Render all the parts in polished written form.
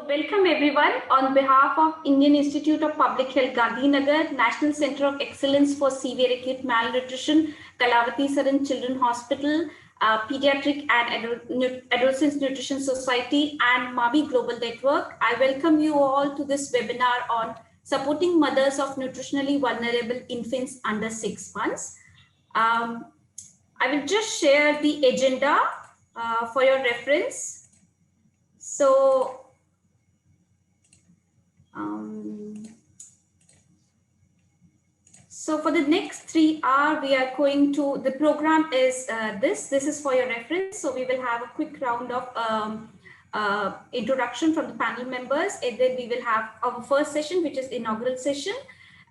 Welcome everyone on behalf of Indian Institute of Public Health, Gandhinagar, National Center of Excellence for Severe Acute Malnutrition, Kalavati Saran Children Hospital, Pediatric and Adolescent Nutrition Society, and MAMI Global Network. I welcome you all to this webinar on supporting mothers of nutritionally vulnerable infants under 6 months. I will just share the agenda for your reference. So for the next 3 hours, we are going to, the program is this is for your reference. So we will have a quick round of introduction from the panel members, and then we will have our first session, which is inaugural session,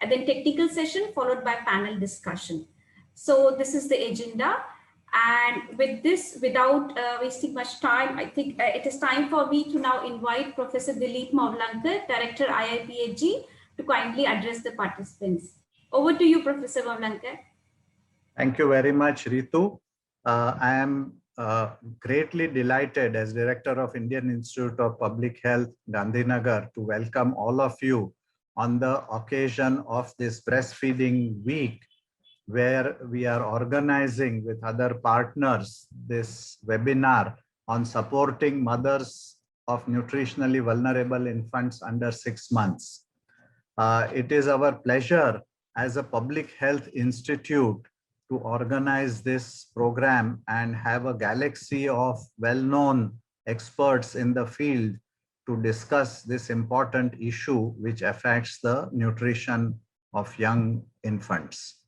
and then technical session followed by panel discussion. So this is the agenda. And with this, without wasting much time, I think it is time for me to now invite Professor Dilip Mavlankar, Director IIPHG, to kindly address the participants. Over to you, Professor Mavlankar. Thank you very much, Ritu. I am greatly delighted as Director of Indian Institute of Public Health, Gandhinagar, to welcome all of you on the occasion of this breastfeeding week, where we are organizing with other partners this webinar on supporting mothers of nutritionally vulnerable infants under 6 months. It is our pleasure as a public health institute to organize this program and have a galaxy of well-known experts in the field to discuss this important issue which affects the nutrition of young infants.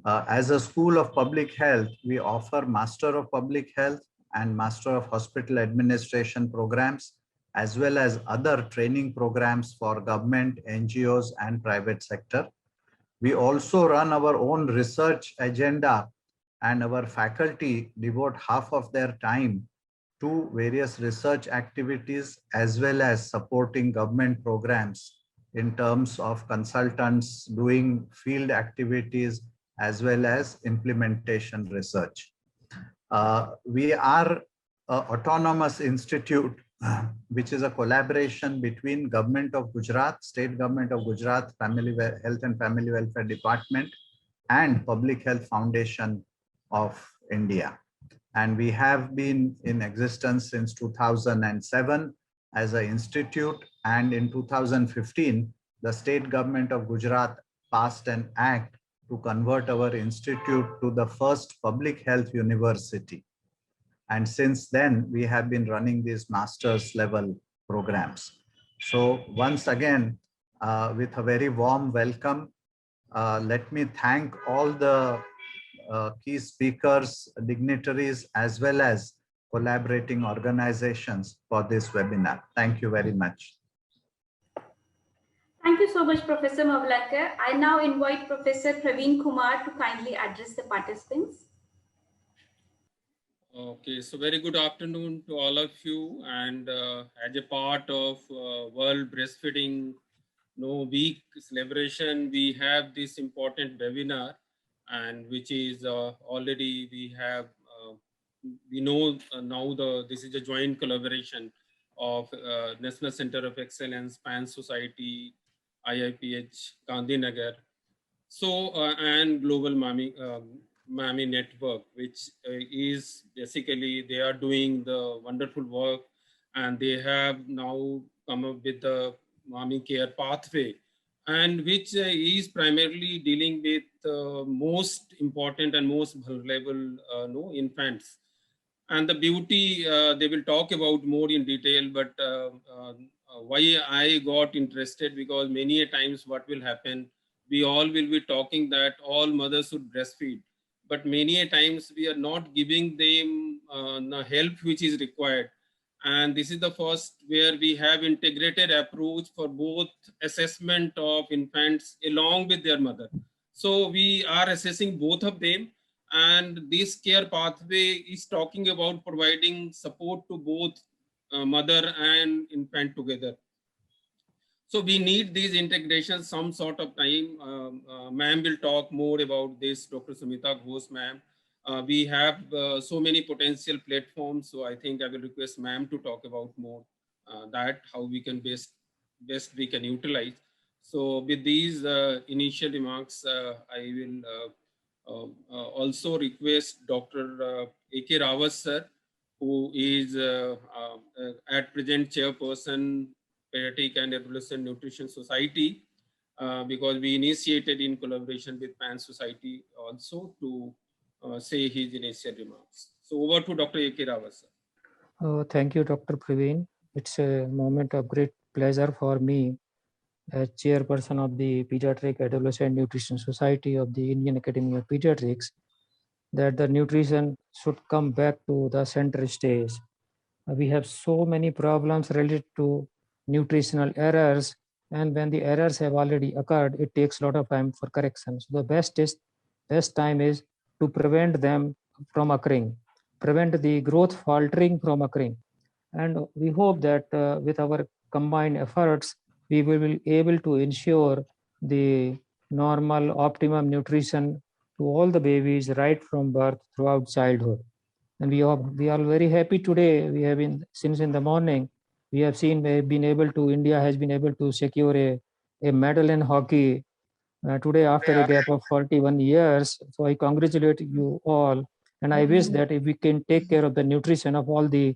As a School of Public Health, we offer Master of Public Health and Master of Hospital Administration programs, as well as other training programs for government, NGOs, and private sector. We also run our own research agenda, and our faculty devote half of their time to various research activities, as well as supporting government programs in terms of consultants doing field activities, as well as implementation research. We are an autonomous institute, which is a collaboration between Government of Gujarat, State Government of Gujarat, Health and Family Welfare Department, and Public Health Foundation of India. And we have been in existence since 2007 as an institute, and in 2015, the State Government of Gujarat passed an act to convert our institute to the first public health university. And since then, we have been running these master's level programs. So once again, with a very warm welcome, let me thank all the key speakers, dignitaries, as well as collaborating organizations for this webinar. Thank you very much. Thank you so much, Professor Mavlankar. I now invite Professor Praveen Kumar to kindly address the participants. Okay, so very good afternoon to all of you. And as a part of World Breastfeeding Week celebration, we have this important webinar, and which is already we have, we know now this is a joint collaboration of National Center of Excellence, PAN Society, IIPH, Gandhinagar, so and Global MAMI Network, which is basically they are doing the wonderful work, and they have now come up with the MAMI care pathway, and which is primarily dealing with most important and most vulnerable infants. And the beauty they will talk about more in detail, but why I got interested, because many a times what will happen, we all will be talking that all mothers should breastfeed, but many a times we are not giving them the help which is required. And this is the first where we have integrated approach for both assessment of infants along with their mother. So we are assessing both of them, and this care pathway is talking about providing support to both mother and infant together. So we need these integrations some sort of time. Ma'am will talk more about this, Dr. Sumita Ghosh, ma'am. We have so many potential platforms, so I think I will request ma'am to talk about more that how we can best we can utilize. So with these initial remarks, I will also request Dr. A.K. Rawat sir, who is at present chairperson, Pediatric and Adolescent Nutrition Society, because we initiated in collaboration with PAN Society also to say his initial remarks. So over to Dr. A.K. Rawat sir. Thank you, Dr. Praveen. It's a moment of great pleasure for me as chairperson of the Pediatric Adolescent Nutrition Society of the Indian Academy of Pediatrics, that the nutrition should come back to the center stage. We have so many problems related to nutritional errors, and when the errors have already occurred, it takes a lot of time for correction. So the best time is to prevent them from occurring, prevent the growth faltering from occurring. And we hope that with our combined efforts, we will be able to ensure the normal optimum nutrition to all the babies right from birth throughout childhood. And we are very happy today. We have been, since in the morning, we have been able to, India has been able to secure a medal in hockey today after a gap of 41 years. So I congratulate you all. And I wish that if we can take care of the nutrition of all the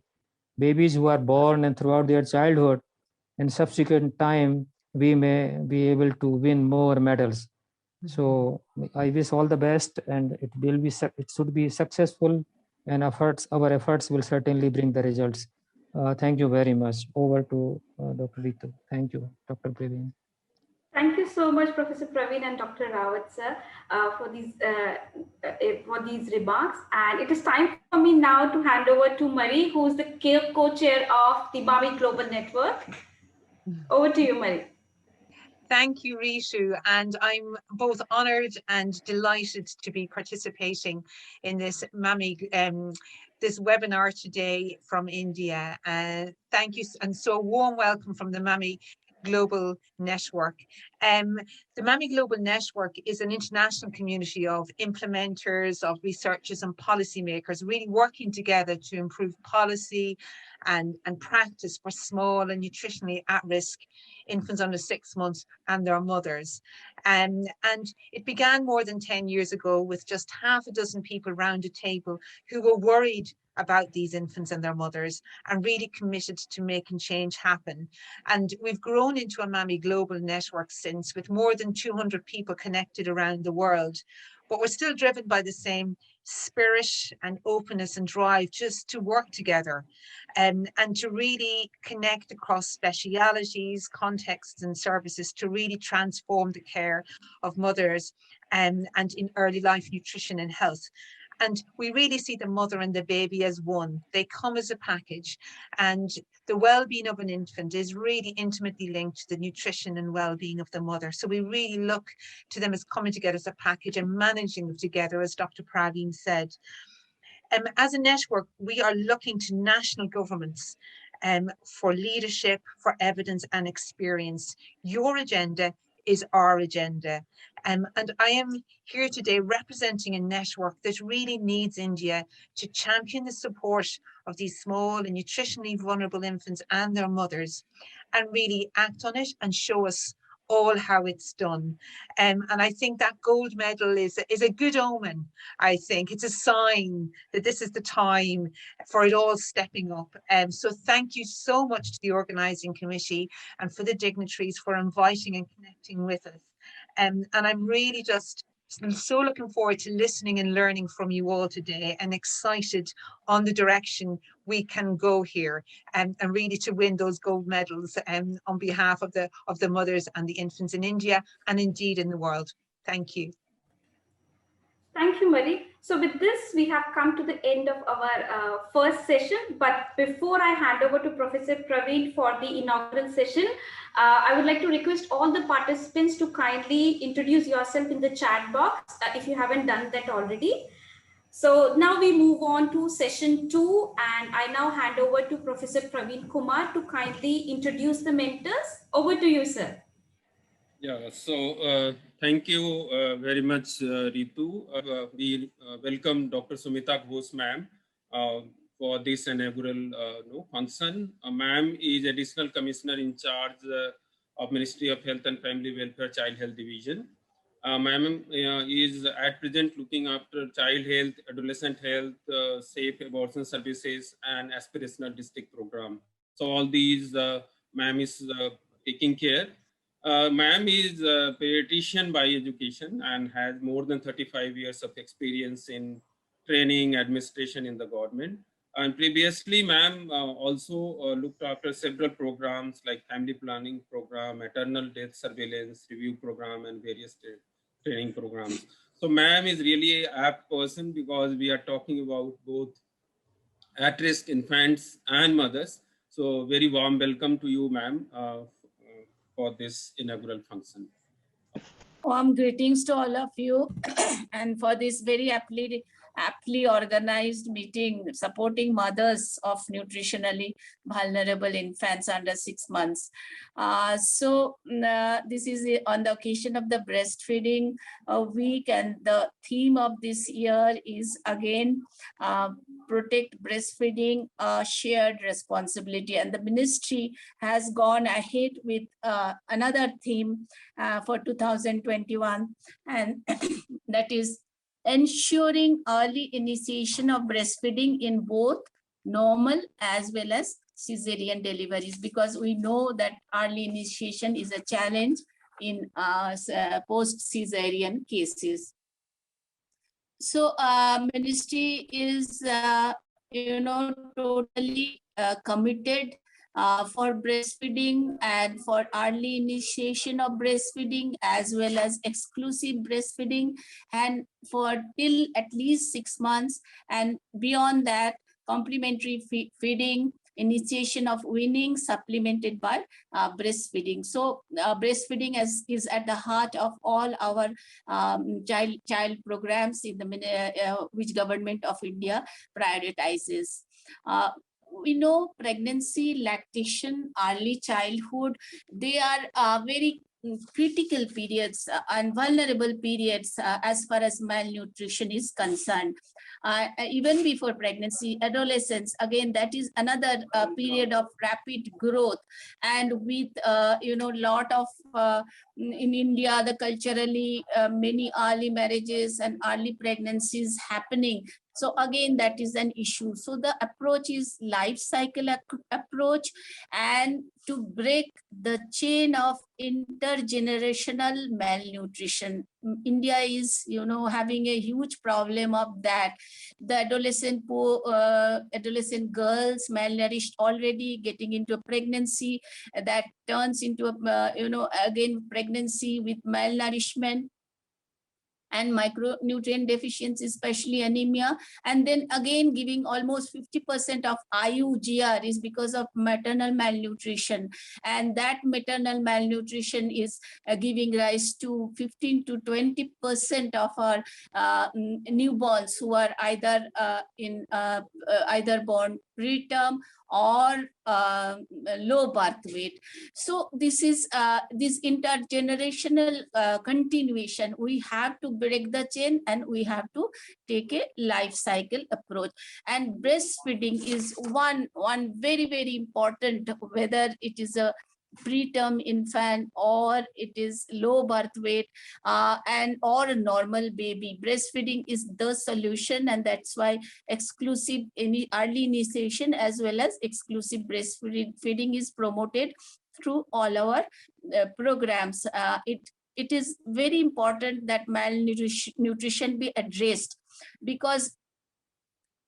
babies who are born and throughout their childhood, in subsequent time, we may be able to win more medals. So I wish all the best, and it should be successful, and our efforts will certainly bring the results. Thank you very much. Over to Dr. Ritu. Thank you, Dr. Praveen. Thank you so much, Professor Praveen and Dr. Rawat sir, for these remarks. And it is time for me now to hand over to Marie, who is the co-chair of the MAMI Global Network. Over to you, Marie. Thank you, Ritu, and I'm both honoured and delighted to be participating in this MAMI this webinar today from India. Thank you, and so warm welcome from the MAMI Global Network. The MAMI Global Network is an international community of implementers, of researchers and policymakers really working together to improve policy and practice for small and nutritionally at-risk infants under 6 months and their mothers. And it began more than 10 years ago with just half a dozen people around a table who were worried about these infants and their mothers and really committed to making change happen. And we've grown into a MAMI Global Network since, with more than 200 people connected around the world. But we're still driven by the same spirit and openness and drive just to work together and to really connect across specialities, contexts and services to really transform the care of mothers and in early life nutrition and health. And we really see the mother and the baby as one. They come as a package, and the well-being of an infant is really intimately linked to the nutrition and well-being of the mother. So we really look to them as coming together as a package and managing them together, as Dr. Praveen said. As a network, we are looking to national governments for leadership, for evidence and experience. Your agenda is our agenda. And I am here today representing a network that really needs India to champion the support of these small and nutritionally vulnerable infants and their mothers, and really act on it and show us all how it's done. And I think that gold medal is a good omen. I think it's a sign that this is the time for it all stepping up. So thank you so much to the organising committee and for the dignitaries for inviting and connecting with us. And I'm really just so looking forward to listening and learning from you all today, and excited on the direction we can go here, and really to win those gold medals on behalf of the mothers and the infants in India and indeed in the world. Thank you. Thank you, Marie. So with this, we have come to the end of our first session. But before I hand over to Professor Praveen for the inaugural session, I would like to request all the participants to kindly introduce yourself in the chat box if you haven't done that already. So now we move on to session 2, and I now hand over to Professor Praveen Kumar to kindly introduce the mentors. Over to you, sir. Yeah, so thank you very much, Ritu. We welcome Dr. Sumita Ghosh, ma'am, for this inaugural function. Ma'am is Additional Commissioner in charge of Ministry of Health and Family Welfare Child Health Division. Ma'am is at present looking after child health, adolescent health, safe abortion services, and aspirational district program. So all these ma'am is taking care. Ma'am is a pediatrician by education and has more than 35 years of experience in training, administration in the government. And previously, ma'am also looked after several programs like family planning program, maternal death surveillance review program, and various training programs. So ma'am is really an apt person because we are talking about both at-risk infants and mothers. So very warm welcome to you, ma'am, for this inaugural function. Warm greetings to all of you and for this very aptly organized meeting supporting mothers of nutritionally vulnerable infants under 6 months. This is on the occasion of the breastfeeding week, and the theme of this year is again protect breastfeeding, shared responsibility, and the ministry has gone ahead with another theme for 2021, and that is ensuring early initiation of breastfeeding in both normal as well as cesarean deliveries, because we know that early initiation is a challenge in post-cesarean cases. So ministry is, totally committed for breastfeeding and for early initiation of breastfeeding as well as exclusive breastfeeding, and for till at least 6 months, and beyond that complementary feeding, initiation of weaning supplemented by breastfeeding. So breastfeeding is at the heart of all our child programs in the which government of India prioritizes. We know pregnancy, lactation, early childhood, they are very critical periods and vulnerable periods as far as malnutrition is concerned. Even before pregnancy, adolescence, again, that is another period of rapid growth, and with lot of in India, the culturally many early marriages and early pregnancies happening. So again, that is an issue. So the approach is life cycle approach, and to break the chain of intergenerational malnutrition. India is, having a huge problem of that. The adolescent girls malnourished already getting into a pregnancy that turns into a, again, pregnancy with malnourishment and micronutrient deficiency, especially anemia, and then again giving almost 50% of IUGR is because of maternal malnutrition, and that maternal malnutrition is giving rise to 15 to 20% of our newborns who are either either born preterm or low birth weight. So this is this intergenerational continuation. We have to break the chain and we have to take a life cycle approach. And breastfeeding is one very, very important, whether it is a preterm infant or it is low birth weight and or a normal baby. Breastfeeding is the solution, and that's why exclusive early initiation as well as exclusive breastfeeding is promoted through all our programs. It is very important that malnutrition be addressed, because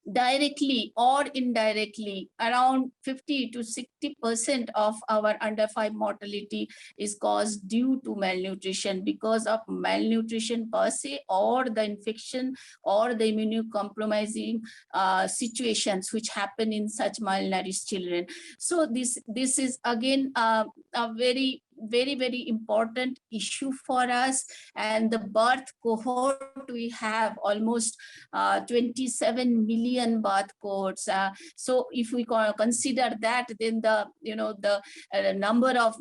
directly or indirectly, around 50 to 60% of our under 5 mortality is caused due to malnutrition, because of malnutrition per se, or the infection or the immunocompromising situations which happen in such malnourished children. So this is again a very, very important issue for us. And the birth cohort, we have almost 27 million birth cohorts. So if we consider that, then the number of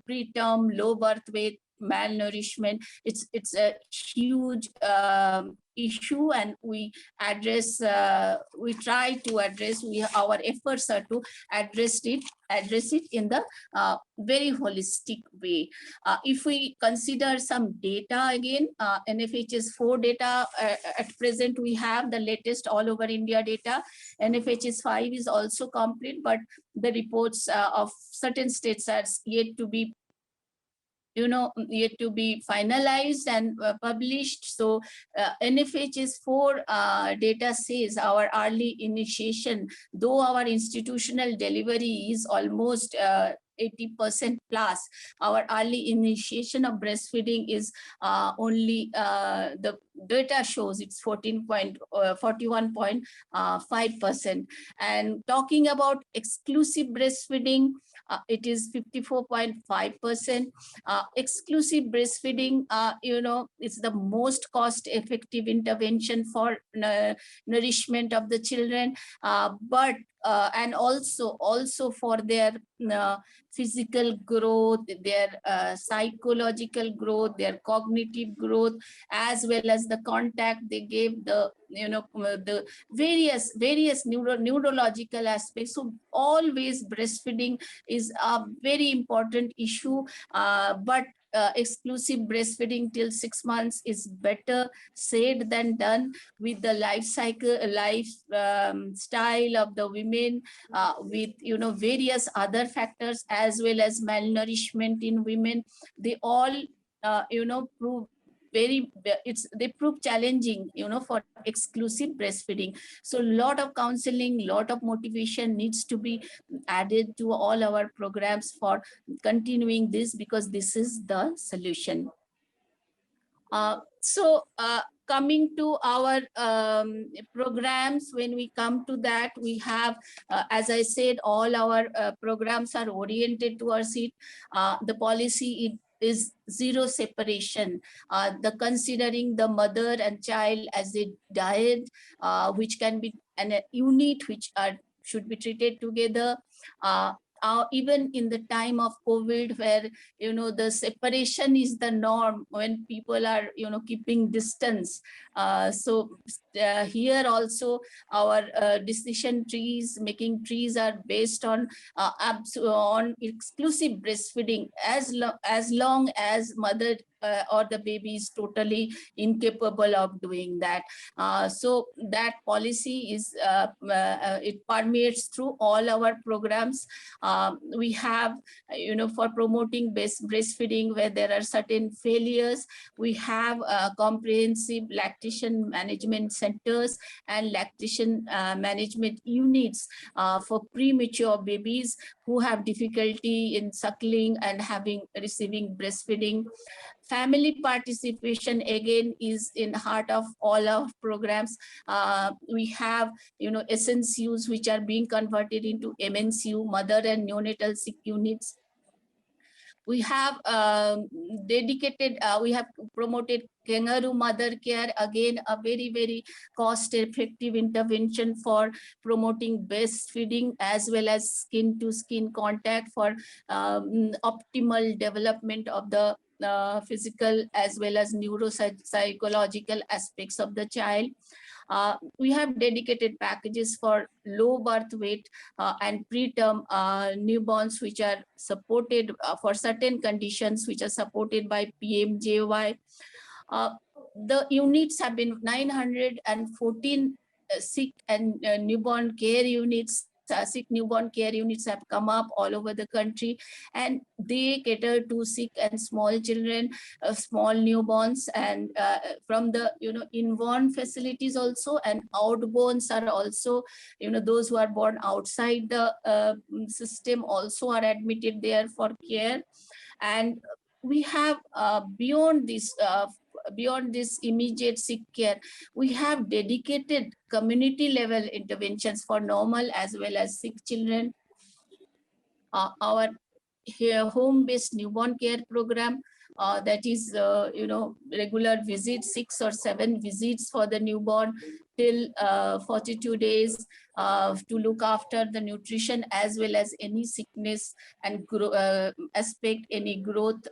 preterm, low birth weight malnourishment. It's a huge issue, and we address, we try to address, our efforts are to address it in the very holistic way. If we consider some data again, NFHS 4 data, at present we have the latest all over India data. NFHS 5 is also complete, but the reports of certain states are yet to be finalized and published. So NFHS 4 data says our early initiation, though our institutional delivery is almost 80% plus, our early initiation of breastfeeding is only, the data shows it's 41.5%. And talking about exclusive breastfeeding, it is 54.5%. Exclusive breastfeeding, it's the most cost-effective intervention for nourishment of the children, but and also for their physical growth, their psychological growth, their cognitive growth, as well as the contact they gave, the the various neurological aspects. So always breastfeeding is a very important issue, but exclusive breastfeeding till 6 months is better said than done, with the lifestyle of the women, with various other factors, as well as malnourishment in women. They all prove they prove challenging for exclusive breastfeeding. So a lot of counseling, lot of motivation needs to be added to all our programs for continuing this, because this is the solution. Coming to our programs, when we come to that, we have, as I said, all our programs are oriented towards it. The policy is zero separation, the considering the mother and child as a diet, which can be a unit which should be treated together. Even in the time of COVID, where the separation is the norm, when people are keeping distance. Here also our decision making trees are based on exclusive breastfeeding, as long as mother or the baby is totally incapable of doing that. So that policy is it permeates through all our programs. We have, for promoting breastfeeding where there are certain failures, we have comprehensive lactation management centers and lactation management units for premature babies who have difficulty in suckling and receiving breastfeeding. Family participation again is in the heart of all our programs. We have SNCUs which are being converted into MNCU, mother and neonatal sick units. We have we have promoted kangaroo mother care, again a very cost-effective intervention for promoting breastfeeding as well as skin-to-skin contact for optimal development of the physical as well as neuropsychological aspects of the child. We have dedicated packages for low birth weight and preterm newborns, which are supported for certain conditions, which are supported by PMJY. The units have been 914 sick and newborn care units. Sick newborn care units have come up all over the country, and they cater to sick and small children, small newborns, and from the inborn facilities also, and outborns are also, those who are born outside the system also are admitted there for care. And we have beyond this immediate sick care, we have dedicated community level interventions for normal as well as sick children. Our home-based newborn care program. That is, regular visits, 6 or 7 visits for the newborn till 42 days to look after the nutrition as well as any sickness and aspect, any growth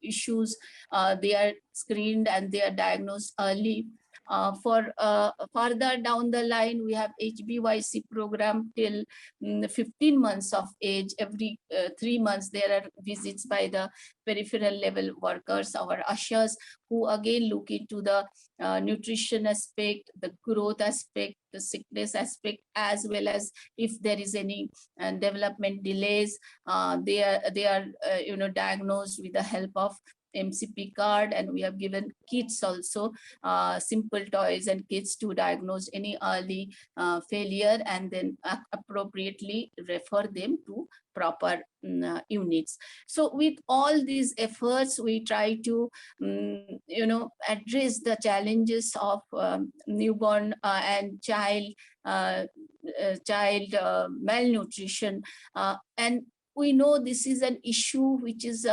issues. They are screened and they are diagnosed early. For further down the line, we have HBYC program till 15 months of age. Every 3 months, there are visits by the peripheral level workers, our ushers, who again look into the nutrition aspect, the growth aspect, the sickness aspect, as well as if there is any development delays. They are diagnosed with the help of MCP card, and we have given kits also, simple toys and kits to diagnose any early failure and then appropriately refer them to proper units. So with all these efforts, we try to address the challenges of newborn and child malnutrition, and we know this is an issue which is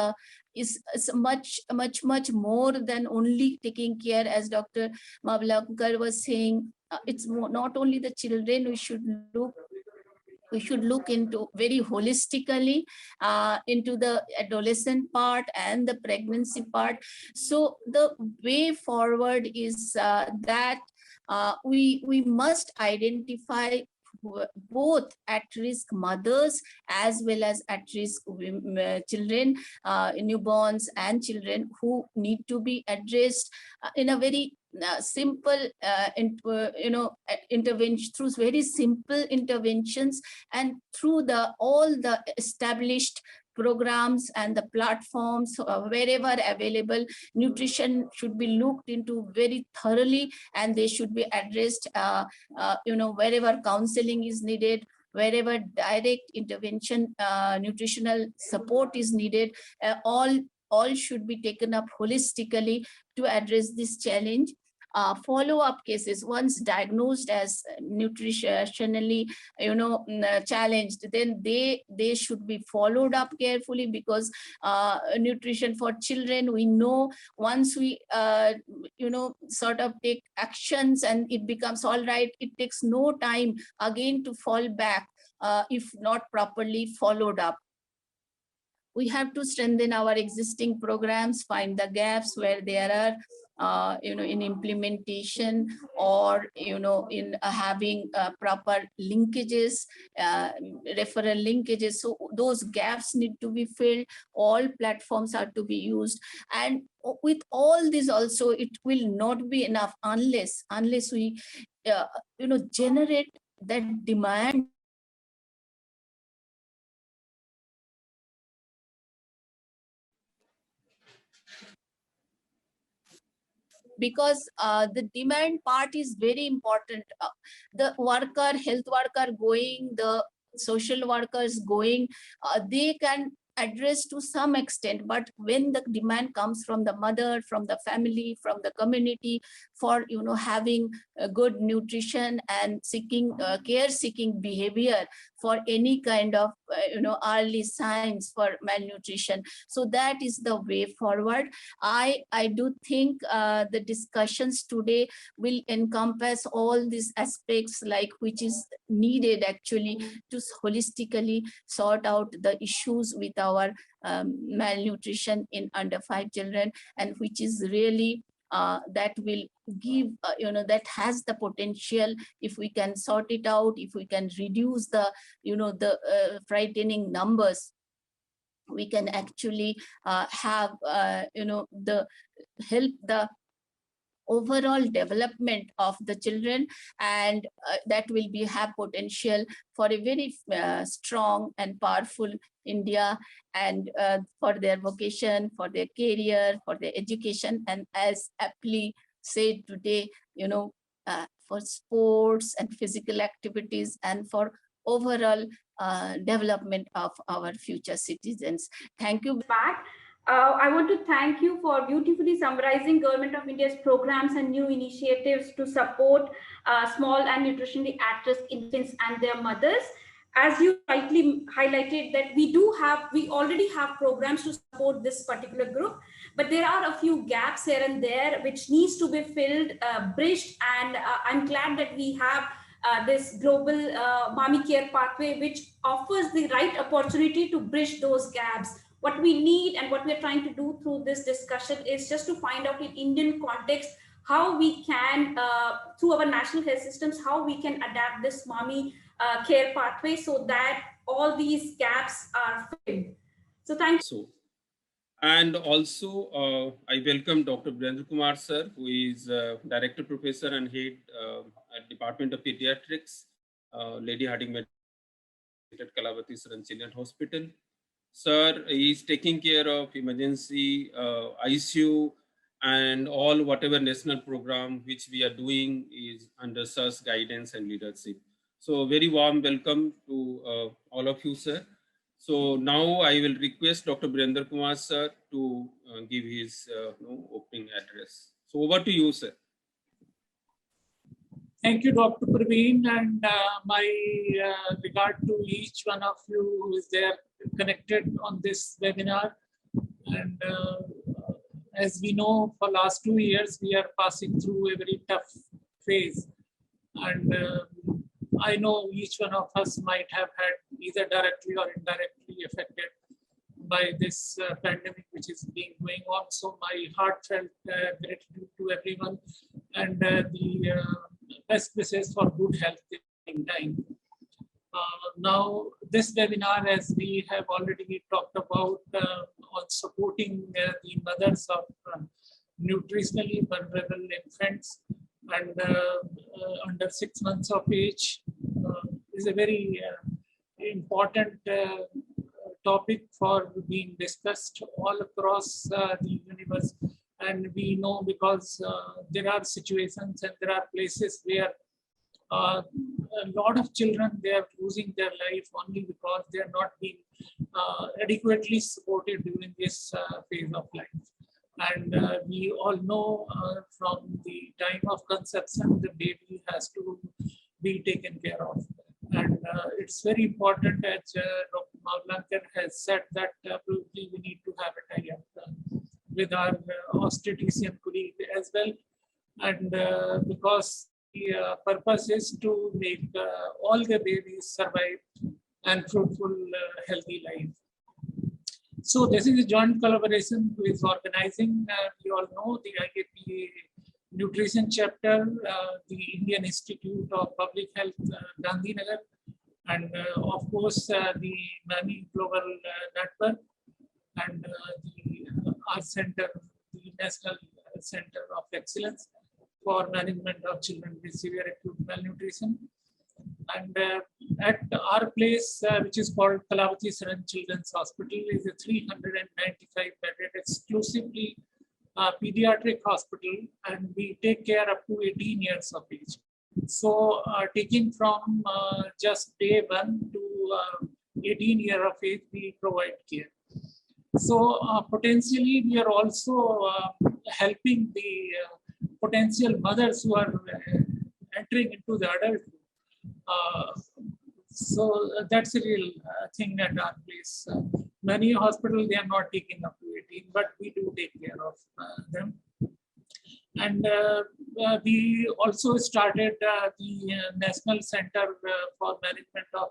much more than only taking care, as Dr. Malnutrition was saying. It's not only the children we should look into very holistically into the adolescent part and the pregnancy part. So the way forward is that we must identify both at-risk mothers as well as at-risk children, newborns and children, who need to be addressed in a very simple intervention, through very simple interventions, and through all the established programs and the platforms wherever available. Nutrition should be looked into very thoroughly, and they should be addressed wherever counseling is needed, wherever direct intervention nutritional support is needed. All should be taken up holistically to address this challenge. Follow-up cases, once diagnosed as nutritionally challenged, then they should be followed up carefully, because nutrition for children, we know once we sort of take actions and it becomes all right, it takes no time again to fall back if not properly followed up. We have to strengthen our existing programs, find the gaps where there are in implementation, or in having proper linkages, referral linkages. So those gaps need to be filled. All platforms are to be used, and with all this also, it will not be enough unless we generate that demand. Because the demand part is very important. The health worker going, the social workers going, they can address to some extent, but when the demand comes from the mother, from the family, from the community, for having good nutrition and care seeking behavior for any kind of early signs for malnutrition. So that is the way forward. I do think the discussions today will encompass all these aspects, like which is needed actually to holistically sort out the issues with our malnutrition in under 5 children, and which is really that will give, that has the potential, if we can sort it out, if we can reduce the, frightening numbers, we can actually have, help the overall development of the children, and that will have potential for a very strong and powerful India, and for their vocation, for their career, for their education, and as aptly said today, for sports and physical activities, and for overall development of our future citizens. Thank you. I want to thank you for beautifully summarizing Government of India's programs and new initiatives to support small and nutritionally at-risk infants and their mothers. as you rightly highlighted, that we already have programs to support this particular group, but there are a few gaps here and there which needs to be filled, bridged, and I'm glad that we have this global MAMI care pathway, which offers the right opportunity to bridge those gaps. What we need and what we're trying to do through this discussion is just to find out in Indian context how we can, through our national health systems, how we can adapt this MAMI care pathway so that all these gaps are filled. So thank you. And also, I welcome Dr. Brandokumar sir, who is Director Professor and Head at Department of Pediatrics, Lady Harding Medical at Kalavati Saran Children's Hospital. Sir is taking care of emergency ICU and all whatever national program which we are doing is under sir's guidance and leadership. So very warm welcome to all of you, sir. So now I will request Dr. Brandokumar sir to give his opening address. So over to you, sir. Thank you, Dr. Praveen, and my regard to each one of you who is there connected on this webinar. And as we know, for last 2 years, we are passing through a very tough phase. And I know each one of us might have had either directly or indirectly affected by this pandemic which is being going on. So my heartfelt gratitude to everyone and the best wishes for good health in time. Now, this webinar, as we have already talked about, on supporting the mothers of nutritionally vulnerable infants and under 6 months of age, is a very important topic for being discussed all across the universe. And we know because there are situations and there are places where a lot of children, they are losing their life only because they are not being adequately supported during this phase of life. And we all know from the time of conception, the baby has to be taken care of. And it's very important, as Dr. Malnutrition has said, that probably we need to have a tie-up with our obstetrician colleague as well. And because the purpose is to make all the babies survive and fruitful, healthy life. So this is a joint collaboration who is organizing. You all know the IIPHG Nutrition Chapter, the Indian Institute of Public Health, Gandhinagar, and of course the MAMI Global Network, and our center, the National Center of Excellence for Management of Children with Severe Acute Malnutrition. And at our place, which is called Kalavati Saran Children's Hospital, is a 395-bedded exclusively pediatric hospital, and we take care up to 18 years of age. So taking from just day 1 to 18 years of age, we provide care. So potentially we are also helping the potential mothers who are entering into the adulthood. So that's a real thing at our place. Many hospitals, they are not taking up to 18, but we do take care of them. And we also started the National Center for Management of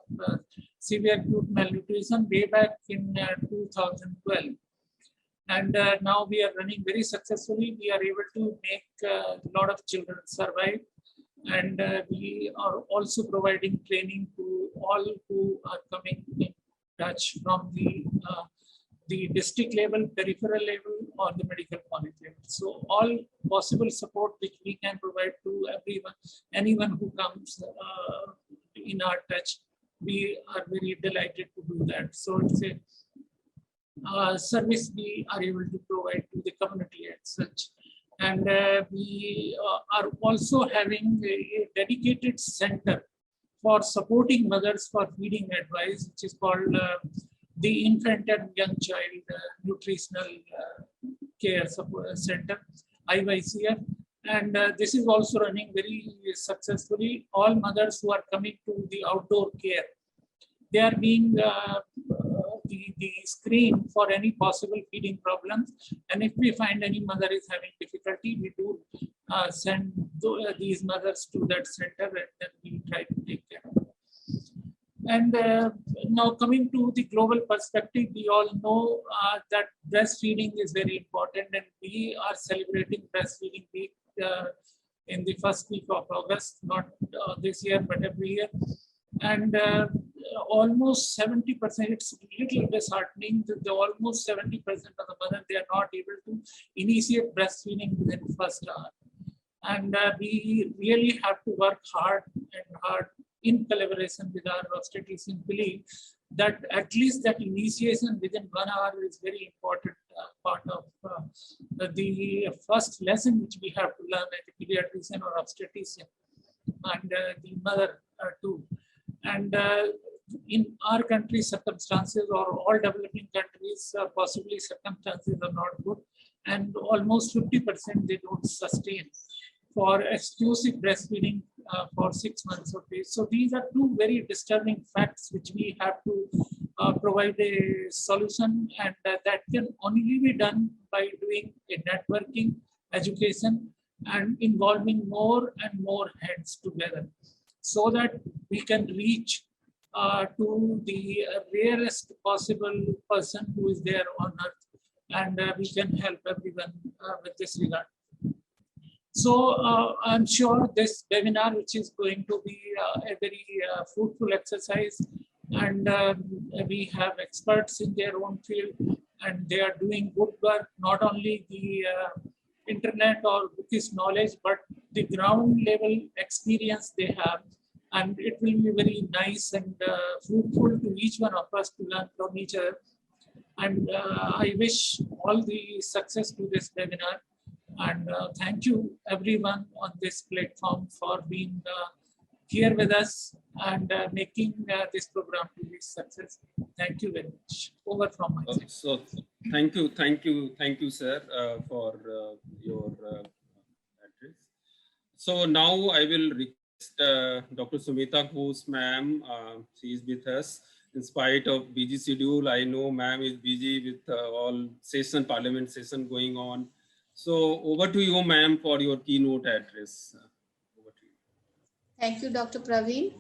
Severe Acute Malnutrition way back in 2012. And now we are running very successfully. We are able to make a lot of children survive. And we are also providing training to all who are coming in touch from the district level, peripheral level, or the medical college level. So all possible support which we can provide to everyone, anyone who comes in our touch, we are very delighted to do that. So it's a service we are able to provide to the community as such. And we are also having a dedicated center for supporting mothers for feeding advice, which is called the Infant and Young Child Nutritional Care Support Center, IIPHG. And this is also running very successfully. All mothers who are coming to the outdoor care, they are being the screen for any possible feeding problems. And if we find any mother is having difficulty, we do send these mothers to that center, and then we try to take care of them. And now coming to the global perspective, we all know that breastfeeding is very important, and we are celebrating breastfeeding week in the first week of August, not this year, but every year. And almost 70%, it's a little disheartening that almost 70% of the mother, they are not able to initiate breastfeeding within the first hour. And we really have to work hard in collaboration with our obstetrician believe that at least that initiation within 1 hour is very important part of the first lesson which we have to learn as a pediatrician or obstetrician, and the mother too. And in our country, circumstances, or all developing countries, possibly circumstances are not good, and almost 50% they don't sustain for exclusive breastfeeding for 6 months or days. So these are two very disturbing facts which we have to provide a solution, and that can only be done by doing a networking, education, and involving more and more hands together, so that we can reach to the rarest possible person who is there on earth, and we can help everyone with this regard. So I'm sure this webinar, which is going to be a very fruitful exercise, and we have experts in their own field, and they are doing good work, not only the internet or bookish knowledge, but the ground level experience they have. And it will be very nice and fruitful to each one of us to learn from each other. And I wish all the success to this webinar. And thank you everyone on this platform for being here with us and making this program to be a success. Thank you very much. Over from my side. So thank you, sir, for your address. So now I will request Dr. Sumita Ghosh, ma'am. She is with us in spite of busy schedule. I know ma'am is busy with all parliament session going on. So over to you, ma'am, for your keynote address. Over to you. Thank you, Dr. Praveen.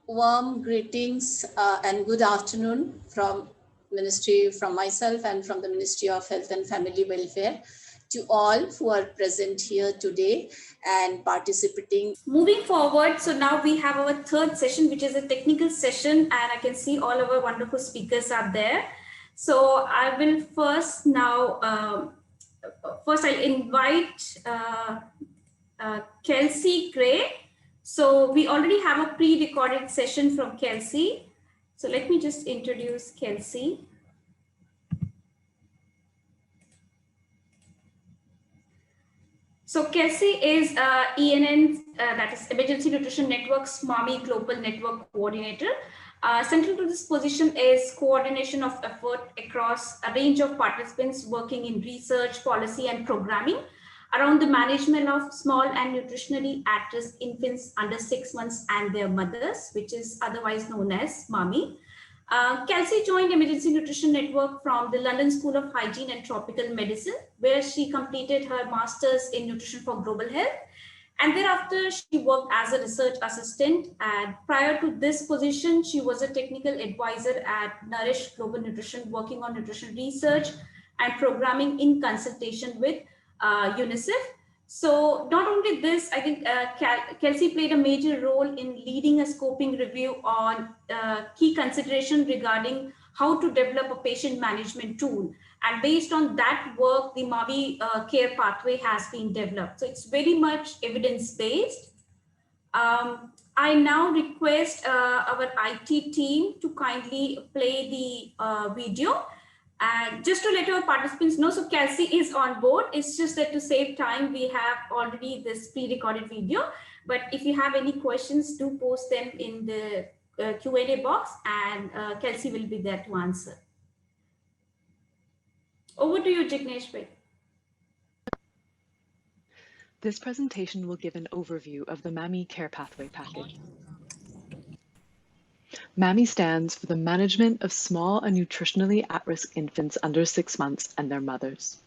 Warm greetings and good afternoon from myself and from the Ministry of Health and Family Welfare to all who are present here today and participating. Moving forward, so now we have our third session, which is a technical session, and I can see all of our wonderful speakers are there. So I will first now, I'll invite Kelsey Gray. So we already have a pre-recorded session from Kelsey. So let me just introduce Kelsey. So Kelsey is ENN, that is Emergency Nutrition Network's MAMI Global Network Coordinator. Central to this position is coordination of effort across a range of participants working in research, policy, and programming around the management of small and nutritionally at-risk infants under 6 months and their mothers, which is otherwise known as MAMI. Kelsey joined Emergency Nutrition Network from the London School of Hygiene and Tropical Medicine, where she completed her master's in nutrition for global health. And thereafter, she worked as a research assistant. And prior to this position, she was a technical advisor at Nourish Global Nutrition, working on nutrition research and programming in consultation with UNICEF. So not only this, I think Kelsey played a major role in leading a scoping review on key consideration regarding how to develop a patient management tool. And based on that work, the MAMI care pathway has been developed. So it's very much evidence-based. I now request our IT team to kindly play the video. And just to let our participants know, so Kelsey is on board. It's just that to save time, we have already this pre-recorded video. But if you have any questions, do post them in the Q&A box, and Kelsey will be there to answer. Over to you, Jignesh bhai. This presentation will give an overview of the MAMI Care Pathway Package. MAMI stands for the Management of Small and Nutritionally At-Risk Infants Under 6 months and Their Mothers.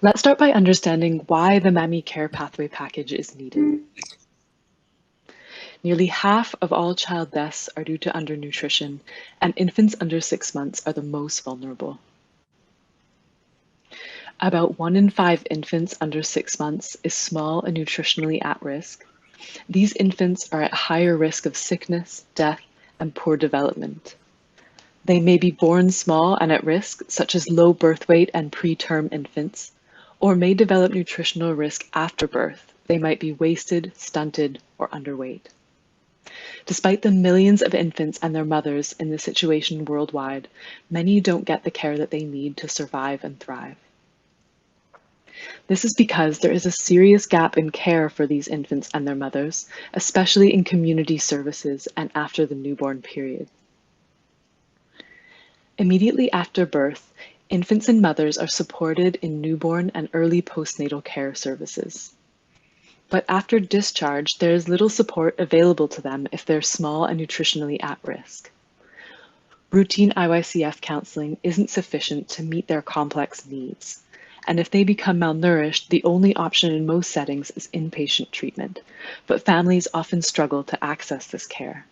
Let's start by understanding why the MAMI Care Pathway Package is needed. Nearly half of all child deaths are due to undernutrition, and infants under 6 months are the most vulnerable. About 1 in 5 infants under 6 months is small and nutritionally at risk. These infants are at higher risk of sickness, death, and poor development. They may be born small and at risk, such as low birth weight and preterm infants, or may develop nutritional risk after birth. They might be wasted, stunted, or underweight. Despite the millions of infants and their mothers in this situation worldwide, many don't get the care that they need to survive and thrive. This is because there is a serious gap in care for these infants and their mothers, especially in community services and after the newborn period. Immediately after birth, infants and mothers are supported in newborn and early postnatal care services. But after discharge, there is little support available to them if they're small and nutritionally at risk. Routine IIPHG counseling isn't sufficient to meet their complex needs. And if they become malnourished, the only option in most settings is inpatient treatment, but families often struggle to access this care.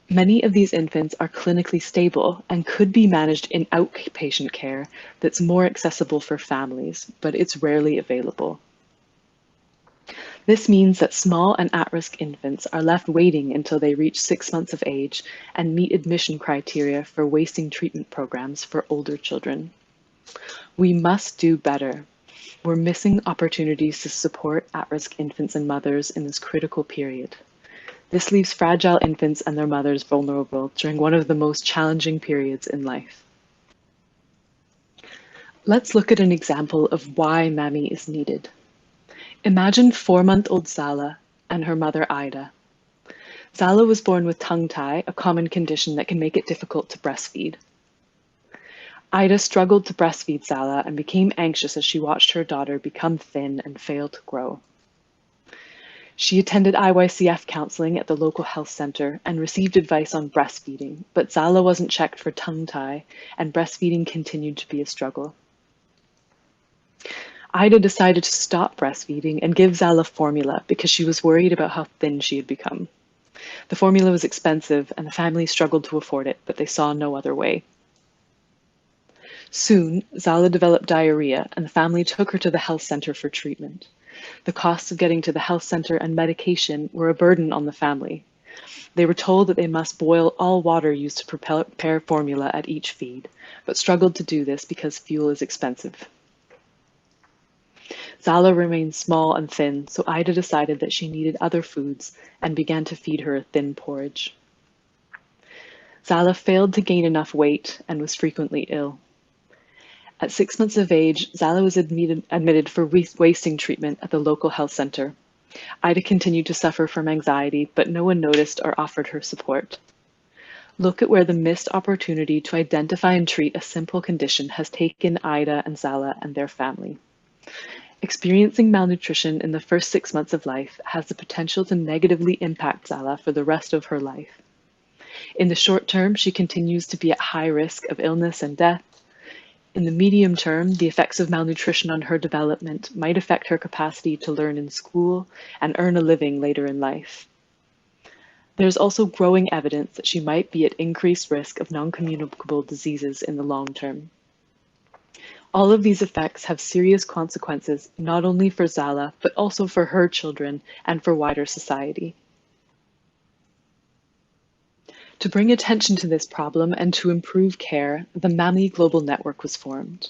Many of these infants are clinically stable and could be managed in outpatient care that's more accessible for families, but it's rarely available. This means that small and at-risk infants are left waiting until they reach 6 months of age and meet admission criteria for wasting treatment programs for older children. We must do better. We're missing opportunities to support at-risk infants and mothers in this critical period. This leaves fragile infants and their mothers vulnerable during one of the most challenging periods in life. Let's look at an example of why MAMI is needed. Imagine 4-month-old Zala and her mother Ida. Zala was born with tongue tie, a common condition that can make it difficult to breastfeed. Ida struggled to breastfeed Zala and became anxious as she watched her daughter become thin and fail to grow. She attended IIPHG counseling at the local health center and received advice on breastfeeding, but Zala wasn't checked for tongue tie and breastfeeding continued to be a struggle. Ida decided to stop breastfeeding and give Zala formula because she was worried about how thin she had become. The formula was expensive and the family struggled to afford it, but they saw no other way. Soon, Zala developed diarrhea and the family took her to the health center for treatment. The costs of getting to the health center and medication were a burden on the family. They were told that they must boil all water used to prepare formula at each feed, but struggled to do this because fuel is expensive. Zala remained small and thin, so Ida decided that she needed other foods and began to feed her a thin porridge. Zala failed to gain enough weight and was frequently ill. At 6 months of age, Zala was admitted for wasting treatment at the local health center. Ida continued to suffer from anxiety, but no one noticed or offered her support. Look at where the missed opportunity to identify and treat a simple condition has taken Ida and Zala and their family. Experiencing malnutrition in the first 6 months of life has the potential to negatively impact Zala for the rest of her life. In the short term, she continues to be at high risk of illness and death. In the medium term, the effects of malnutrition on her development might affect her capacity to learn in school and earn a living later in life. There's also growing evidence that she might be at increased risk of non-communicable diseases in the long term. All of these effects have serious consequences, not only for Zala, but also for her children and for wider society. To bring attention to this problem and to improve care, the MAMI Global Network was formed.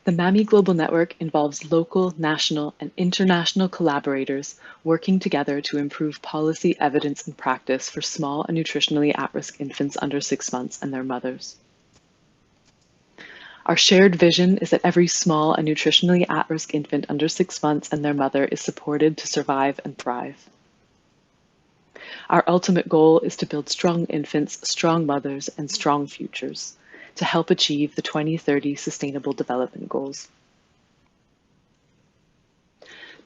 The MAMI Global Network involves local, national, and international collaborators working together to improve policy, evidence, and practice for small and nutritionally at-risk infants under 6 months and their mothers. Our shared vision is that every small and nutritionally at-risk infant under 6 months and their mother is supported to survive and thrive. Our ultimate goal is to build strong infants, strong mothers, and strong futures to help achieve the 2030 Sustainable Development Goals.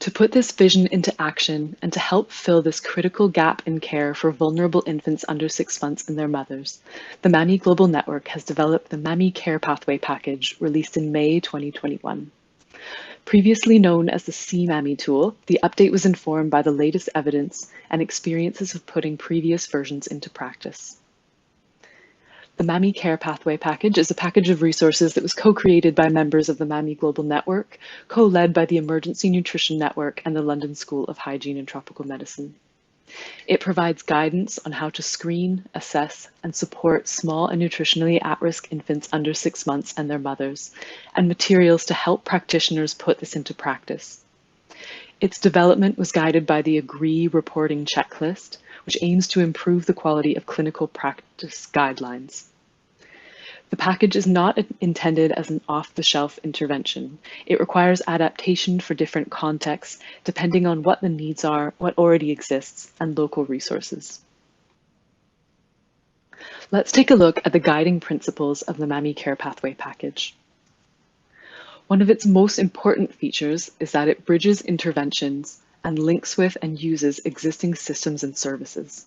To put this vision into action and to help fill this critical gap in care for vulnerable infants under 6 months and their mothers, the MAMI Global Network has developed the MAMI Care Pathway Package released in May 2021. Previously known as the CMAMI tool, the update was informed by the latest evidence and experiences of putting previous versions into practice. The MAMI Care Pathway Package is a package of resources that was co-created by members of the MAMI Global Network, co-led by the Emergency Nutrition Network and the London School of Hygiene and Tropical Medicine. It provides guidance on how to screen, assess, and support small and nutritionally at-risk infants under 6 months and their mothers, and materials to help practitioners put this into practice. Its development was guided by the AGREE reporting checklist, which aims to improve the quality of clinical practice guidelines. The package is not intended as an off-the-shelf intervention. It requires adaptation for different contexts, depending on what the needs are, what already exists, and local resources. Let's take a look at the guiding principles of the MAMI Care Pathway Package. One of its most important features is that it bridges interventions and links with and uses existing systems and services.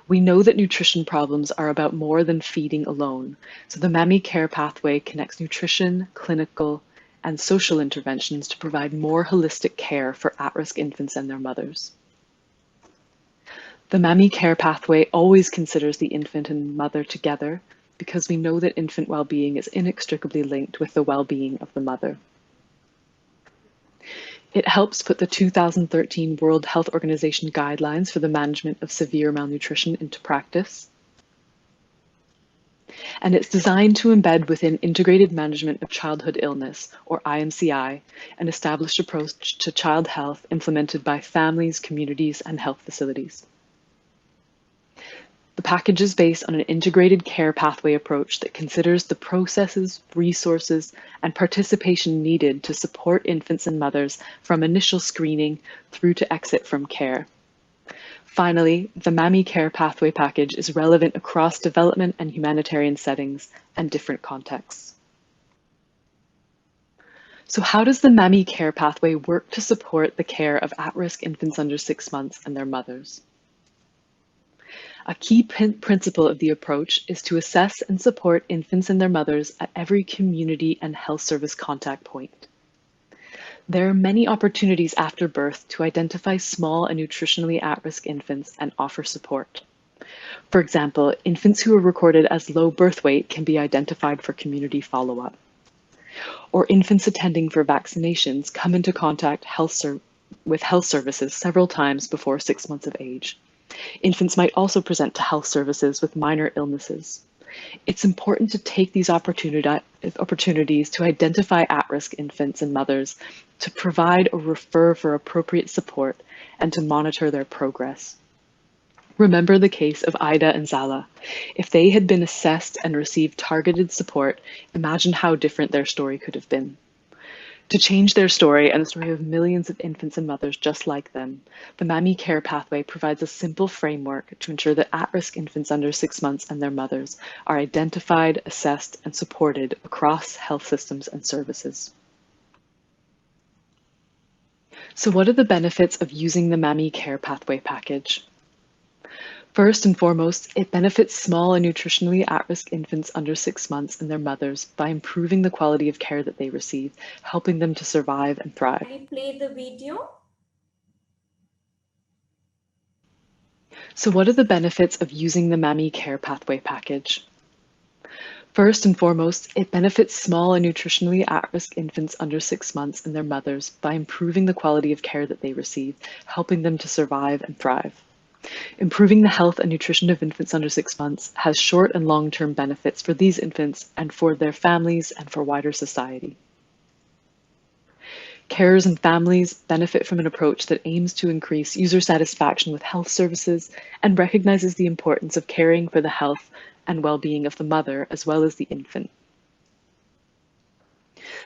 We know that nutrition problems are about more than feeding alone, so the MAMI Care Pathway connects nutrition, clinical, and social interventions to provide more holistic care for at-risk infants and their mothers. The MAMI Care Pathway always considers the infant and mother together because we know that infant well-being is inextricably linked with the well-being of the mother. It helps put the 2013 World Health Organization guidelines for the management of severe malnutrition into practice. And it's designed to embed within integrated management of childhood illness, or IMCI, an established approach to child health implemented by families, communities, and health facilities. The package is based on an integrated care pathway approach that considers the processes, resources, and participation needed to support infants and mothers from initial screening through to exit from care. Finally, the MAMI Care Pathway Package is relevant across development and humanitarian settings and different contexts. So how does the MAMI Care Pathway work to support the care of at-risk infants under 6 months and their mothers? A key principle of the approach is to assess and support infants and their mothers at every community and health service contact point. There are many opportunities after birth to identify small and nutritionally at-risk infants and offer support. For example, infants who are recorded as low birth weight can be identified for community follow-up. Or infants attending for vaccinations come into contact with health services several times before 6 months of age. Infants might also present to health services with minor illnesses. It's important to take these opportunities to identify at-risk infants and mothers, to provide or refer for appropriate support, and to monitor their progress. Remember the case of Ida and Zala. If they had been assessed and received targeted support, imagine how different their story could have been. To change their story and the story of millions of infants and mothers just like them, the MAMI Care Pathway provides a simple framework to ensure that at-risk infants under 6 months and their mothers are identified, assessed, and supported across health systems and services. So what are the benefits of using the MAMI Care Pathway Package? First and foremost, it benefits small and nutritionally at-risk infants under 6 months and their mothers by improving the quality of care that they receive, helping them to survive and thrive. Can you play the video? So what are the benefits of using the MAMI Care Pathway Package? First and foremost, it benefits small and nutritionally at-risk infants under 6 months and their mothers by improving the quality of care that they receive, helping them to survive and thrive. Improving the health and nutrition of infants under 6 months has short and long-term benefits for these infants and for their families and for wider society. Carers and families benefit from an approach that aims to increase user satisfaction with health services and recognizes the importance of caring for the health and well-being of the mother as well as the infant.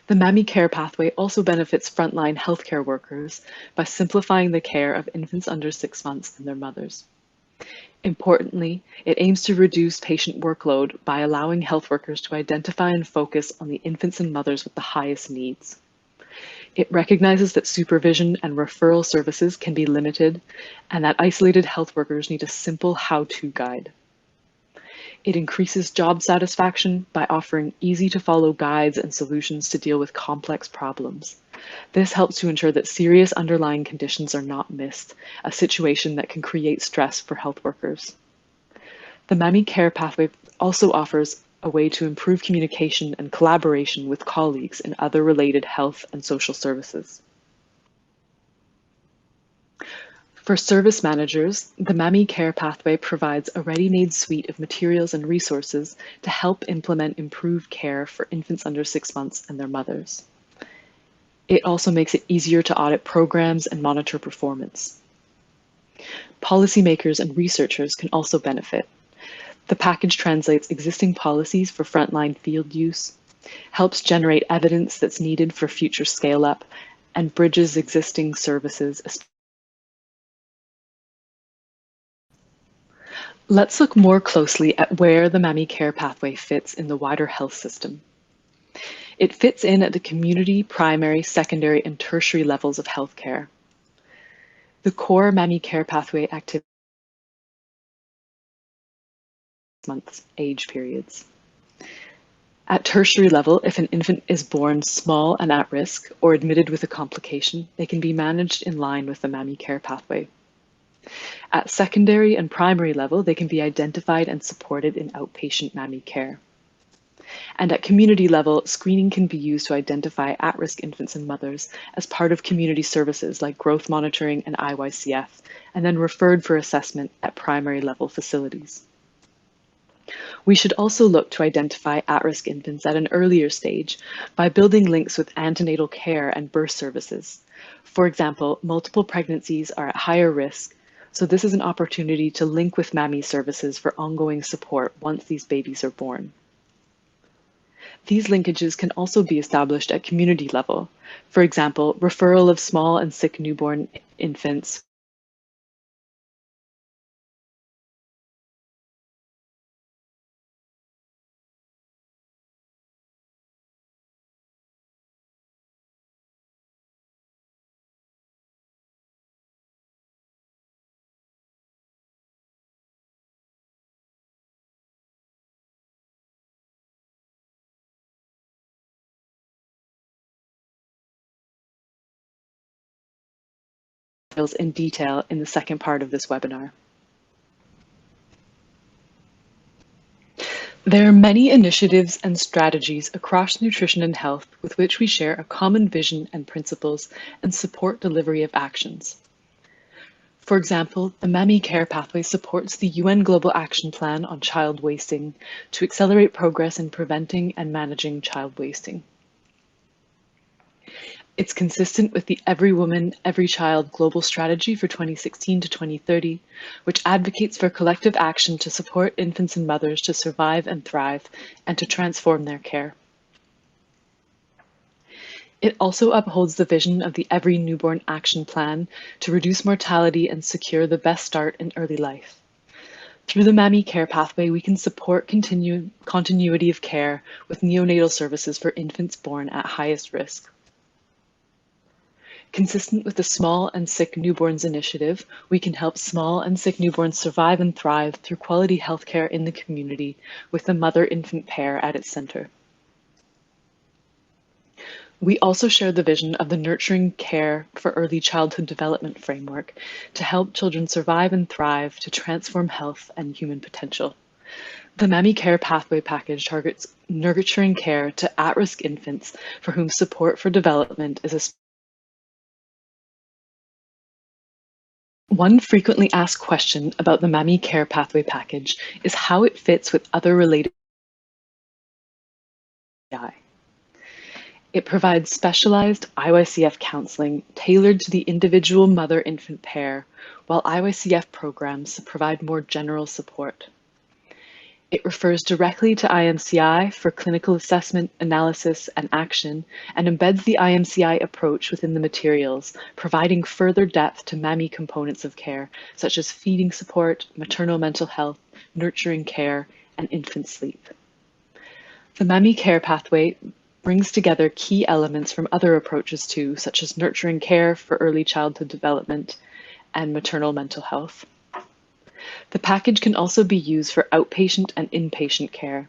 The MAMI Care Pathway also benefits frontline healthcare workers by simplifying the care of infants under 6 months and their mothers. Importantly, it aims to reduce patient workload by allowing health workers to identify and focus on the infants and mothers with the highest needs. It recognizes that supervision and referral services can be limited and that isolated health workers need a simple how-to guide. It increases job satisfaction by offering easy-to-follow guides and solutions to deal with complex problems. This helps to ensure that serious underlying conditions are not missed, a situation that can create stress for health workers. The MAMI Care Pathway also offers a way to improve communication and collaboration with colleagues in other related health and social services. For service managers, the MAMI Care Pathway provides a ready-made suite of materials and resources to help implement improved care for infants under 6 months and their mothers. It also makes it easier to audit programs and monitor performance. Policymakers and researchers can also benefit. The package translates existing policies for frontline field use, helps generate evidence that's needed for future scale-up, and bridges existing services. Let's look more closely at where the MAMI Care Pathway fits in the wider health system. It fits in at the community, primary, secondary, and tertiary levels of healthcare. The core MAMI Care Pathway activity months age periods. At tertiary level, if an infant is born small and at risk or admitted with a complication, they can be managed in line with the MAMI Care Pathway. At secondary and primary level, they can be identified and supported in outpatient MAMI care. And at community level, screening can be used to identify at-risk infants and mothers as part of community services like growth monitoring and IIPHG, and then referred for assessment at primary level facilities. We should also look to identify at-risk infants at an earlier stage by building links with antenatal care and birth services. For example, multiple pregnancies are at higher risk, so this is an opportunity to link with MAMI services for ongoing support once these babies are born. These linkages can also be established at community level. For example, referral of small and sick newborn infants in detail in the second part of this webinar. There are many initiatives and strategies across nutrition and health with which we share a common vision and principles and support delivery of actions. For example, the MAMI Care Pathway supports the UN Global Action Plan on child wasting to accelerate progress in preventing and managing child wasting. It's consistent with the Every Woman, Every Child global strategy for 2016 to 2030, which advocates for collective action to support infants and mothers to survive and thrive and to transform their care. It also upholds the vision of the Every Newborn Action Plan to reduce mortality and secure the best start in early life. Through the MAMI Care Pathway, we can support continuity of care with neonatal services for infants born at highest risk. Consistent with the Small and Sick Newborns Initiative, we can help small and sick newborns survive and thrive through quality healthcare in the community with the mother-infant pair at its center. We also share the vision of the Nurturing Care for Early Childhood Development framework to help children survive and thrive to transform health and human potential. The MAMI Care Pathway package targets nurturing care to at-risk infants for whom support for development is a One frequently asked question about the MAMI Care Pathway package is how it fits with other related IIPHG. It provides specialized IICF counseling tailored to the individual mother-infant pair, while IICF programs provide more general support. It refers directly to IMCI for clinical assessment, analysis, and action, and embeds the IMCI approach within the materials, providing further depth to MAMI components of care, such as feeding support, maternal mental health, nurturing care, and infant sleep. The MAMI Care Pathway brings together key elements from other approaches too, such as nurturing care for early childhood development and maternal mental health. The package can also be used for outpatient and inpatient care.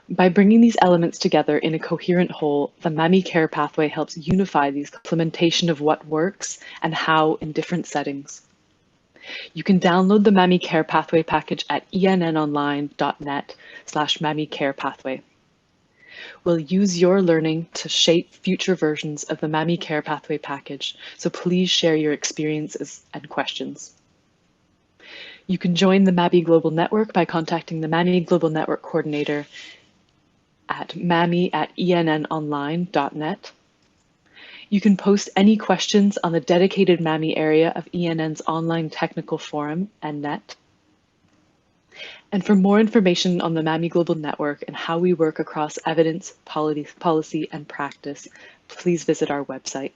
By bringing these elements together in a coherent whole, the MAMI care pathway helps unify these implementation of what works and how in different settings. You can download the MAMI care pathway package at ennonline.net/MAMI care pathway. We'll use your learning to shape future versions of the MAMI care pathway package, so please share your experiences and questions. You can join the MAMI Global Network by contacting the MAMI Global Network coordinator at mami@ennonline.net. You can post any questions on the dedicated MAMI area of ENN's online technical forum and net. And for more information on the MAMI Global Network and how we work across evidence, policy, and practice, please visit our website.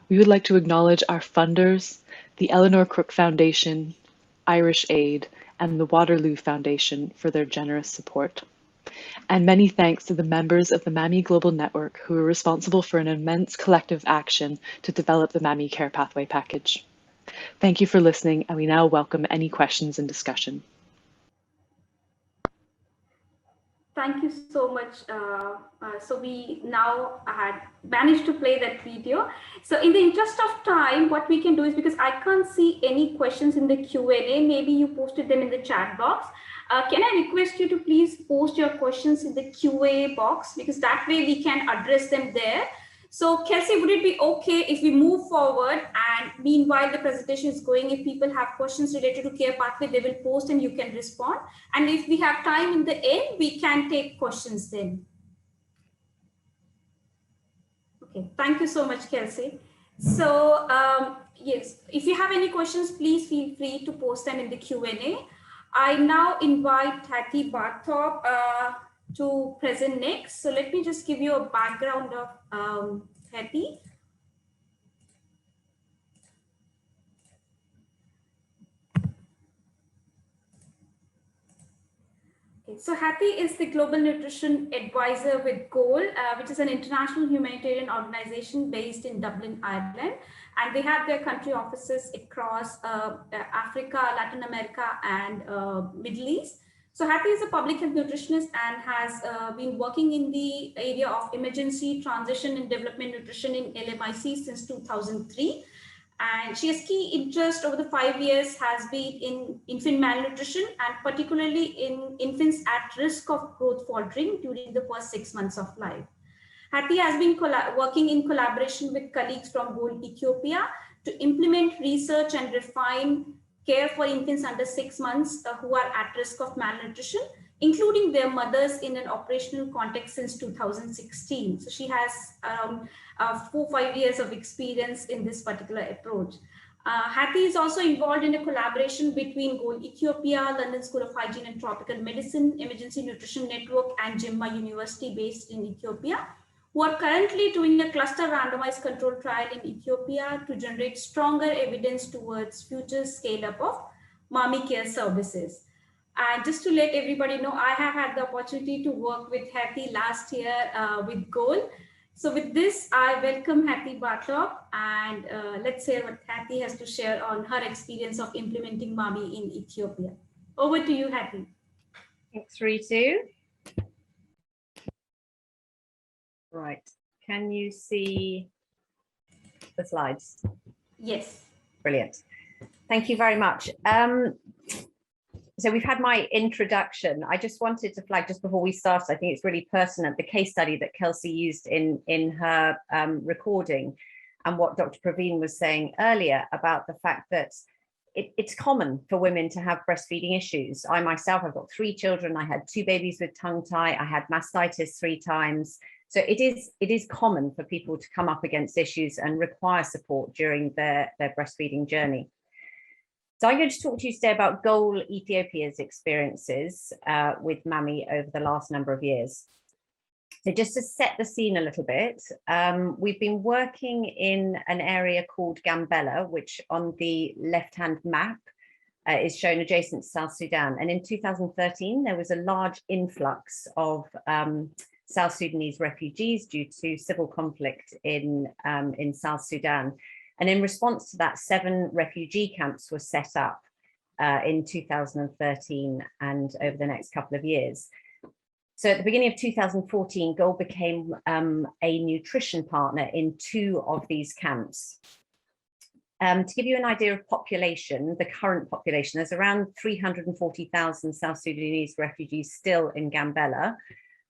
We would like to acknowledge our funders, the Eleanor Crook Foundation, Irish Aid, and the Waterloo Foundation for their generous support. And many thanks to the members of the MAMI Global Network who are responsible for an immense collective action to develop the MAMI Care Pathway package. Thank you for listening, and we now welcome any questions and discussion. Thank you so much. So we now had managed to play that video. So in the interest of time, what we can do is, because I can't see any questions in the Q&A, maybe you posted them in the chat box. Can I request you to please post your questions in the Q&A box, because that way we can address them there. So Kelsey, would it be okay if we move forward, and meanwhile the presentation is going, if people have questions related to care pathway, they will post and you can respond. And if we have time in the end, we can take questions then. Okay, thank you so much, Kelsey. So yes, if you have any questions, please feel free to post them in the Q&A. I now invite Hattie Bartop to present next. So let me just give you a background of Hattie. Okay, so Hattie is the Global Nutrition Advisor with GOAL, which is an international humanitarian organization based in Dublin, Ireland. And they have their country offices across Africa, Latin America, and Middle East. So Hattie is a public health nutritionist and has been working in the area of emergency, transition, and development nutrition in LMIC since 2003. And she has key interest over the 5 years has been in infant malnutrition, and particularly in infants at risk of growth faltering during the first 6 months of life. Hattie has been working in collaboration with colleagues from GOAL Ethiopia to implement research and refine care for infants under 6 months who are at risk of malnutrition, including their mothers, in an operational context since 2016. So she has around 4 or 5 years of experience in this particular approach. Hattie is also involved in a collaboration between GOAL Ethiopia, London School of Hygiene and Tropical Medicine, Emergency Nutrition Network, and Jimma University based in Ethiopia, who are currently doing a cluster randomized controlled trial in Ethiopia to generate stronger evidence towards future scale-up of MAMI care services. And just to let everybody know, I have had the opportunity to work with Hattie last year with GOAL. So with this, I welcome Hattie Bartop, and let's hear what Hattie has to share on her experience of implementing MAMI in Ethiopia. Over to you, Hattie. Thanks, Ritu. Right, can you see the slides? Yes. Brilliant. Thank you very much. So we've had my introduction. I just wanted to flag, just before we start, I think it's really pertinent, the case study that Kelsey used in her recording, and what Dr. Praveen was saying earlier about the fact that it's common for women to have breastfeeding issues. I myself have got 3 children. I had 2 babies with tongue tie. I had mastitis 3 times. So it is common for people to come up against issues and require support during their breastfeeding journey. So I'm going to talk to you today about GOAL Ethiopia's experiences with MAMI over the last number of years. So just to set the scene a little bit, we've been working in an area called Gambella, which on the left-hand map is shown adjacent to South Sudan. And in 2013, there was a large influx of South Sudanese refugees due to civil conflict in South Sudan. And in response to that, 7 refugee camps were set up in 2013 and over the next couple of years. So at the beginning of 2014, Gold became a nutrition partner in 2 of these camps. To give you an idea of population, the current population, there's around 340,000 South Sudanese refugees still in Gambela,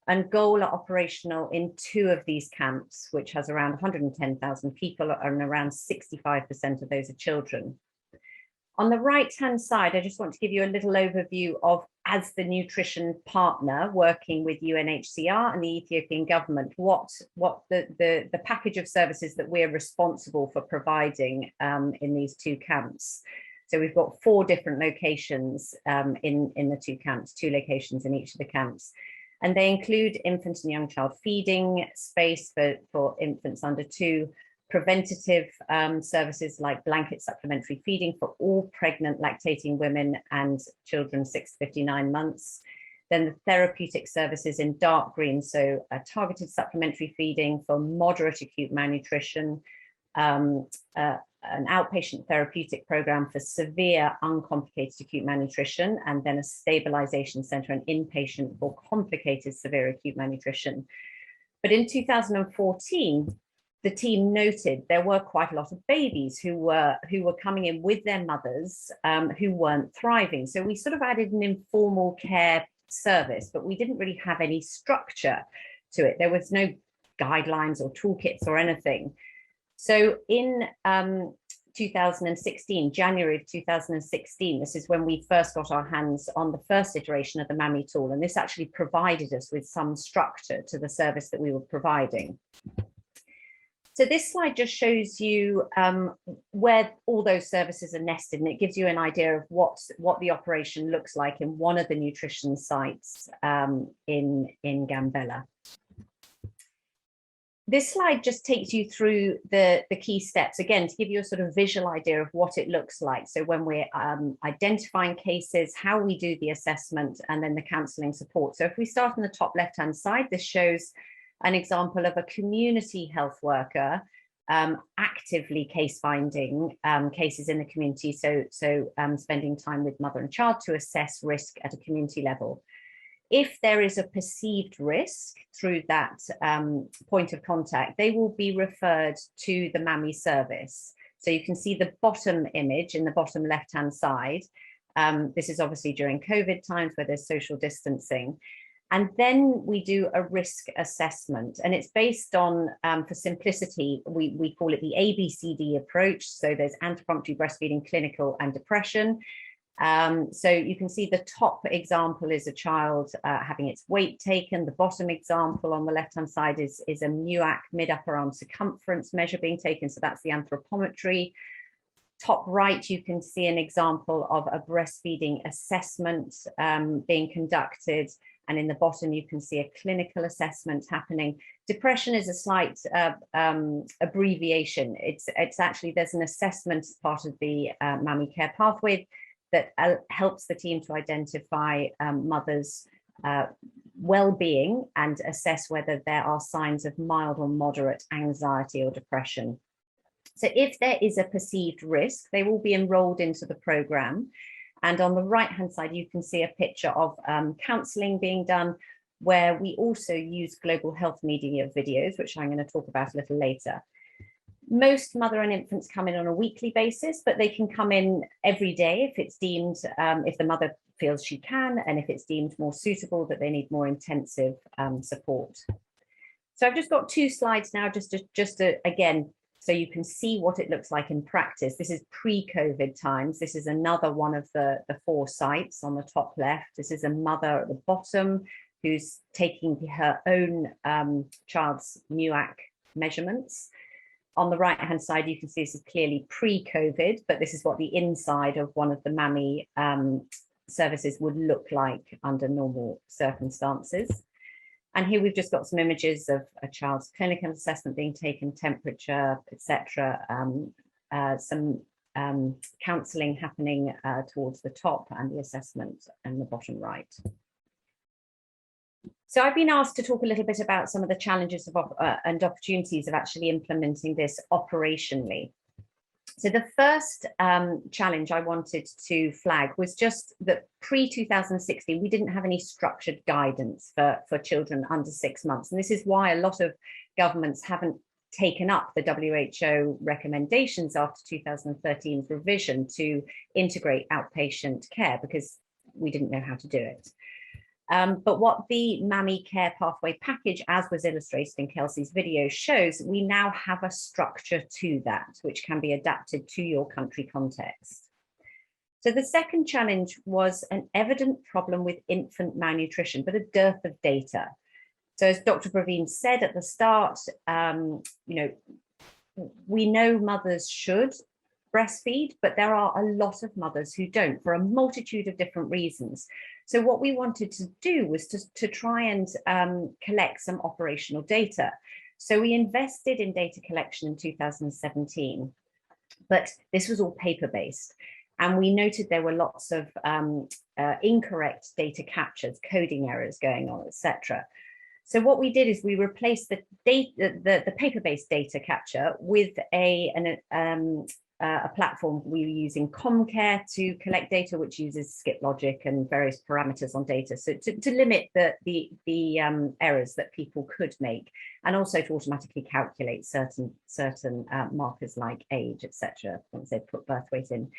and Goal are operational in 2 of these camps, which has around 110,000 people, and around 65% of those are children. On the right-hand side, I just want to give you a little overview of, as the nutrition partner working with UNHCR and the Ethiopian government, what the package of services that we're responsible for providing in these 2 camps. So we've got 4 different locations in the 2 camps, 2 locations in each of the camps. And they include infant and young child feeding space for infants under 2, preventative services like blanket supplementary feeding for all pregnant lactating women and children 6 to 59 months. Then the therapeutic services in dark green, so targeted supplementary feeding for moderate acute malnutrition, an outpatient therapeutic program for severe uncomplicated acute malnutrition, and then a stabilization center and inpatient for complicated severe acute malnutrition. But in 2014, the team noted there were quite a lot of babies who were coming in with their mothers who weren't thriving. So we sort of added an informal care service, but we didn't really have any structure to it. There was no guidelines or toolkits or anything. So in 2016, January of 2016, this is when we first got our hands on the first iteration of the MAMI tool, and this actually provided us with some structure to the service that we were providing. So this slide just shows you where all those services are nested, and it gives you an idea of what the operation looks like in one of the nutrition sites in Gambela. This slide just takes you through the key steps, again, to give you a sort of visual idea of what it looks like. So when we're identifying cases, how we do the assessment, and then the counselling support. So if we start on the top left-hand side, this shows an example of a community health worker actively case finding cases in the community. So spending time with mother and child to assess risk at a community level. If there is a perceived risk through that point of contact, they will be referred to the MAMI service. So you can see the bottom image in the bottom left-hand side. This is obviously during COVID times where there's social distancing. And then we do a risk assessment, and it's based on, for simplicity, we call it the ABCD approach. So there's anti-promptry breastfeeding, clinical, and depression. So you can see the top example is a child having its weight taken. The bottom example on the left-hand side is a MUAC, mid-upper arm circumference measure being taken. So that's the anthropometry. Top right, you can see an example of a breastfeeding assessment being conducted. And in the bottom, you can see a clinical assessment happening. Depression is a slight abbreviation. It's actually, there's an assessment as part of the MAMI care pathway that helps the team to identify mothers' well-being and assess whether there are signs of mild or moderate anxiety or depression. So if there is a perceived risk, they will be enrolled into the program. And on the right-hand side, you can see a picture of counselling being done, where we also use global health media videos, which I'm going to talk about a little later. Most mother and infants come in on a weekly basis, but they can come in every day if it's deemed, if the mother feels she can, and if it's deemed more suitable that they need more intensive support. So I've just got 2 slides now, just to again, so you can see what it looks like in practice. This is pre-COVID times. This is another one of the 4 sites on the top left. This is a mother at the bottom who's taking her own child's MUAC measurements. On the right-hand side, you can see this is clearly pre-COVID, but this is what the inside of one of the MAMI services would look like under normal circumstances. And here we've just got some images of a child's clinical assessment being taken, temperature, etc. Some counselling happening towards the top and the assessment in the bottom right. So I've been asked to talk a little bit about some of the challenges and opportunities of actually implementing this operationally. So the first challenge I wanted to flag was just that pre-2016, we didn't have any structured guidance for children under 6 months. And this is why a lot of governments haven't taken up the WHO recommendations after 2013's revision to integrate outpatient care, because we didn't know how to do it. But what the MAMI Care Pathway Package, as was illustrated in Kelsey's video, shows, we now have a structure to that, which can be adapted to your country context. So the second challenge was an evident problem with infant malnutrition, but a dearth of data. So as Dr. Praveen said at the start, we know mothers should breastfeed, but there are a lot of mothers who don't for a multitude of different reasons. So what we wanted to do was to try and collect some operational data. So we invested in data collection in 2017, but this was all paper-based. And we noted there were lots of incorrect data captures, coding errors going on, etc. So what we did is we replaced the paper-based data capture with a platform we were using Comcare to collect data, which uses skip logic and various parameters on data, so to limit the errors that people could make, and also to automatically calculate certain markers like age, etc. once they put birth weight in.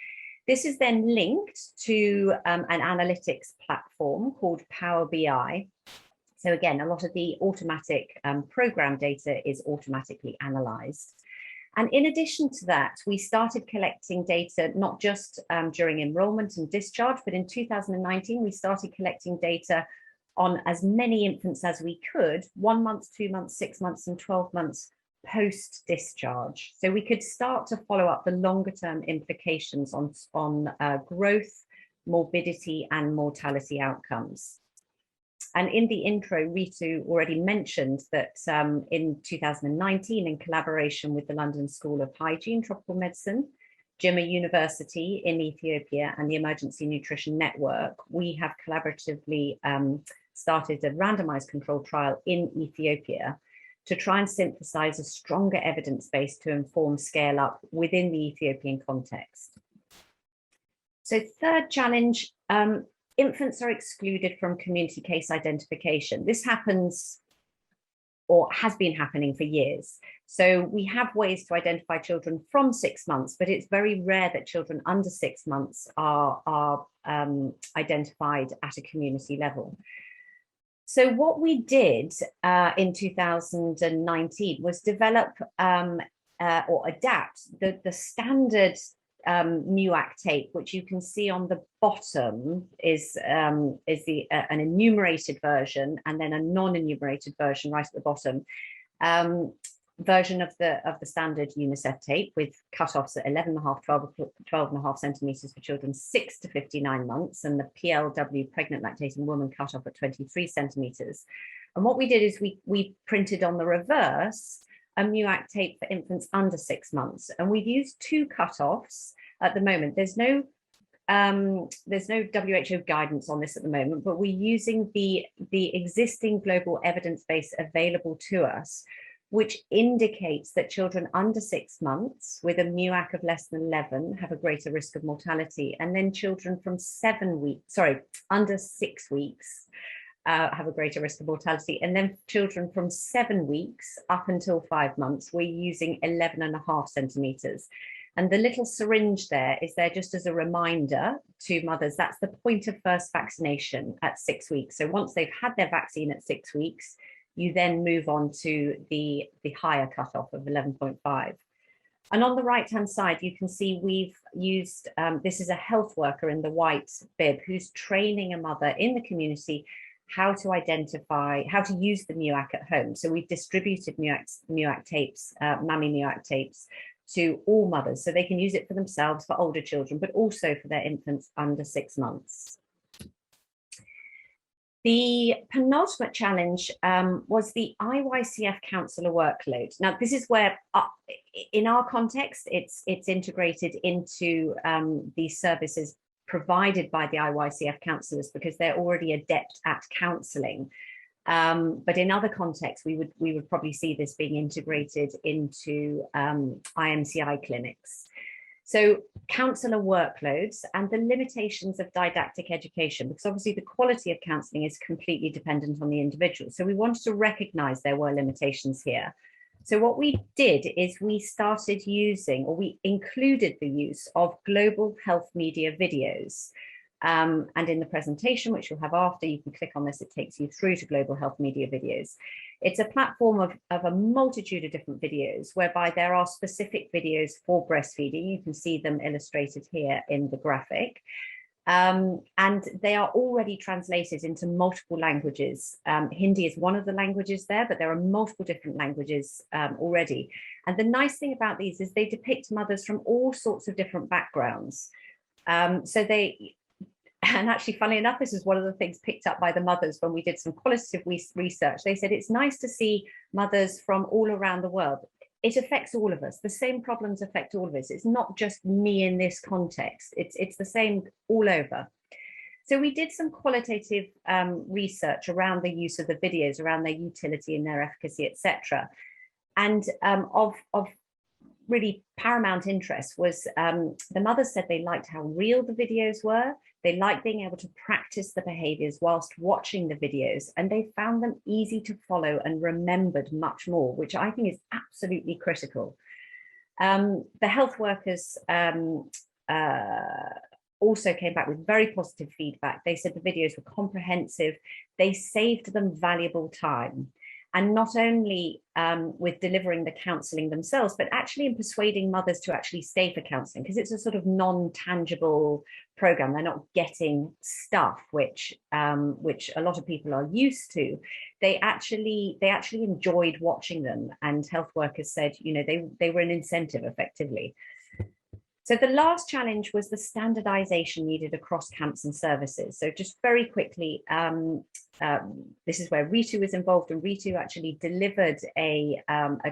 This is then linked to an analytics platform called Power BI. So again, a lot of the automatic program data is automatically analyzed. And in addition to that, we started collecting data, not just during enrollment and discharge, but in 2019, we started collecting data on as many infants as we could, 1 month, 2 months, 6 months, and 12 months post-discharge. So we could start to follow up the longer term implications on growth, morbidity, and mortality outcomes. And in the intro, Ritu already mentioned that in 2019, in collaboration with the London School of Hygiene, Tropical Medicine, Jimma University in Ethiopia, and the Emergency Nutrition Network, we have collaboratively started a randomized controlled trial in Ethiopia to try and synthesize a stronger evidence base to inform scale up within the Ethiopian context. So third challenge, infants are excluded from community case identification. This happens, or has been happening for years. So we have ways to identify children from 6 months, but it's very rare that children under 6 months are identified at a community level. So what we did in 2019 was develop or adapt the standard MUAC tape, which you can see on the bottom is an enumerated version, and then a non-enumerated version right at the bottom, version of the standard UNICEF tape with cutoffs at 11.5, 12.5 centimeters for children 6 to 59 months, and the PLW pregnant lactating woman cutoff at 23 centimeters. And what we did is we printed on the reverse a MUAC tape for infants under 6 months, and we've used 2 cutoffs at the moment. There's no WHO guidance on this at the moment, but we're using the existing global evidence base available to us, which indicates that children under 6 months with a MUAC of less than 11 have a greater risk of mortality, and then children from under 6 weeks have a greater risk of mortality, and then children from 7 weeks up until 5 months, we're using 11.5 centimeters. And the little syringe there is there just as a reminder to mothers, that's the point of first vaccination at 6 weeks. So once they've had their vaccine at 6 weeks, you then move on to the higher cutoff of 11.5. And on the right-hand side, you can see we've used, this is a health worker in the white bib who's training a mother in the community how to identify, how to use the MUAC at home. So we've distributed MUAC tapes, MAMI MUAC tapes, to all mothers, so they can use it for themselves, for older children, but also for their infants under 6 months. The penultimate challenge was the IYCF counsellor workload. Now, this is where, in our context, it's integrated into the services provided by the IYCF counsellors because they're already adept at counselling. But in other contexts, we would probably see this being integrated into IMCI clinics. So counsellor workloads and the limitations of didactic education, because obviously the quality of counselling is completely dependent on the individual. So we wanted to recognise there were limitations here. So what we did is we started using, or we included the use of global health media videos. And in the presentation, which you'll have after, you can click on this, it takes you through to global health media videos. It's a platform of a multitude of different videos, whereby there are specific videos for breastfeeding. You can see them illustrated here in the graphic. And they are already translated into multiple languages. Hindi is one of the languages there, but there are multiple different languages already. And the nice thing about these is they depict mothers from all sorts of different backgrounds. And actually, funnily enough, this is one of the things picked up by the mothers when we did some qualitative research. They said it's nice to see mothers from all around the world. It affects all of us. The same problems affect all of us. It's not just me in this context. It's the same all over. So we did some qualitative research around the use of the videos, around their utility and their efficacy, etc. And of really paramount interest was the mothers said they liked how real the videos were. They liked being able to practice the behaviors whilst watching the videos, and they found them easy to follow and remembered much more, which I think is absolutely critical. The health workers also came back with very positive feedback. They said the videos were comprehensive. They saved them valuable time. And not only with delivering the counselling themselves, but actually in persuading mothers to actually stay for counselling, because it's a sort of non-tangible program. They're not getting stuff which a lot of people are used to. They actually enjoyed watching them, and health workers said, you know, they were an incentive effectively. So the last challenge was the standardization needed across camps and services. So just very quickly, this is where Ritu was involved, and Ritu actually delivered a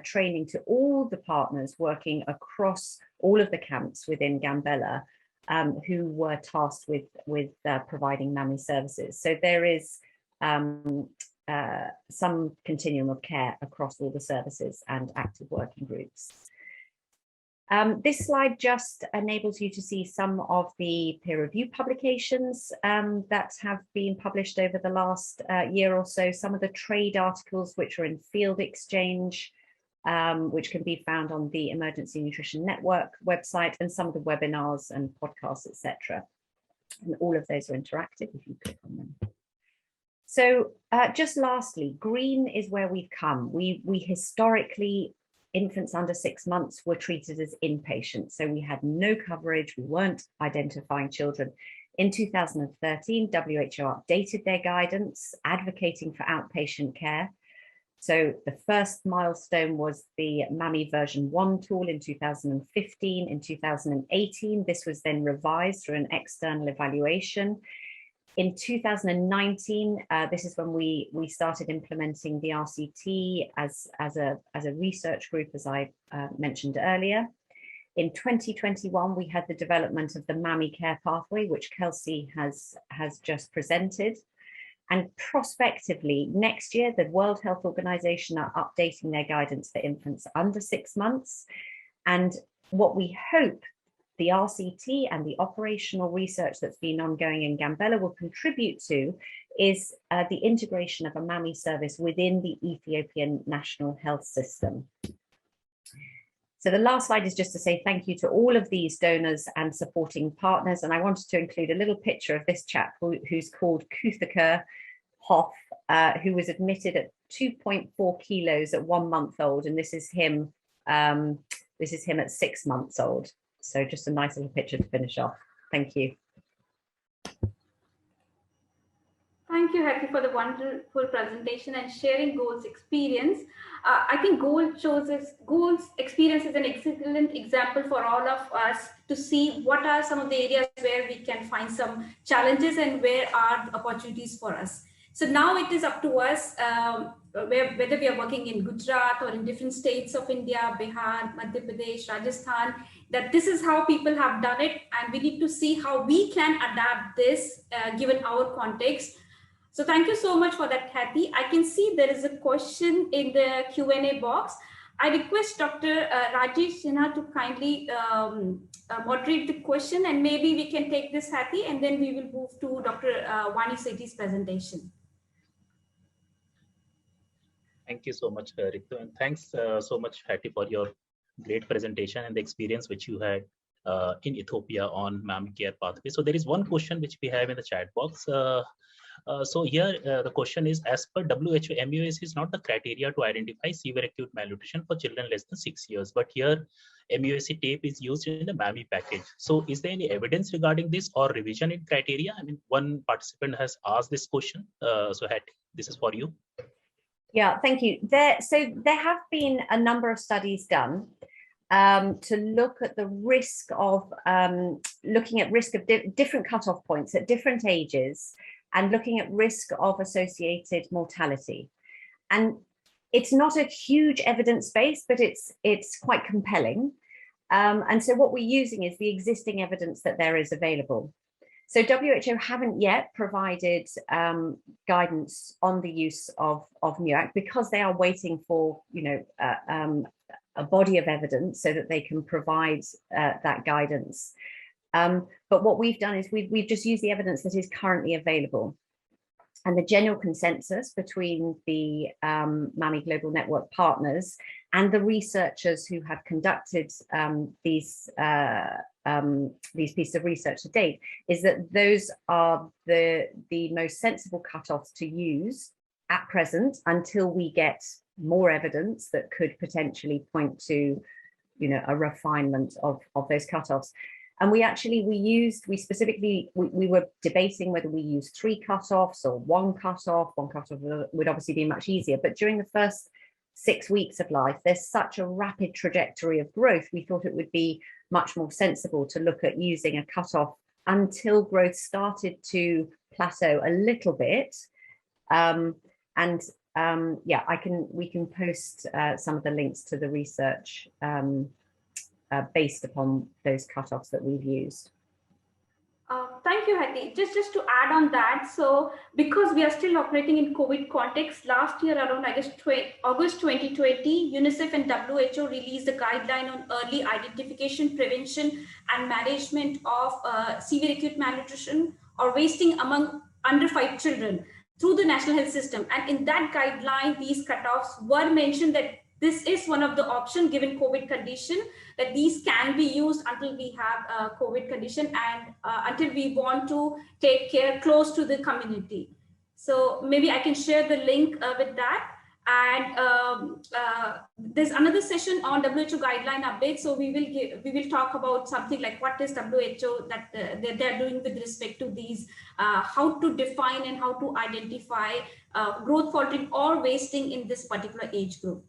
training to all the partners working across all of the camps within Gambella, who were tasked with providing MAMI services. So there is some continuum of care across all the services and active working groups. This slide just enables you to see some of the peer-reviewed publications that have been published over the last year or so, some of the trade articles which are in Field Exchange, which can be found on the Emergency Nutrition Network website, and some of the webinars and podcasts, etc. And all of those are interactive if you click on them. So just lastly, green is where we've come. We historically, infants under 6 months were treated as inpatients. So we had no coverage, we weren't identifying children. In 2013, WHO updated their guidance, advocating for outpatient care. So the first milestone was the MAMI version 1 tool in 2015. In 2018, this was then revised through an external evaluation. In 2019, this is when we started implementing the RCT as a research group, as I mentioned earlier. In 2021, we had the development of the MAMI care pathway, which Kelsey has just presented. And prospectively, next year, the World Health Organization are updating their guidance for infants under 6 months. And what we hope the RCT and the operational research that's been ongoing in Gambella will contribute to is the integration of a MAMI service within the Ethiopian National Health System. So the last slide is just to say thank you to all of these donors and supporting partners. And I wanted to include a little picture of this chap who's called Kuthaka Hoff, who was admitted at 2.4 kilos at 1 month old. And this is him at 6 months old. So just a nice little picture to finish off. Thank you. Thank you, Hetty, for the wonderful presentation and sharing Goal's experience. I think Goal's experience is an excellent example for all of us to see what are some of the areas where we can find some challenges and where are the opportunities for us. So now it is up to us, whether we are working in Gujarat or in different states of India, Bihar, Madhya Pradesh, Rajasthan, that this is how people have done it, and we need to see how we can adapt this given our context. So thank you so much for that, Kathy. I can see there is a question in the Q&A box. I request Dr. Rajesh Sinha to kindly moderate the question, and maybe we can take this, Kathy, and then we will move to Dr. Vani Sethi's presentation. Thank you so much, Ritu, and thanks so much, Hattie, for your great presentation and the experience which you had in Ethiopia on MAMI care pathway. So there is one question which we have in the chat box. So here the question is, as per WHO, MUAC is not the criteria to identify severe acute malnutrition for children less than 6 years, but here MUAC tape is used in the MAMI package. So is there any evidence regarding this or revision in criteria? I mean, one participant has asked this question. So Hattie, this is for you. Yeah, thank you. There have been a number of studies done to look at the risk of different cutoff points at different ages, and looking at risk of associated mortality. And it's not a huge evidence base, but it's quite compelling. And so what we're using is the existing evidence that there is available. So WHO haven't yet provided guidance on the use of MUAC, because they are waiting for a body of evidence so that they can provide that guidance. But what we've done is we've just used the evidence that is currently available. And the general consensus between the MAMI Global Network partners and the researchers who have conducted these pieces of research to date is that those are the most sensible cutoffs to use at present, until we get more evidence that could potentially point to, a refinement of those cutoffs. And we were debating whether we use 3 cutoffs or one cutoff. One cutoff would obviously be much easier, but during the first 6 weeks of life, there's such a rapid trajectory of growth. We thought it would be much more sensible to look at using a cutoff until growth started to plateau a little bit. We can post some of the links to the research based upon those cutoffs that we've used. Thank you, Hattie. Just to add on that, so because we are still operating in COVID context, last year around August 2020, UNICEF and WHO released a guideline on early identification, prevention, and management of severe acute malnutrition or wasting among under 5 children through the national health system. And in that guideline, these cutoffs were mentioned that this is one of the options given COVID condition, that these can be used until we have a COVID condition and until we want to take care close to the community. So maybe I can share the link with that. And there's another session on WHO guideline update. So we will talk about something like what is WHO that they're doing with respect to these, how to define and how to identify growth faltering or wasting in this particular age group.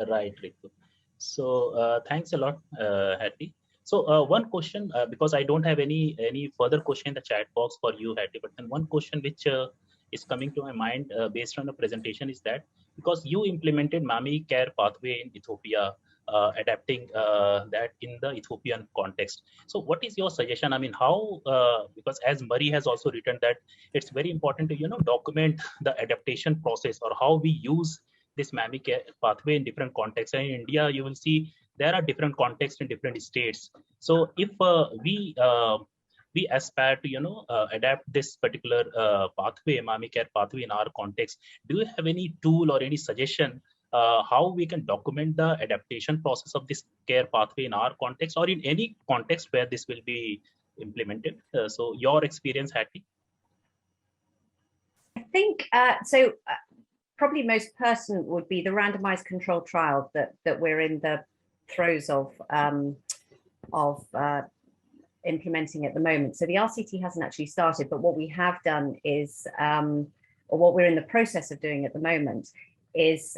Right, Ritu. So thanks a lot, Hattie. So one question, because I don't have any further question in the chat box for you, Hattie, but then one question which is coming to my mind based on the presentation is that because you implemented MAMI care pathway in Ethiopia, adapting that in the Ethiopian context. So what is your suggestion? I mean, how, because as Murray has also written that it's very important to, document the adaptation process or how we use this MAMI care pathway in different contexts. And in India, you will see there are different contexts in different states. So if we aspire to, adapt this particular pathway, MAMI care pathway in our context, do you have any tool or any suggestion how we can document the adaptation process of this care pathway in our context or in any context where this will be implemented? So your experience, Hattie? I think, probably most pertinent would be the randomized controlled trial that we're in the throes of implementing at the moment. So the RCT hasn't actually started, but what we have done is, or what we're in the process of doing at the moment, is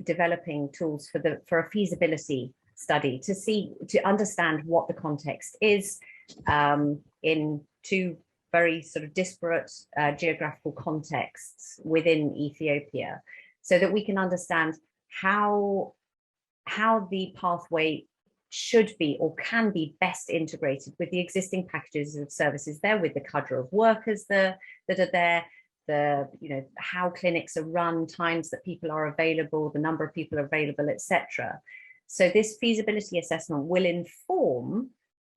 developing tools for a feasibility study to understand what the context is in 2 very sort of disparate geographical contexts within Ethiopia, so that we can understand how the pathway should be or can be best integrated with the existing packages of services there, with the cadre of workers that are there, how clinics are run, times that people are available, the number of people available, etc. So this feasibility assessment will inform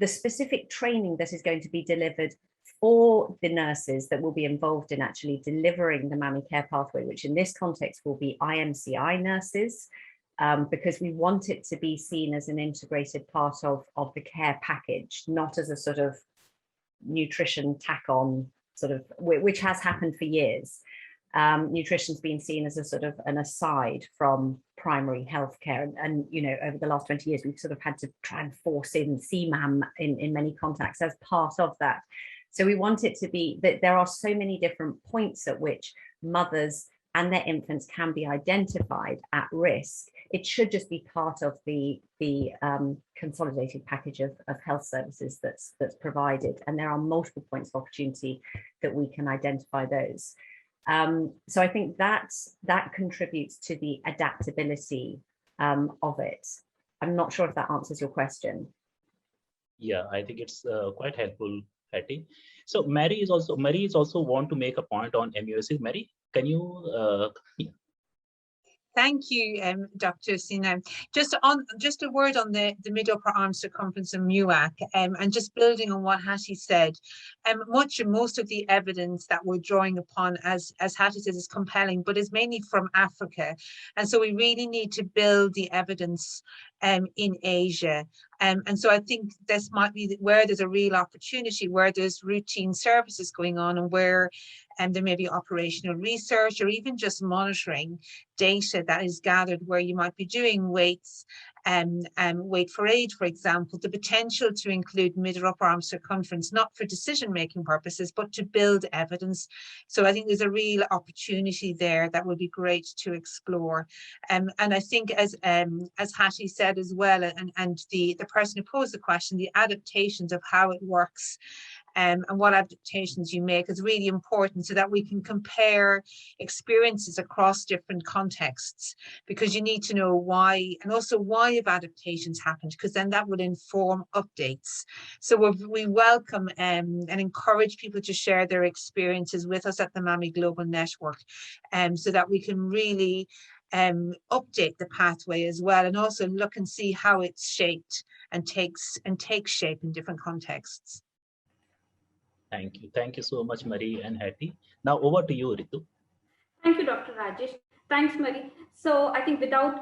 the specific training that is going to be delivered for the nurses that will be involved in actually delivering the MAMI care pathway, which in this context will be IMCI nurses, because we want it to be seen as an integrated part of the care package, not as a sort of nutrition tack on sort of, which has happened for years. Nutrition's been seen as a sort of an aside from primary healthcare, and over the last 20 years we've sort of had to try and force in CMAM in many contexts as part of that. So we want it to be that there are so many different points at which mothers and their infants can be identified at risk. It should just be part of the consolidated package of health services that's provided, and there are multiple points of opportunity that we can identify those. So I think that contributes to the adaptability of it. I'm not sure if that answers your question. Yeah, I think it's quite helpful, Hattie. So Mary is also want to make a point on MUSC. Mary, can you? Thank you, Dr. Singh. Just a word on the mid-upper arm circumference and MUAC, and just building on what Hattie said. Most of the evidence that we're drawing upon, as Hattie says, is compelling, but is mainly from Africa, and so we really need to build the evidence in Asia. And so I think this might be where there's a real opportunity, where there's routine services going on, and where there may be operational research or even just monitoring data that is gathered, where you might be doing weights, weight for age, for example, the potential to include mid or upper arm circumference, not for decision-making purposes, but to build evidence. So I think there's a real opportunity there that would be great to explore. And I think as Hattie said as well, and the person who posed the question, the adaptations of how it works and what adaptations you make is really important, so that we can compare experiences across different contexts, because you need to know why, and also why have adaptations happened, because then that would inform updates. So we welcome and encourage people to share their experiences with us at the MAMI Global Network, so that we can really update the pathway as well, and also look and see how it's shaped and takes shape in different contexts. Thank you so much, Marie and Hattie. Now over to you, Ritu. Thank you, Dr. Rajesh. Thanks, Marie. So I think without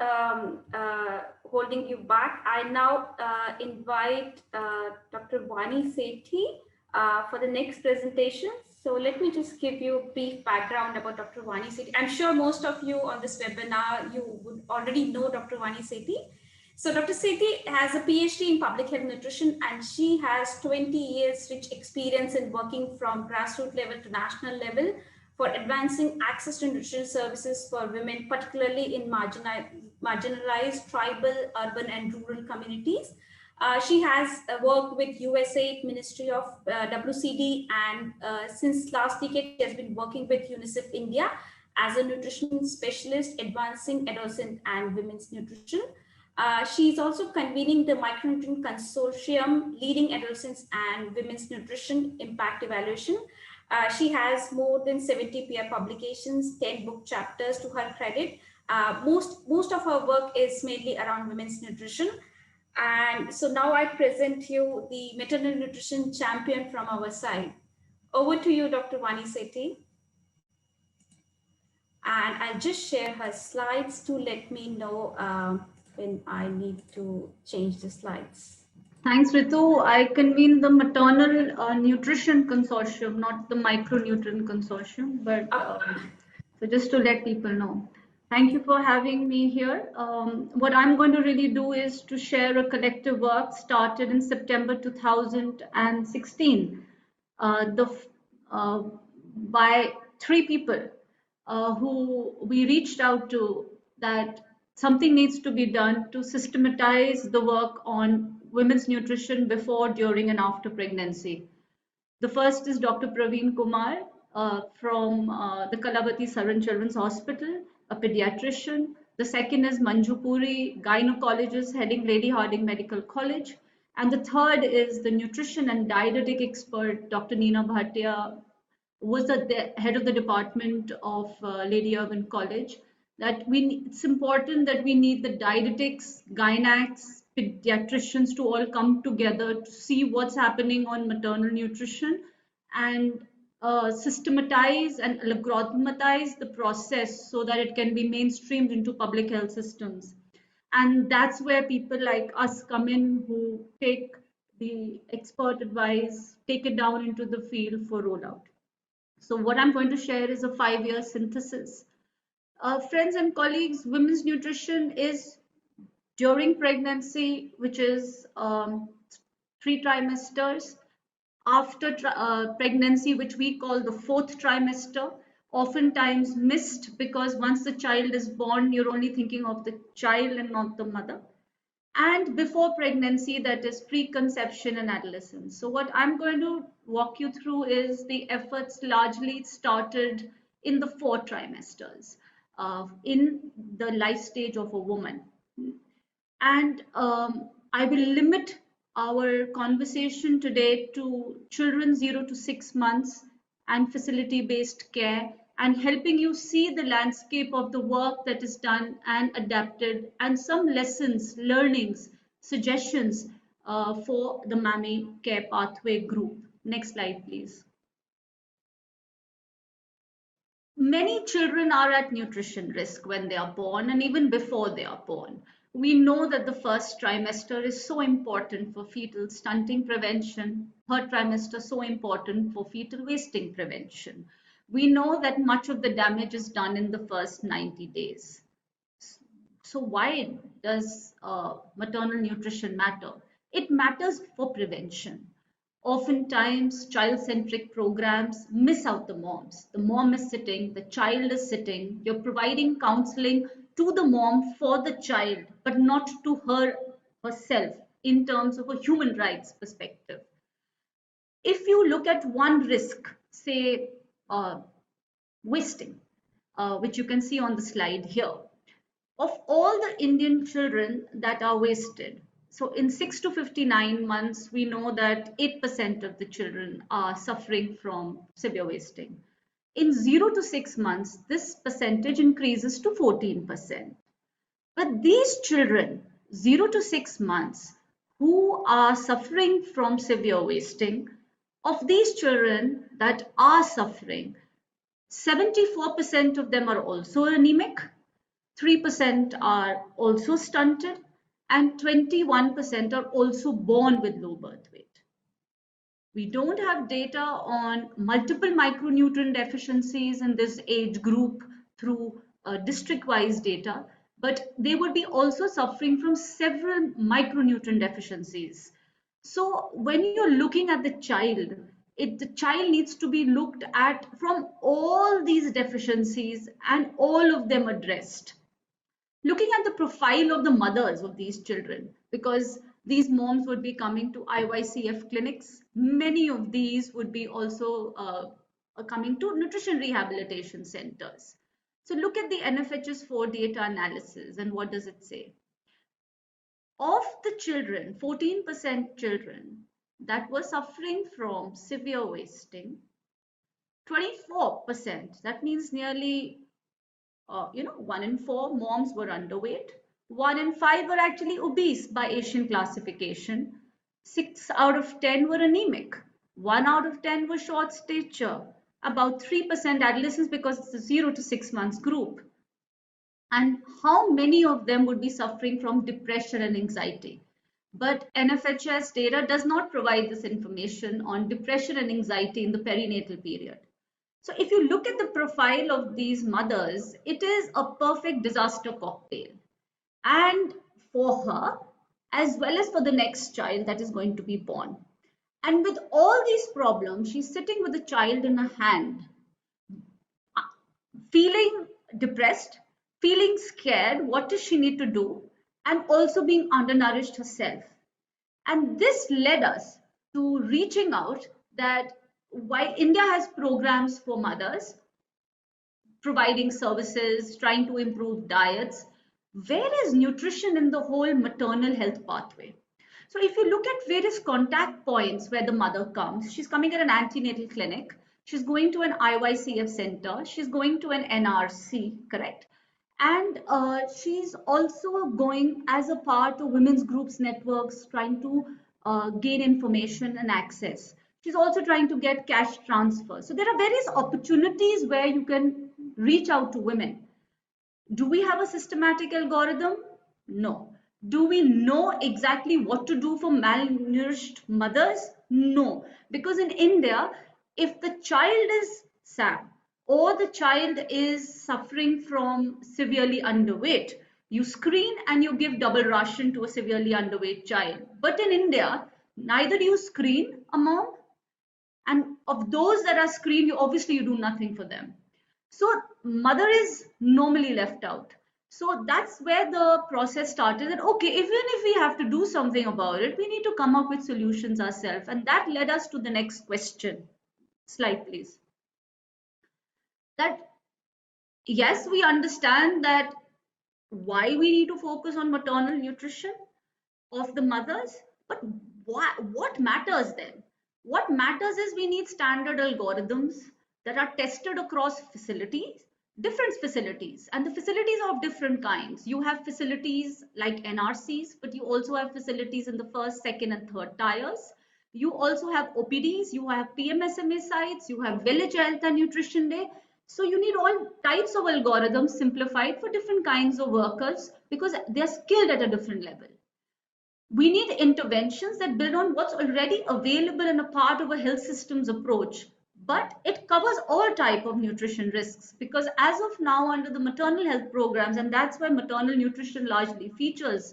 holding you back, I now invite Dr. Vani Sethi for the next presentation. So let me just give you a brief background about Dr. Vani Sethi. I'm sure most of you on this webinar, you would already know Dr. Vani Sethi. So Dr. Sethi has a PhD in public health nutrition, and she has 20 years rich experience in working from grassroots level to national level for advancing access to nutrition services for women, particularly in marginalized tribal, urban and rural communities. She has worked with USAID, Ministry of WCD, and since last decade, she has been working with UNICEF India as a nutrition specialist, advancing adolescent and women's nutrition. She is also convening the Micronutrient Consortium, leading adolescents and women's nutrition impact evaluation. She has more than 70 peer publications, 10 book chapters to her credit. Most of her work is mainly around women's nutrition. And so now I present you the maternal nutrition champion from our side. Over to you, Dr. Vani Sethi. And I'll just share her slides to let me know when I need to change the slides. Thanks, Ritu. I convene the Maternal Nutrition Consortium, not the Micronutrient Consortium, but so just to let people know. Thank you for having me here. What I'm going to really do is to share a collective work started in September 2016 by 3 people who we reached out to, that something needs to be done to systematize the work on women's nutrition before, during, and after pregnancy. The first is Dr. Praveen Kumar from the Kalavati Saran Children's Hospital, a pediatrician. The second is Manju Puri, gynecologist heading Lady Hardinge Medical College. And the third is the nutrition and dietetic expert, Dr. Neena Bhatia, who was the head of the department of Lady Irwin College. That it's important that we need the dietetics, gynacs, pediatricians to all come together to see what's happening on maternal nutrition and systematize and algorithmize the process so that it can be mainstreamed into public health systems. And that's where people like us come in, who take the expert advice, take it down into the field for rollout. So what I'm going to share is a 5-year synthesis. Friends and colleagues, women's nutrition is during pregnancy, which is 3 trimesters, after pregnancy, which we call the 4th trimester, oftentimes missed because once the child is born, you're only thinking of the child and not the mother. And before pregnancy, that is preconception and adolescence. So what I'm going to walk you through is the efforts largely started in the 4 trimesters in the life stage of a woman. And I will limit our conversation today to children 0 to 6 months and facility-based care, and helping you see the landscape of the work that is done and adapted, and some lessons, learnings, suggestions for the MAMI Care Pathway group. Next slide, please. Many children are at nutrition risk when they are born and even before they are born. We know that the first trimester is so important for fetal stunting prevention, third trimester so important for fetal wasting prevention. We know that much of the damage is done in the first 90 days. So why does maternal nutrition matter? It matters for prevention. Oftentimes, child-centric programs miss out the moms. The mom is sitting, the child is sitting. You're providing counseling to the mom for the child, but not to her herself in terms of a human rights perspective. If you look at one risk, say wasting, which you can see on the slide here, of all the Indian children that are wasted, so in 6 to 59 months, we know that 8% of the children are suffering from severe wasting. In 0 to 6 months, this percentage increases to 14%. But these children, 0 to 6 months, who are suffering from severe wasting, of these children that are suffering, 74% of them are also anemic, 3% are also stunted, and 21% are also born with low birth weight. We don't have data on multiple micronutrient deficiencies in this age group through district-wise data, but they would be also suffering from several micronutrient deficiencies. So when you're looking at the child needs to be looked at from all these deficiencies and all of them addressed. Looking at the profile of the mothers of these children, because these moms would be coming to IIPHG clinics. Many of these would be also coming to nutrition rehabilitation centers. So look at the NFHS4 data analysis, and what does it say? Of the children, 14% children that were suffering from severe wasting, 24%, that means nearly 1 in 4 moms were underweight. 1 in 5 were actually obese by Asian classification. 6 out of 10 were anemic. 1 out of 10 were short stature. About 3% adolescents, because it's a 0 to 6 months group. And how many of them would be suffering from depression and anxiety? But NFHS data does not provide this information on depression and anxiety in the perinatal period. So if you look at the profile of these mothers, it is a perfect disaster cocktail. And for her, as well as for the next child that is going to be born. And with all these problems, she's sitting with a child in her hand, feeling depressed, feeling scared, what does she need to do? And also being undernourished herself. And this led us to reaching out that while India has programs for mothers, providing services, trying to improve diets, where is nutrition in the whole maternal health pathway? So if you look at various contact points where the mother comes, she's coming at an antenatal clinic, she's going to an IYCF center, she's going to an NRC, correct? And she's also going as a part of women's groups networks, trying to gain information and access. She's also trying to get cash transfer. So there are various opportunities where you can reach out to women. Do we have a systematic algorithm? No. Do we know exactly what to do for malnourished mothers? No. Because in India, if the child is SAM or the child is suffering from severely underweight, you screen and you give double ration to a severely underweight child. But in India, neither do you screen a mom, and of those that are screened, obviously you do nothing for them. So mother is normally left out. So that's where the process started, that okay, even if we have to do something about it, we need to come up with solutions ourselves. And that led us to the next question. Slide, please. That yes, we understand that why we need to focus on maternal nutrition of the mothers, but what matters then? What matters is we need standard algorithms that are tested across facilities, different facilities, and the facilities are of different kinds. You have facilities like NRCs, but you also have facilities in the first, second, and third tiers. You also have OPDs, you have PMSMA sites, you have village health and nutrition day. So you need all types of algorithms simplified for different kinds of workers because they're skilled at a different level. We need interventions that build on what's already available in a part of a health systems approach, but it covers all type of nutrition risks, because as of now under the maternal health programs, and that's why maternal nutrition largely features,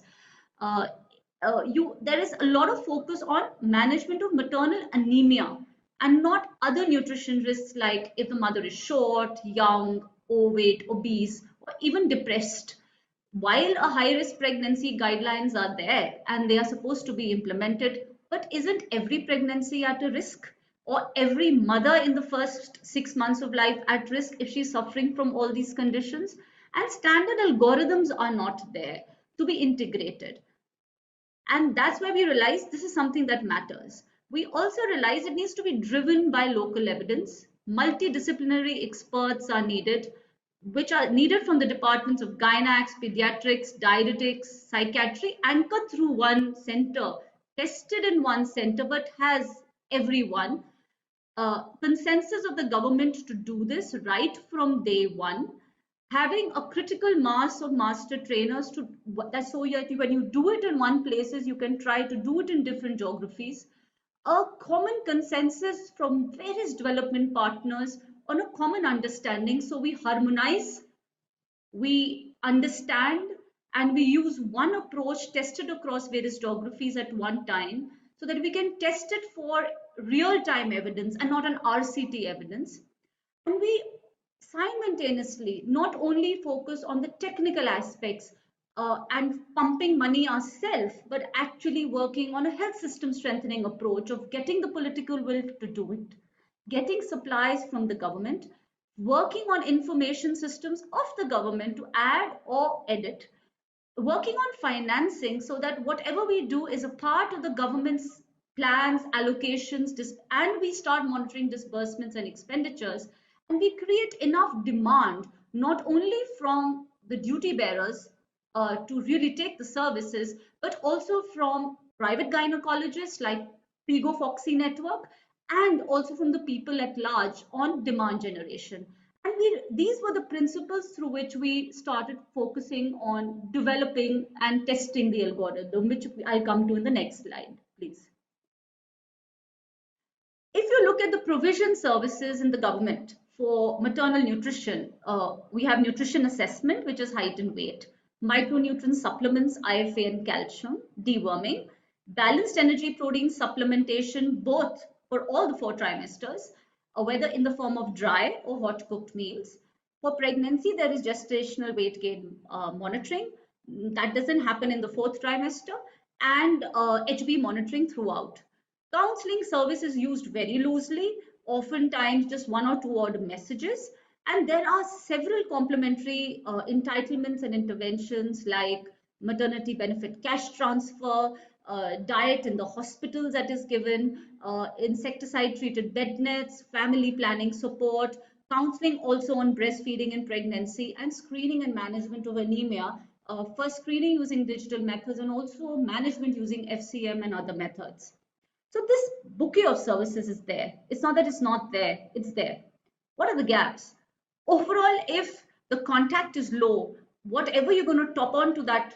there is a lot of focus on management of maternal anemia and not other nutrition risks like if the mother is short, young, overweight, obese, or even depressed. While a high-risk pregnancy guidelines are there and they are supposed to be implemented, but isn't every pregnancy at a risk, or every mother in the first 6 months of life at risk if she's suffering from all these conditions? And standard algorithms are not there to be integrated. And that's why we realize this is something that matters. We also realize it needs to be driven by local evidence. Multidisciplinary experts are needed, which are needed from the departments of gynacs, pediatrics, dietetics, psychiatry, anchored through one center, tested in one center, but has everyone. Consensus of the government to do this right from day one. Having a critical mass of master trainers so that when you do it in one places, you can try to do it in different geographies. A common consensus from various development partners on a common understanding, so we harmonize, we understand, and we use one approach tested across various geographies at one time, so that we can test it for real-time evidence and not an RCT evidence. And we simultaneously not only focus on the technical aspects and pumping money ourselves, but actually working on a health system strengthening approach of getting the political will to do it, getting supplies from the government, working on information systems of the government to add or edit, working on financing so that whatever we do is a part of the government's plans, allocations, and we start monitoring disbursements and expenditures, and we create enough demand not only from the duty bearers to really take the services, but also from private gynecologists like Pigo Foxy Network, and also from the people at large on demand generation. And these were the principles through which we started focusing on developing and testing the algorithm, which I'll come to in the next slide, please. If you look at the provision services in the government for maternal nutrition, we have nutrition assessment, which is height and weight, micronutrient supplements, IFA and calcium, deworming, balanced energy protein supplementation, both for all the 4 trimesters, whether in the form of dry or hot cooked meals. For pregnancy, there is gestational weight gain monitoring. That doesn't happen in the 4th trimester, and HB monitoring throughout. Counseling service is used very loosely, oftentimes just 1 or 2 order messages. And there are several complementary entitlements and interventions like maternity benefit cash transfer, diet in the hospitals that is given, insecticide treated bed nets, family planning support, counseling also on breastfeeding and pregnancy, and screening and management of anemia, first screening using digital methods and also management using FCM and other methods. So this bouquet of services is there. It's not that it's not there, it's there. What are the gaps? Overall, if the contact is low, whatever you're going to top on to that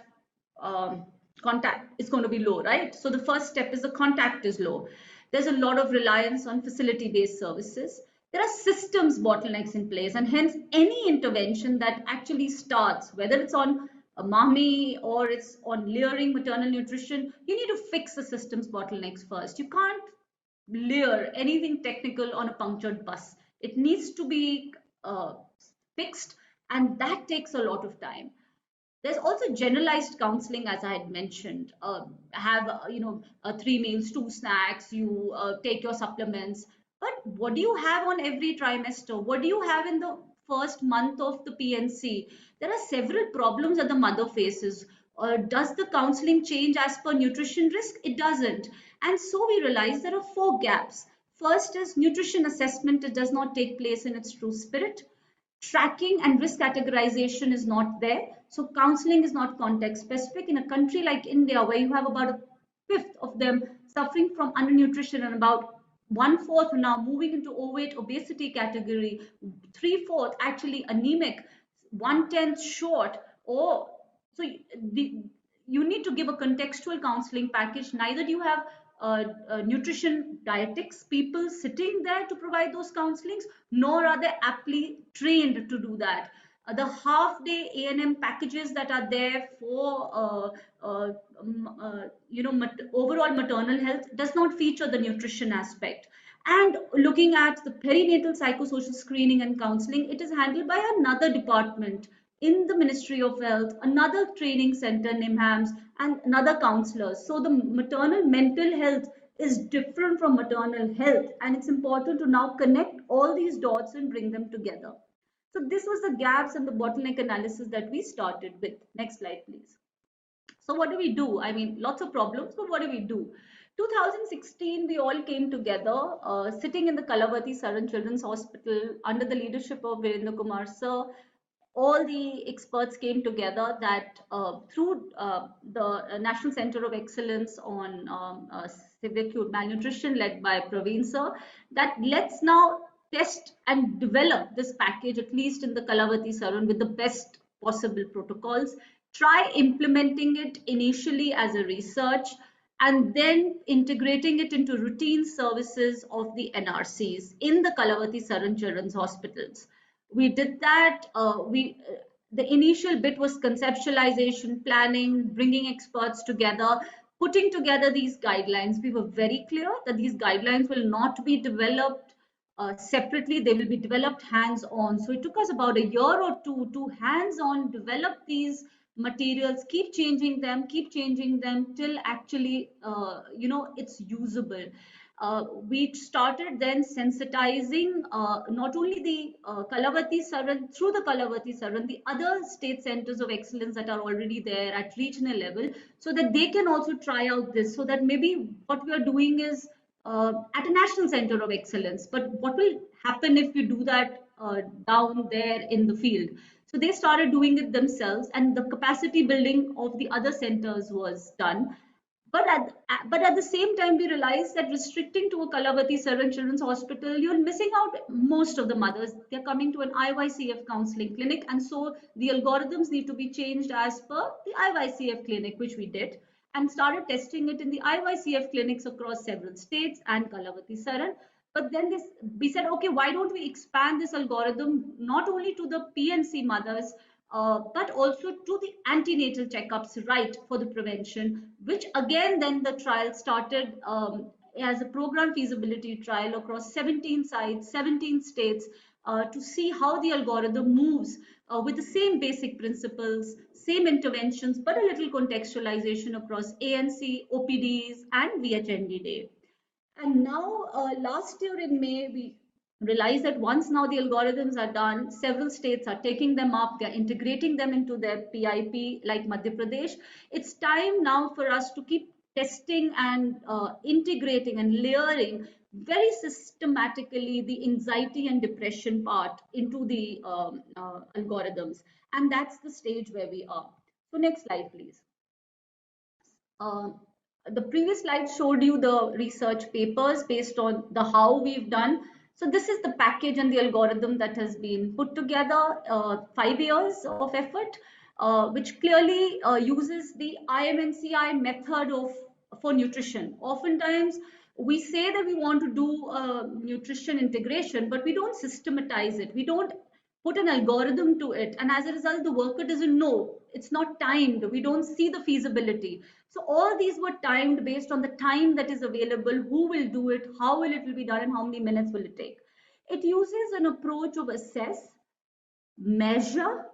contact is going to be low, right? So the first step is the contact is low. There's a lot of reliance on facility-based services. There are systems bottlenecks in place, and hence any intervention that actually starts, whether it's on a MAMI or it's on layering maternal nutrition, you need to fix the systems bottlenecks first. You can't layer anything technical on a punctured bus. It needs to be fixed, and that takes a lot of time. There's also generalized counseling, as I had mentioned. Have 3 meals, 2 snacks, you take your supplements. But what do you have on every trimester? What do you have in the first month of the PNC? There are several problems that the mother faces. Does the counseling change as per nutrition risk? It doesn't. And so we realize there are 4 gaps. First is nutrition assessment. It does not take place in its true spirit. Tracking and risk categorization is not there. So counseling is not context specific. In a country like India, where you have about a fifth of them suffering from undernutrition and about 1/4 now moving into overweight obesity category, 3/4 actually anemic, 1/10 short, or so you need to give a contextual counseling package. Neither do you have nutrition dietetics people sitting there to provide those counselings, nor are they aptly trained to do that. The half-day A&M packages that are there for overall maternal health does not feature the nutrition aspect. And looking at the perinatal psychosocial screening and counselling, it is handled by another department in the Ministry of Health, another training center, NIMHAMS, and another counselors. So the maternal mental health is different from maternal health, and it's important to now connect all these dots and bring them together. So this was the gaps and the bottleneck analysis that we started with. Next slide, please. So what do we do? I mean, lots of problems, but what do we do? 2016, we all came together, sitting in the Kalavati Saran Children's Hospital under the leadership of Brandokumar sir. All the experts came together that through the National Center of Excellence on Severe Acute Malnutrition led by Praveen sir, that let's now test and develop this package, at least in the Kalavati Saran, with the best possible protocols, try implementing it initially as a research, and then integrating it into routine services of the NRCs in the Kalavati Saran Children's Hospitals. We did that. The initial bit was conceptualization, planning, bringing experts together, putting together these guidelines. We were very clear that these guidelines will not be developed separately. They will be developed hands-on. So it took us about a year or two to hands-on develop these materials, keep changing them till actually, it's usable. We started then sensitizing not only the Kalavati Saran, through the Kalavati Saran, the other state centers of excellence that are already there at regional level, so that they can also try out this, so that maybe what we are doing is at a national center of excellence. But what will happen if you do that down there in the field? So they started doing it themselves, and the capacity building of the other centers was done. But at the same time, we realized that restricting to a Kalavati Saran Children's Hospital, you're missing out most of the mothers. They're coming to an IIPHG counseling clinic, and so the algorithms need to be changed as per the IIPHG clinic, which we did, and started testing it in the IIPHG clinics across several states and Kalavati Saran. But then we said, okay, why don't we expand this algorithm not only to the PNC mothers, but also to the antenatal checkups, right, for the prevention, which again, then the trial started as a program feasibility trial across 17 sites, 17 states, to see how the algorithm moves with the same basic principles, same interventions, but a little contextualization across ANC, OPDs, and VHND day. And now, last year in May, realize that once now the algorithms are done, several states are taking them up, they're integrating them into their PIP like Madhya Pradesh. It's time now for us to keep testing and integrating and layering very systematically the anxiety and depression part into the algorithms. And that's the stage where we are. So next slide, please. The previous slide showed you the research papers based on the how we've done. So this is the package and the algorithm that has been put together, 5 years of effort, which clearly uses the IMNCI method for nutrition. Oftentimes, we say that we want to do nutrition integration, but we don't systematize it. We don't put an algorithm to it. And as a result, the worker doesn't know. It's not timed. We don't see the feasibility. So all these were timed based on the time that is available, who will do it, how will it be done, and how many minutes will it take. It uses an approach of assess, measure,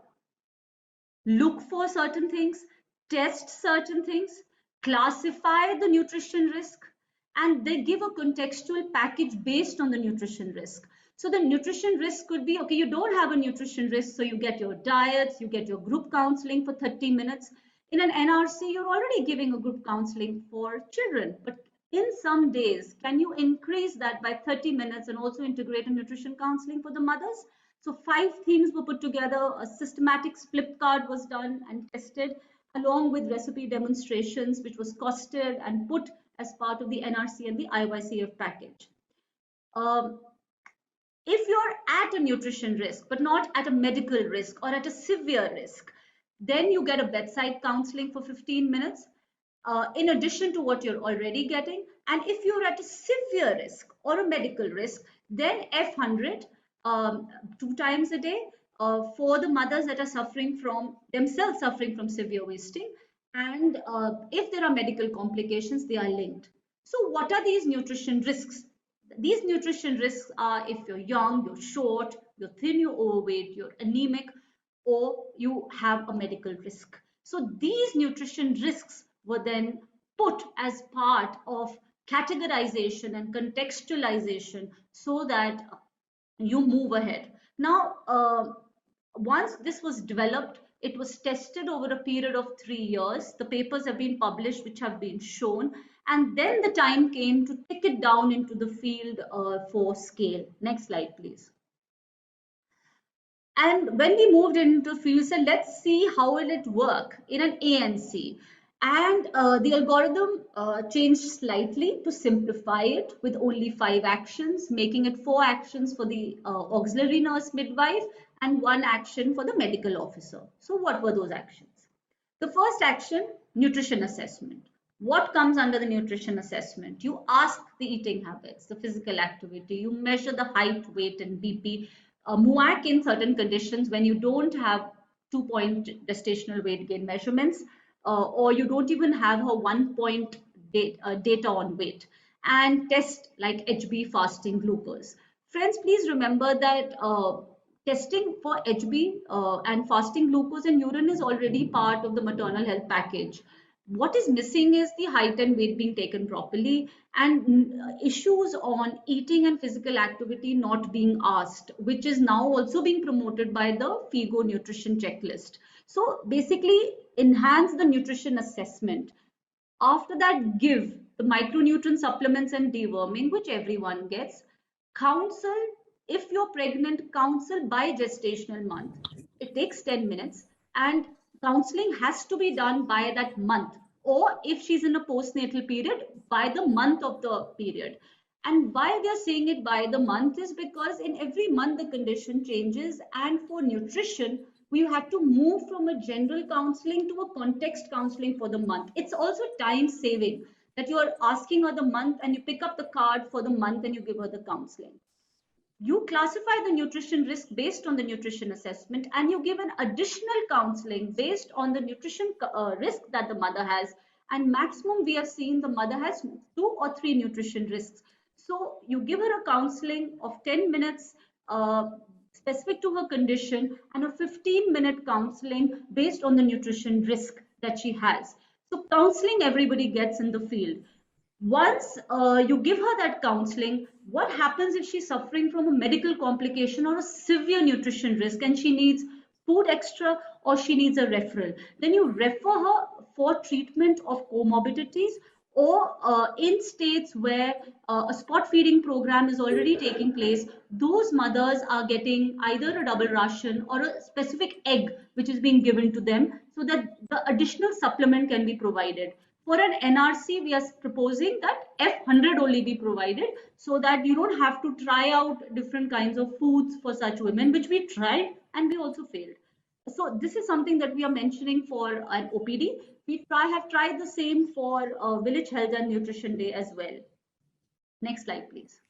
look for certain things, test certain things, classify the nutrition risk, and they give a contextual package based on the nutrition risk. So the nutrition risk could be, okay, you don't have a nutrition risk, so you get your diets, you get your group counseling for 30 minutes. In an NRC, you're already giving a group counseling for children, but in some days, can you increase that by 30 minutes and also integrate a nutrition counseling for the mothers? So 5 themes were put together, a systematic flip card was done and tested, along with recipe demonstrations, which was costed and put as part of the NRC and the IYCF package. If you're at a nutrition risk, but not at a medical risk or at a severe risk, then you get a bedside counseling for 15 minutes, in addition to what you're already getting. And if you're at a severe risk or a medical risk, then F100, 2 times a day, for the mothers that are suffering from severe wasting. And if there are medical complications, they are linked. So what are these nutrition risks? These nutrition risks are if you're young, you're short, you're thin, you're overweight, you're anemic, or you have a medical risk. So these nutrition risks were then put as part of categorization and contextualization so that you move ahead. Now, once this was developed, it was tested over a period of 3 years. The papers have been published, which have been shown. And then the time came to take it down into the field for scale. Next slide, please. And when we moved into the field, we said, let's see how will it work in an ANC. And the algorithm changed slightly to simplify it with only 5 actions, making it 4 actions for the auxiliary nurse midwife and 1 action for the medical officer. So what were those actions? The first action, nutrition assessment. What comes under the nutrition assessment? You ask the eating habits, the physical activity, you measure the height, weight, and BP. MUAC in certain conditions when you don't have 2-point gestational weight gain measurements, or you don't even have a 1-point data on weight, and test like HB fasting glucose. Friends, please remember that testing for HB and fasting glucose in urine is already part of the maternal health package. What is missing is the height and weight being taken properly, and issues on eating and physical activity not being asked, which is now also being promoted by the FIGO nutrition checklist. So basically enhance the nutrition assessment. After that, give the micronutrient supplements and deworming, which everyone gets. Counsel, if you're pregnant, counsel by gestational month. It takes 10 minutes and counseling has to be done by that month, or if she's in a postnatal period, by the month of the period. And why we are saying it by the month is because in every month the condition changes, and for nutrition we have to move from a general counseling to a context counseling for the month. It's also time saving that you are asking her the month and you pick up the card for the month and you give her the counseling. You classify the nutrition risk based on the nutrition assessment, and you give an additional counseling based on the nutrition risk that the mother has. And maximum we have seen the mother has 2 or 3 nutrition risks. So you give her a counseling of 10 minutes specific to her condition, and a 15-minute counseling based on the nutrition risk that she has. So counseling everybody gets in the field. Once you give her that counseling, what happens if she's suffering from a medical complication or a severe nutrition risk and she needs food extra or she needs a referral? Then you refer her for treatment of comorbidities, or in states where a spot feeding program is already taking place, those mothers are getting either a double ration or a specific egg which is being given to them so that the additional supplement can be provided. For an NRC, we are proposing that F100 only be provided so that you don't have to try out different kinds of foods for such women, which we tried and we also failed. So this is something that we are mentioning for an OPD. We have tried the same for Village Health and Nutrition Day as well. Next slide, please.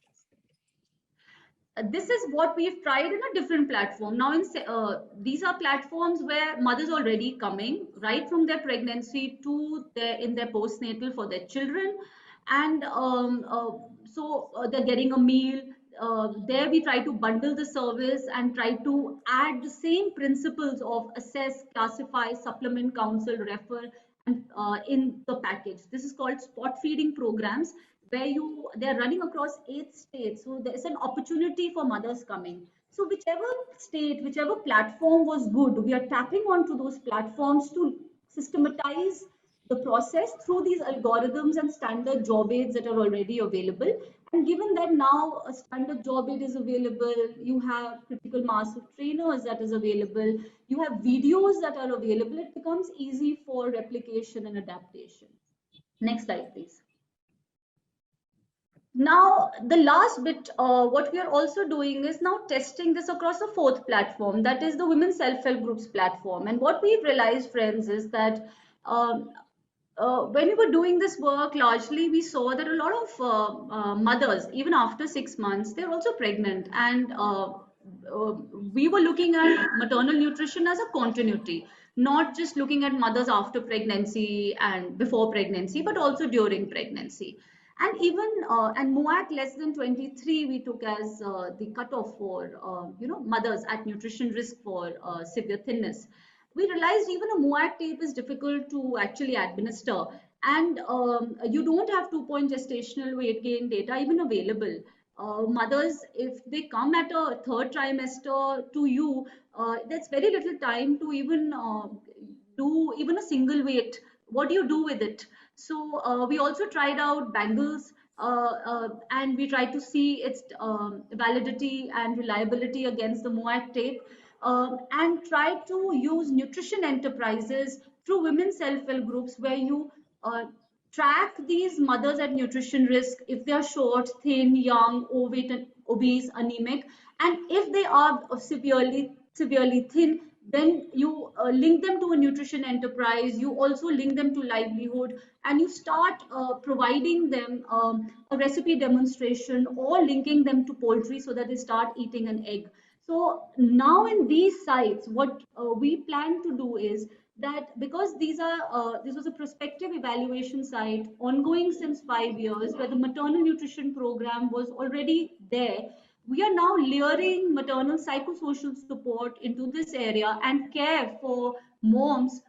This is what we've tried in a different platform. Now, these are platforms where mothers already coming right from their pregnancy to in their postnatal for their children, and so they're getting a meal. There we try to bundle the service and try to add the same principles of assess, classify, supplement, counsel, refer, and in the package. This is called spot feeding programs, where they're running across 8 states. So there's an opportunity for mothers coming. So whichever state, whichever platform was good, we are tapping onto those platforms to systematize the process through these algorithms and standard job aids that are already available. And given that now a standard job aid is available, you have critical mass of trainers that is available, you have videos that are available, it becomes easy for replication and adaptation. Next slide, please. Now, the last bit, what we are also doing is now testing this across a 4th platform, that is the Women's Self-Help Groups platform. And what we've realized, friends, is that when we were doing this work, largely we saw that a lot of mothers, even after 6 months, they're also pregnant. And we were looking at maternal nutrition as a continuity, not just looking at mothers after pregnancy and before pregnancy, but also during pregnancy. And even and MOAC less than 23 we took as the cutoff for mothers at nutrition risk for severe thinness. We realized even a MOAC tape is difficult to actually administer, and you don't have 2-point gestational weight gain data even available. Mothers, if they come at a 3rd trimester to you, there's very little time to even do even a single weight. What do you do with it? So we also tried out bangles and we tried to see its validity and reliability against the MOAC tape, and try to use nutrition enterprises through women's self-help groups, where you track these mothers at nutrition risk if they are short, thin, young, overweight, and obese, anemic, and if they are severely thin, then you link them to a nutrition enterprise. You also link them to livelihood, and you start providing them a recipe demonstration or linking them to poultry so that they start eating an egg. So now in these sites, what we plan to do is that, because these are this was a prospective evaluation site ongoing since 5 years, where the maternal nutrition program was already there, we are now layering maternal psychosocial support into this area and care for moms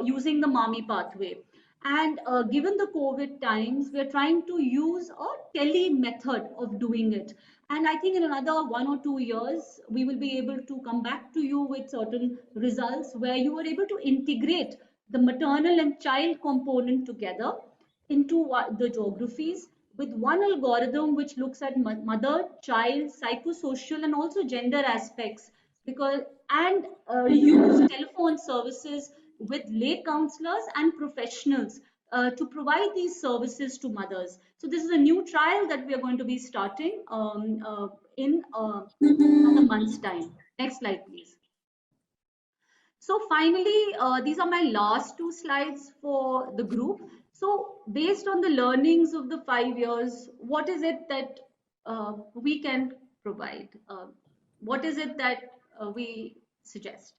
using the MAMI pathway. And given the COVID times, we're trying to use a tele method of doing it. And I think in another 1 or 2 years, we will be able to come back to you with certain results where you are able to integrate the maternal and child component together into the geographies with one algorithm which looks at mother, child, psychosocial, and also gender aspects, and use telephone services with lay counselors and professionals to provide these services to mothers. So this is a new trial that we are going to be starting in another month's time. Next slide, please. So finally, these are my last 2 slides for the group. So based on the learnings of the 5 years, what is it that we can provide? What is it that we suggest?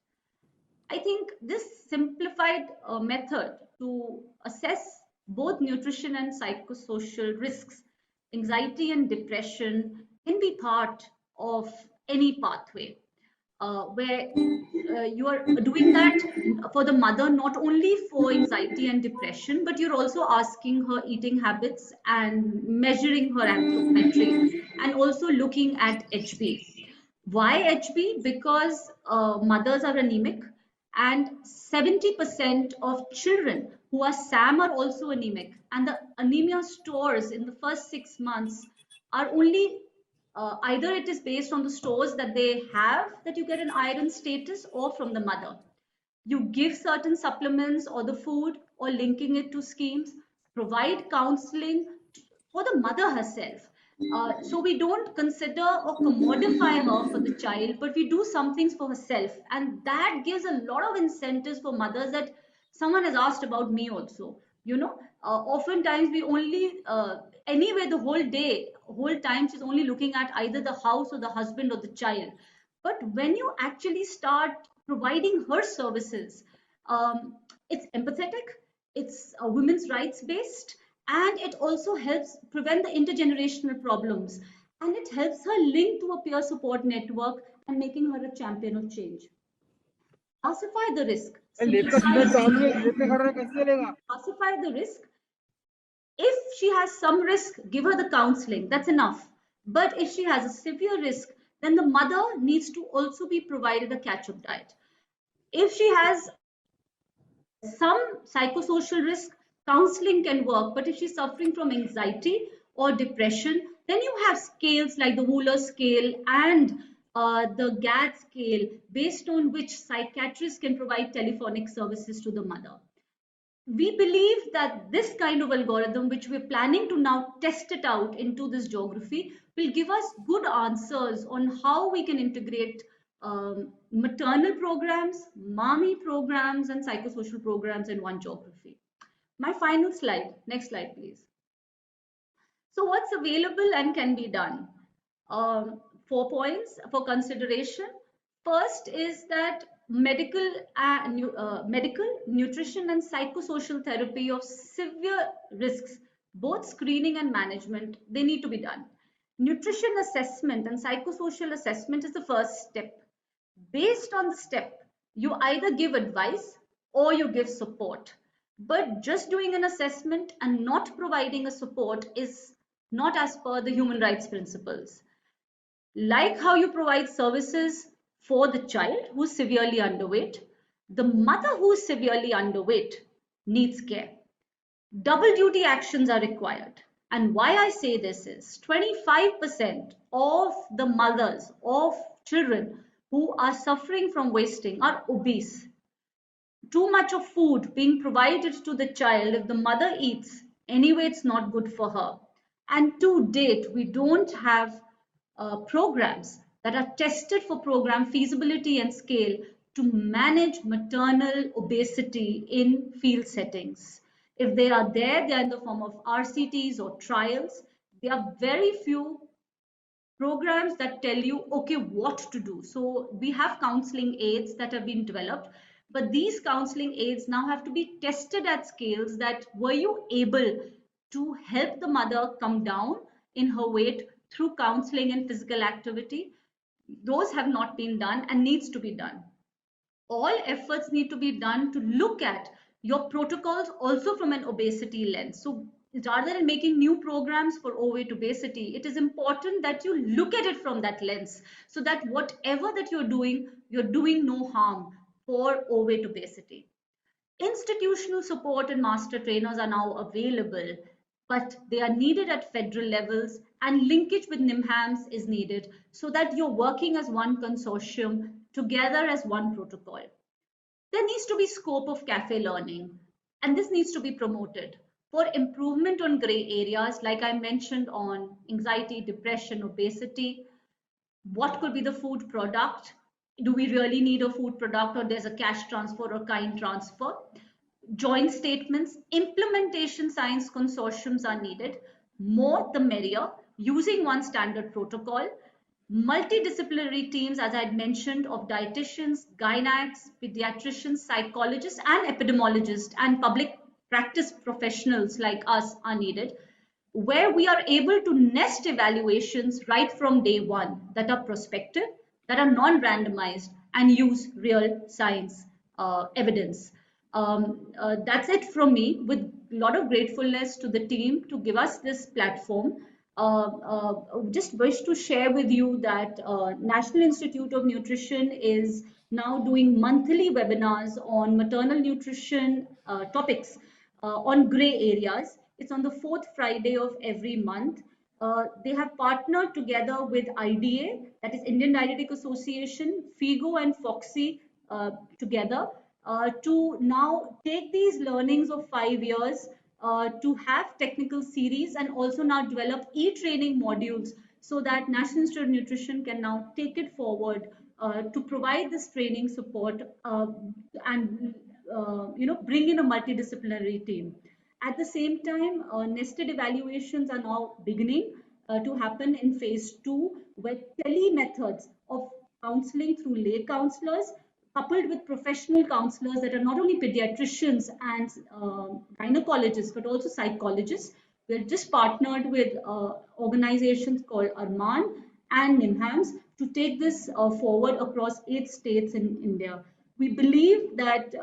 I think this simplified method to assess both nutrition and psychosocial risks, anxiety and depression, can be part of any pathway. Where you are doing that for the mother, not only for anxiety and depression, but you're also asking her eating habits and measuring her anthropometry. and also looking at HB. Why HB? Because mothers are anemic, and 70% of children who are SAM are also anemic, and the anemia stores in the first 6 months are only either it is based on the stores that they have that you get an iron status, or from the mother. You give certain supplements or the food or linking it to schemes, provide counseling for the mother herself. So we don't consider or commodify her for the child, but we do some things for herself. And that gives a lot of incentives for mothers. That someone has asked about me also. Oftentimes we only, anyway, the whole time she's only looking at either the house or the husband or the child. But when you actually start providing her services, it's empathetic, it's women's rights based, and it also helps prevent the intergenerational problems, and it helps her link to a peer support network and making her a champion of change. Classify the risk. Classify the risk. If she has some risk, give her the counseling, that's enough. But if she has a severe risk, then the mother needs to also be provided a catch-up diet. If she has some psychosocial risk, counseling can work. But if she's suffering from anxiety or depression, then you have scales like the Wheeler scale and the GAD scale, based on which psychiatrists can provide telephonic services to the mother. We believe that this kind of algorithm, which we're planning to now test it out into this geography, will give us good answers on how we can integrate maternal programs, MAMI programs, and psychosocial programs in one geography. My final slide, next slide, please. So what's available and can be done? 4 points for consideration. First is that medical, nutrition, and psychosocial therapy of severe risks, both screening and management, they need to be done. Nutrition assessment and psychosocial assessment is the first step. Based on the step, you either give advice or you give support. But just doing an assessment and not providing a support is not as per the human rights principles. Like how you provide services for the child who's severely underweight, the mother who's severely underweight needs care. Double duty actions are required. And why I say this is 25% of the mothers of children who are suffering from wasting are obese. Too much of food being provided to the child, if the mother eats, anyway, it's not good for her. And to date, we don't have programs that are tested for program feasibility and scale to manage maternal obesity in field settings. If they are there, they are in the form of RCTs or trials. There are very few programs that tell you, okay, what to do. So we have counseling aids that have been developed, but these counseling aids now have to be tested at scales that were you able to help the mother come down in her weight through counseling and physical activity. Those have not been done and needs to be done. All efforts need to be done to look at your protocols also from an obesity lens. So rather than making new programs for overweight obesity, it is important that you look at it from that lens, so that whatever that you're doing no harm for overweight obesity. Institutional support and master trainers are now available, but they are needed at federal levels, and linkage with NIMHAMS is needed so that you're working as one consortium together as one protocol. There needs to be scope of cafe learning, and this needs to be promoted for improvement on gray areas, like I mentioned, on anxiety, depression, obesity. What could be the food product? Do we really need a food product, or there's a cash transfer or kind transfer? Joint statements, implementation science consortiums are needed. More the merrier, using one standard protocol. Multidisciplinary teams, as I had mentioned, of dietitians, gynacs, pediatricians, psychologists, and epidemiologists, and public practice professionals like us are needed, where we are able to nest evaluations right from day one that are prospective, that are non-randomized, and use real science evidence. That's it from me, with a lot of gratefulness to the team to give us this platform. just wish to share with you that National Institute of Nutrition is now doing monthly webinars on maternal nutrition topics on gray areas. It's on the 4th Friday of every month. They have partnered together with IDA, that is Indian Dietetic Association, FIGO and FOXY together to now take these learnings of 5 years to have technical series and also now develop e-training modules so that National Institute of Nutrition can now take it forward to provide this training support and bring in a multidisciplinary team. At the same time, nested evaluations are now beginning to happen in phase 2, where tele methods of counseling through lay counselors coupled with professional counselors that are not only pediatricians and gynecologists, but also psychologists. We're just partnered with organizations called Arman and NIMHAMS to take this forward across 8 states in India. We believe that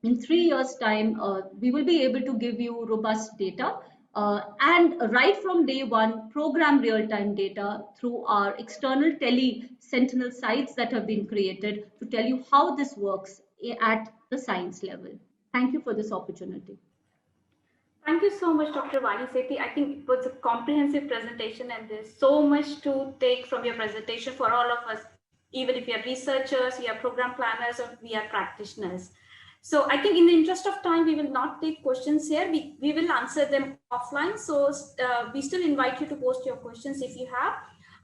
in 3 years' time, we will be able to give you robust data and right from day one, program real-time data through our external tele-sentinel sites that have been created to tell you how this works at the science level. Thank you for this opportunity. Thank you so much, Dr. Vani Sethi. I think it was a comprehensive presentation and there's so much to take from your presentation for all of us, even if we are researchers, we are program planners, or we are practitioners. So I think in the interest of time, we will not take questions here. We will answer them offline. So we still invite you to post your questions if you have.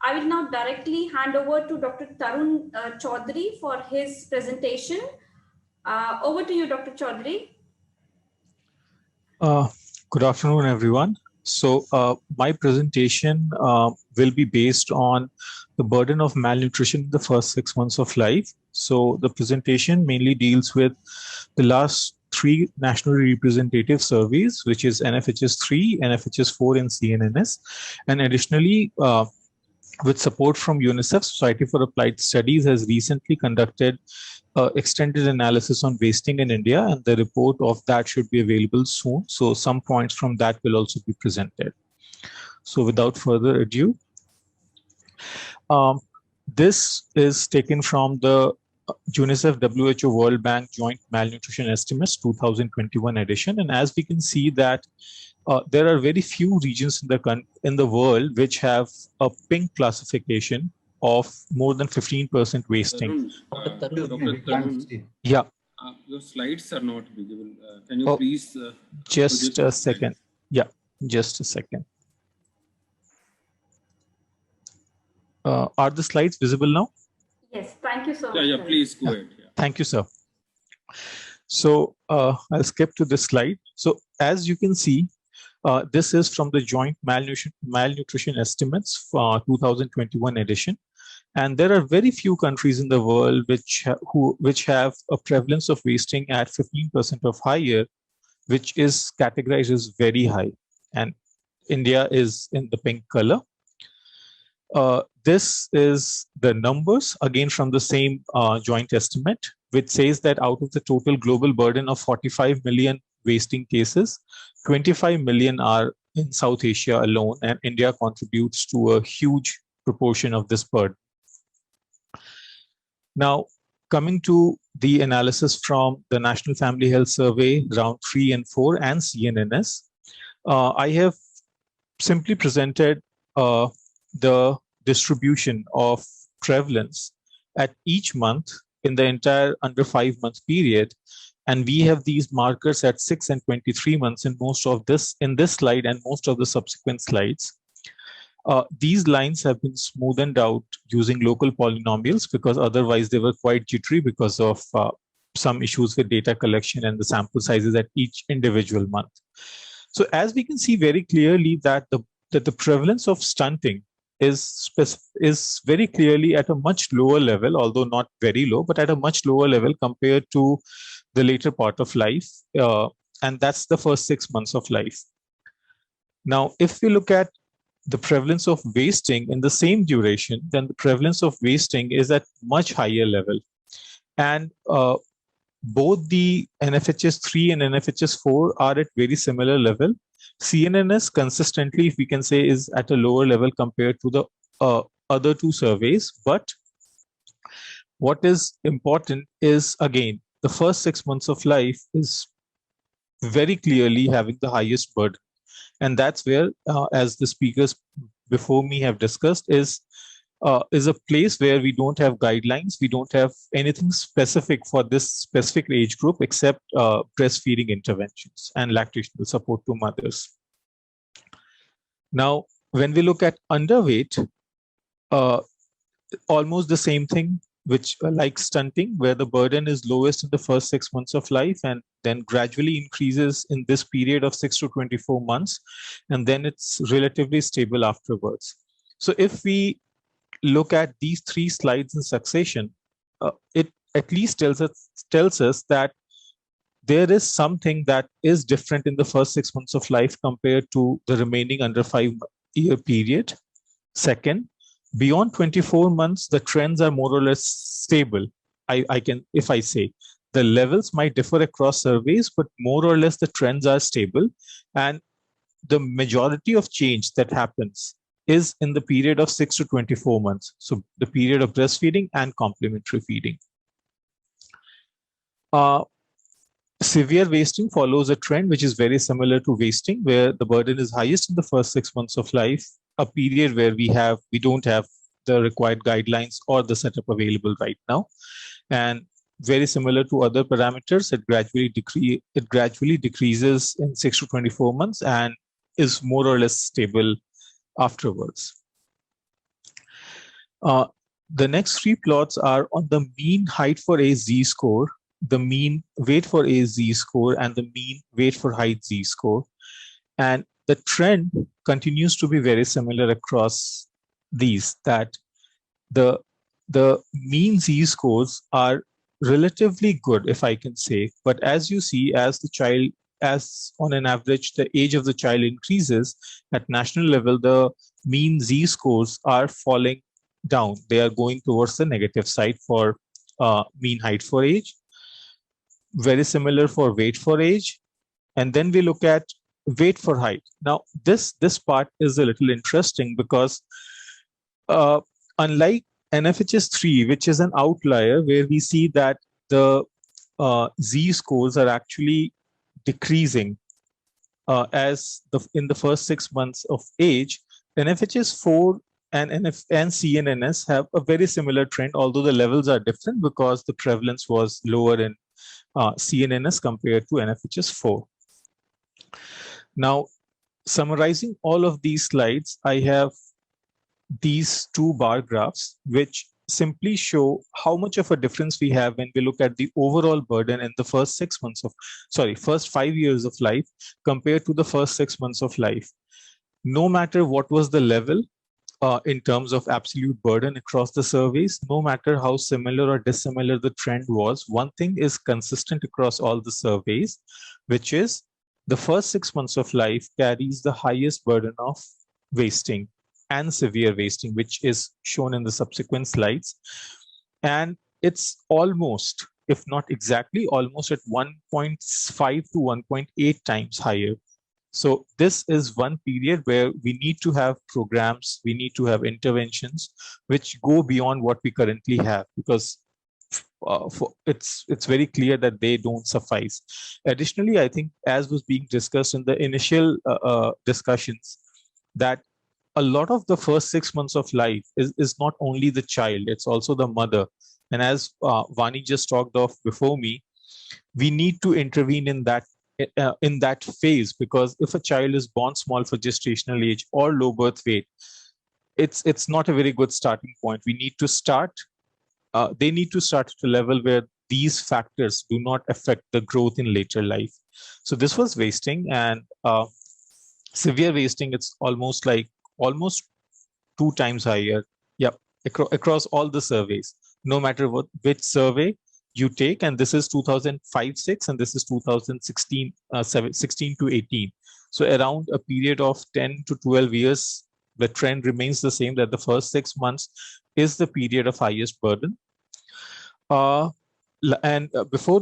I will now directly hand over to Dr. Tarun Chaudhary for his presentation. Over to you, Dr. Chaudhary. Good afternoon, everyone. So my presentation will be based on the burden of malnutrition in the first 6 months of life. So the presentation mainly deals with the last 3 nationally representative surveys, which is NFHS 3, NFHS 4, and CNNS. And additionally, with support from UNICEF, Society for Applied Studies has recently conducted extended analysis on wasting in India, and the report of that should be available soon. So some points from that will also be presented. So without further ado, this is taken from the UNICEF WHO World Bank Joint Malnutrition Estimates 2021 edition. And as we can see that there are very few regions in the world which have a pink classification of more than 15% wasting. Yeah. Your slides are not visible. Can you please? Just a second. Yeah, just a second. Are the slides visible now? Yes, thank you so much. Yeah, please go ahead. Yeah. Thank you, sir. So I'll skip to this slide. So as you can see, this is from the Joint Malnutrition Estimates 2021 edition. And there are very few countries in the world which have a prevalence of wasting at 15% or higher, which is categorized as very high. And India is in the pink color. This is the numbers, again from the same joint estimate, which says that out of the total global burden of 45 million wasting cases, 25 million are in South Asia alone, and India contributes to a huge proportion of this burden. Now, coming to the analysis from the National Family Health Survey, round 3 and 4, and CNNS, I have simply presented the distribution of prevalence at each month in the entire under 5 month period. And we have these markers at 6 and 23 months in most of this, in this slide and most of the subsequent slides. These lines have been smoothened out using local polynomials because otherwise they were quite jittery because of some issues with data collection and the sample sizes at each individual month. So as we can see very clearly that the prevalence of stunting is very clearly at a much lower level, although not very low, but at a much lower level compared to the later part of life. And that's the first 6 months of life. Now, if we look at the prevalence of wasting in the same duration, then the prevalence of wasting is at much higher level. And both the NFHS 3 and NFHS 4 are at very similar level. CNNS consistently, if we can say, is at a lower level compared to the other two surveys. But what is important is, again, the first 6 months of life is very clearly having the highest burden. And that's where, as the speakers before me have discussed, is a place where we don't have guidelines. We don't have anything specific for this specific age group except breastfeeding interventions and lactational support to mothers. Now, when we look at underweight, almost the same thing, which like stunting, where the burden is lowest in the first 6 months of life and then gradually increases in this period of 6 to 24 months, and then it's relatively stable afterwards. So if we look at these 3 slides in succession, it at least tells us that there is something that is different in the first 6 months of life compared to the remaining under 5-year period. Second, beyond 24 months, the trends are more or less stable. I can, if I say, the levels might differ across surveys, but more or less the trends are stable. And the majority of change that happens is in the period of 6 to 24 months. So the period of breastfeeding and complementary feeding. Severe wasting follows a trend which is very similar to wasting, where the burden is highest in the first 6 months of life, a period where we don't have the required guidelines or the setup available right now. And very similar to other parameters, it gradually decreases in 6 to 24 months and is more or less stable afterwards. The next 3 plots are on the mean height for a z-score, the mean weight for a z-score, and the mean weight for height z-score. And the trend continues to be very similar across these, that the mean z-scores are relatively good, if I can say. But as you see, as on an average, the age of the child increases at national level, the mean z-scores are falling down. They are going towards the negative side for mean height for age. Very similar for weight for age. And then we look at weight for height. Now, this part is a little interesting because unlike NFHS 3, which is an outlier, where we see that the z-scores are actually decreasing in the first 6 months of age, NFHS 4 and CNNS have a very similar trend, although the levels are different because the prevalence was lower in CNNS compared to NFHS 4. Now, summarizing all of these slides, I have these 2 bar graphs, which simply show how much of a difference we have when we look at the overall burden in the first 5 years of life compared to the first 6 months of life. No matter what was the level in terms of absolute burden across the surveys, no matter how similar or dissimilar the trend was, one thing is consistent across all the surveys, which is the first 6 months of life carries the highest burden of wasting and severe wasting, which is shown in the subsequent slides. And it's almost, if not exactly, almost at 1.5 to 1.8 times higher. So this is one period where we need to have programs, we need to have interventions which go beyond what we currently have, because it's very clear that they don't suffice. Additionally, I think, as was being discussed in the initial discussions, that a lot of the first 6 months of life is not only the child, it's also the mother. And as Vani just talked of before me, we need to intervene in that phase, because if a child is born small for gestational age or low birth weight, it's not a very good starting point. We need to start, they need to start at a level where these factors do not affect the growth in later life. So this was wasting, and severe wasting, it's almost 2 times higher. Yep, across all the surveys, no matter which survey you take, and this is 2005-6 and this is 2016 16 to 18. So around a period of 10 to 12 years, the trend remains the same, that the first 6 months is the period of highest burden. before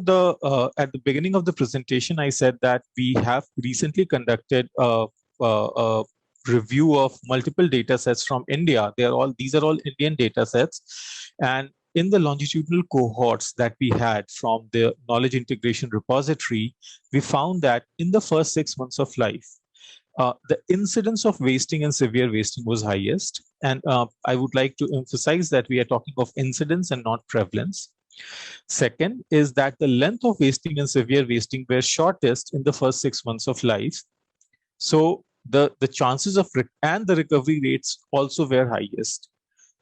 at the beginning of the presentation, I said that we have recently conducted a review of multiple data sets from India. These are all Indian data sets. And in the longitudinal cohorts that we had from the knowledge integration repository, we found that in the first 6 months of life, the incidence of wasting and severe wasting was highest. And I would like to emphasize that we are talking of incidence and not prevalence. Second is that the length of wasting and severe wasting were shortest in the first 6 months of life. So the chances of and the recovery rates also were highest.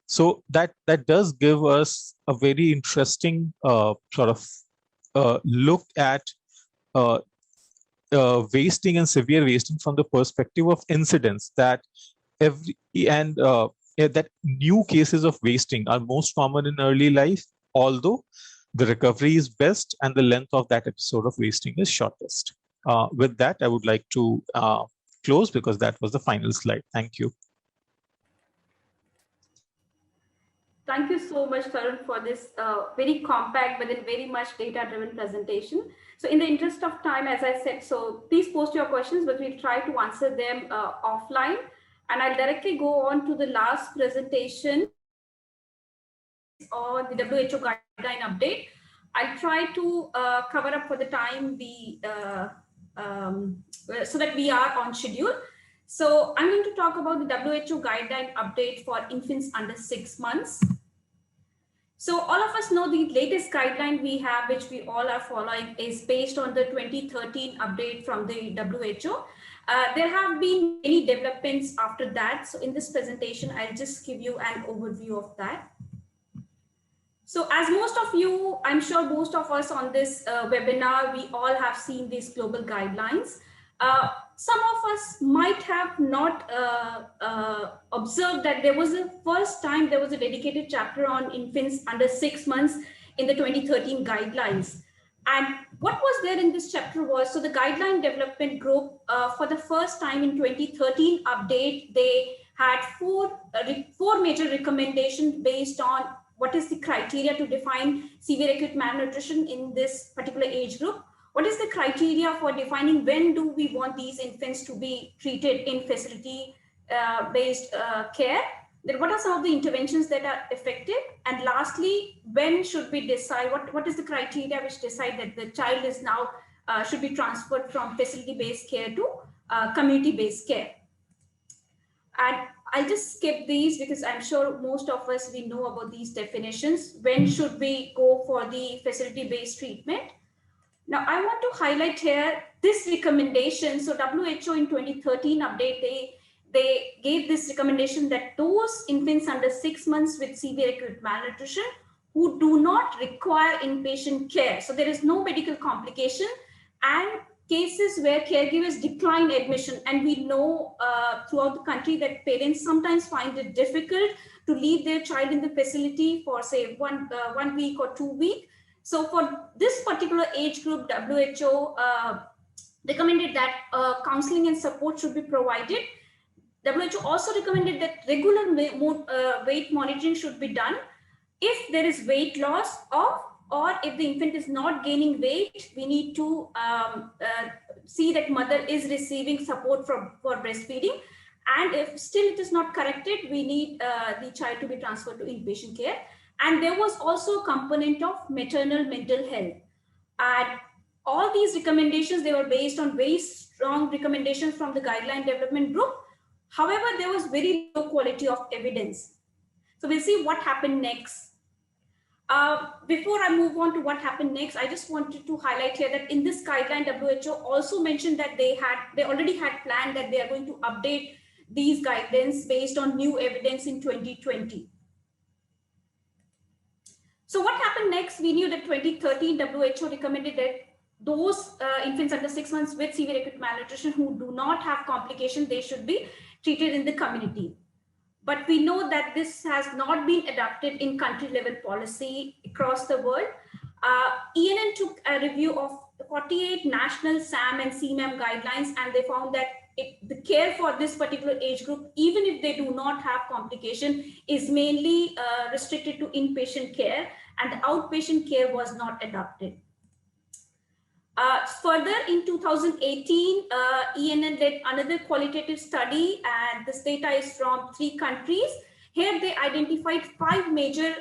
So that does give us a very interesting sort of look at wasting and severe wasting from the perspective of incidence, that that new cases of wasting are most common in early life, although the recovery is best and the length of that episode of wasting is shortest. With that, I would like to close because that was the final slide. Thank you. Thank you so much, Tarun, for this very compact but then very much data-driven presentation. So in the interest of time, as I said, so please post your questions, but we'll try to answer them offline. And I'll directly go on to the last presentation on the WHO guideline update. I'll try to cover up for the time so that we are on schedule. So I'm going to talk about the WHO guideline update for infants under 6 months. So all of us know the latest guideline we have, which we all are following, is based on the 2013 update from the WHO. There have been many developments after that. So in this presentation, I'll just give you an overview of that. So as most of you, I'm sure most of us on this webinar, we all have seen these global guidelines. Some of us might have not observed that there was a first time there was a dedicated chapter on infants under 6 months in the 2013 guidelines. And what was there in this chapter was, so the guideline development group for the first time in 2013 update, they had four major recommendations based on what is the criteria to define severe acute malnutrition in this particular age group. What is the criteria for defining when do we want these infants to be treated in facility-based care? Then what are some of the interventions that are effective? And lastly, when should we decide, what is the criteria which decide that the child is now should be transferred from facility-based care to community-based care? And I'll just skip these because I'm sure most of us, we know about these definitions. When should we go for the facility-based treatment? Now, I want to highlight here this recommendation. So WHO in 2013 update, they gave this recommendation that those infants under 6 months with severe acute malnutrition who do not require inpatient care, so there is no medical complication, and cases where caregivers decline admission. And we know throughout the country that parents sometimes find it difficult to leave their child in the facility for say one week or 2 weeks. So for this particular age group, WHO recommended that counseling and support should be provided. WHO also recommended that regular weight monitoring should be done. If there is weight loss or if the infant is not gaining weight, we need to see that mother is receiving support for breastfeeding. And if still it is not corrected, we need the child to be transferred to inpatient care. And there was also a component of maternal mental health. And all these recommendations, they were based on very strong recommendations from the guideline development group. However, there was very low quality of evidence. So we'll see what happened next. Before I move on to what happened next, I just wanted to highlight here that in this guideline, WHO also mentioned that they already had planned that they are going to update these guidelines based on new evidence in 2020. So what happened next? We knew that 2013 WHO recommended that those infants under 6 months with severe acute malnutrition who do not have complications, they should be treated in the community. But we know that this has not been adopted in country level policy across the world. ENN took a review of 48 national SAM and CMAM guidelines, and they found that the care for this particular age group, even if they do not have complication, is mainly restricted to inpatient care, and the outpatient care was not adopted. Further, in 2018, ENN led another qualitative study, and this data is from 3 countries. Here they identified 5 major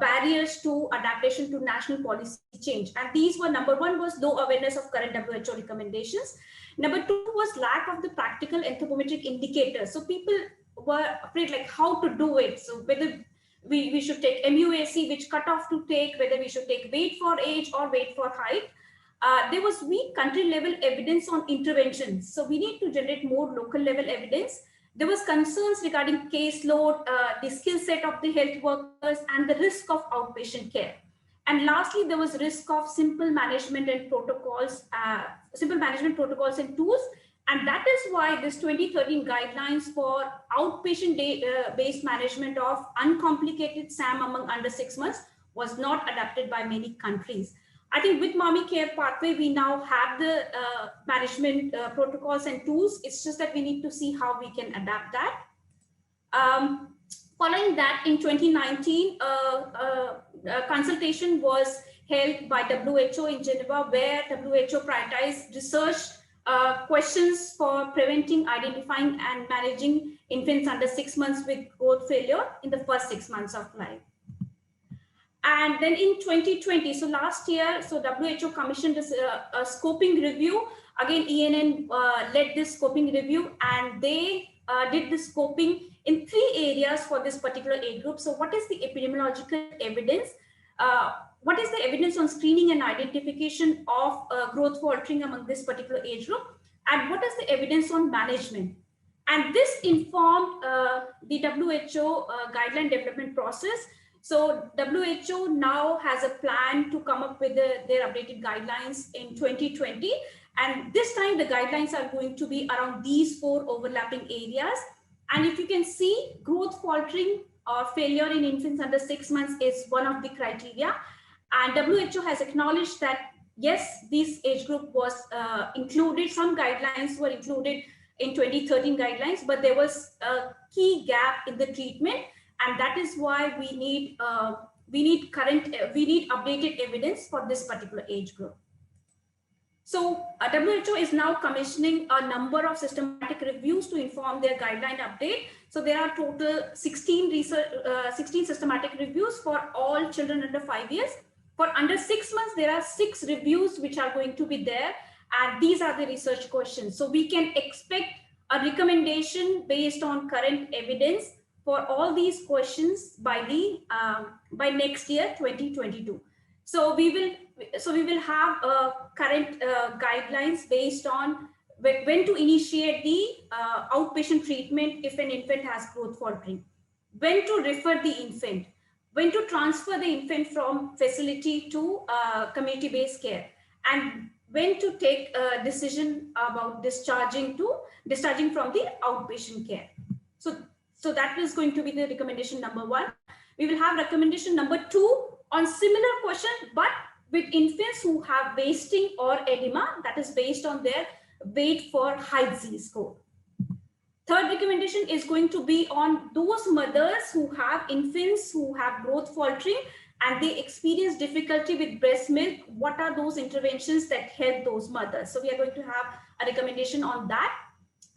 barriers to adaptation to national policy change. And these were, number 1 was low awareness of current WHO recommendations. Number 2 was lack of the practical anthropometric indicators. So people were afraid like how to do it. So whether we should take MUAC, which cutoff to take, whether we should take weight for age or weight for height. There was weak country level evidence on interventions. So we need to generate more local level evidence. There was concerns regarding caseload, the skill set of the health workers, and the risk of outpatient care. And lastly, there was risk of simple management and protocols, and tools. And that is why this 2013 guidelines for outpatient based management of uncomplicated SAM among under 6 months was not adapted by many countries. I think with MAMI Care Pathway, we now have the management protocols and tools. It's just that we need to see how we can adapt that. Following that, in 2019, a consultation was held by WHO in Geneva, where WHO prioritized research questions for preventing, identifying, and managing infants under 6 months with growth failure in the first 6 months of life. And then in 2020, so last year, so WHO commissioned this, a scoping review. Again, ENN led this scoping review, and they did the scoping in 3 areas for this particular age group. So what is the epidemiological evidence? What is the evidence on screening and identification of growth faltering among this particular age group? And what is the evidence on management? And this informed the WHO guideline development process. So WHO now has a plan to come up with their updated guidelines in 2020. And this time the guidelines are going to be around these 4 overlapping areas. And if you can see, growth faltering or failure in infants under 6 months is one of the criteria. And WHO has acknowledged that, yes, this age group was included, some guidelines were included in 2013 guidelines, but there was a key gap in the treatment. And that is why we need updated evidence for this particular age group. So WHO is now commissioning a number of systematic reviews to inform their guideline update. So there are total 16 systematic reviews for all children under 5 years. For under 6 months, there are 6 reviews which are going to be there. And these are the research questions. So we can expect a recommendation based on current evidence for all these questions by next year, 2022. So we will have current guidelines based on when to initiate the outpatient treatment if an infant has growth faltering, when to refer the infant, when to transfer the infant from facility to community-based care, and when to take a decision about discharging from the outpatient care. So that is going to be the recommendation number 1. We will have recommendation number 2 on similar question, but with infants who have wasting or edema, that is based on their weight for height Z-score. Third recommendation is going to be on those mothers who have infants who have growth faltering and they experience difficulty with breast milk. What are those interventions that help those mothers? So we are going to have a recommendation on that.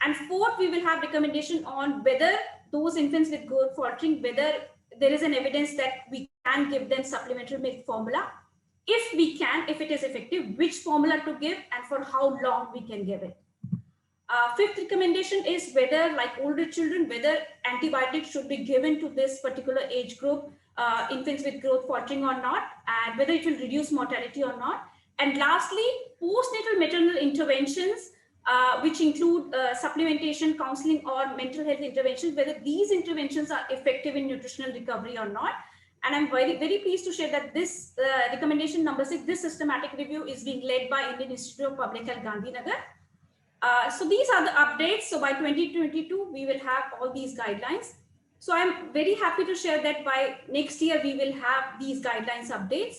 And fourth, we will have recommendation on whether those infants with growth faltering, whether there is an evidence that we can give them supplementary milk formula. If we can, if it is effective, which formula to give and for how long we can give it. Fifth recommendation is whether, like older children, whether antibiotics should be given to this particular age group, infants with growth faltering or not, and whether it will reduce mortality or not. And lastly, postnatal maternal interventions, which include supplementation, counseling, or mental health interventions, whether these interventions are effective in nutritional recovery or not. And I'm very, very pleased to share that this recommendation number 6, this systematic review is being led by Indian Institute of Public Health, Gandhinagar. So these are the updates. So by 2022, we will have all these guidelines. So I'm very happy to share that by next year, we will have these guidelines updates.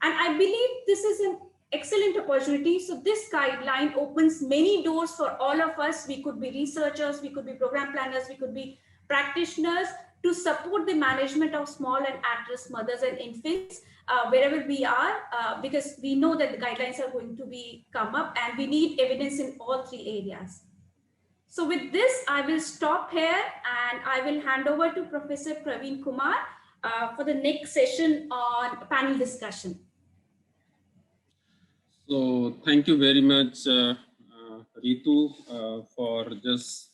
And I believe this is an excellent opportunity. So this guideline opens many doors for all of us. We could be researchers, we could be program planners, we could be practitioners to support the management of small and at-risk mothers and infants wherever we are, because we know that the guidelines are going to be come up and we need evidence in all three areas. So with this, I will stop here and I will hand over to Professor Praveen Kumar for the next session on panel discussion. So thank you very much, Ritu, for just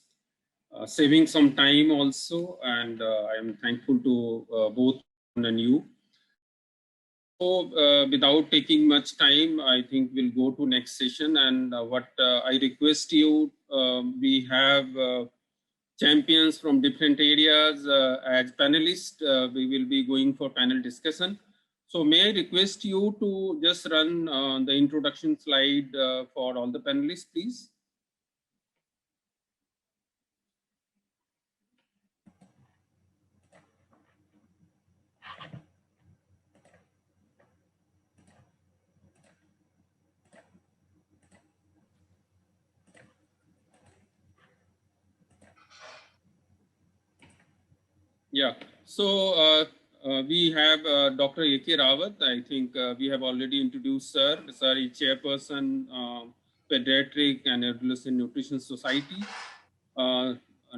saving some time also, and I am thankful to both and you. So without taking much time, I think we'll go to next session. And what I request you, we have champions from different areas as panelists. We will be going for panel discussion. So may I request you to just run the introduction slide for all the panelists, please? Yeah, so we have Dr. A.K. Rawat. I think we have already introduced sir. Sir is chairperson, Pediatric and Adolescent Nutrition Society.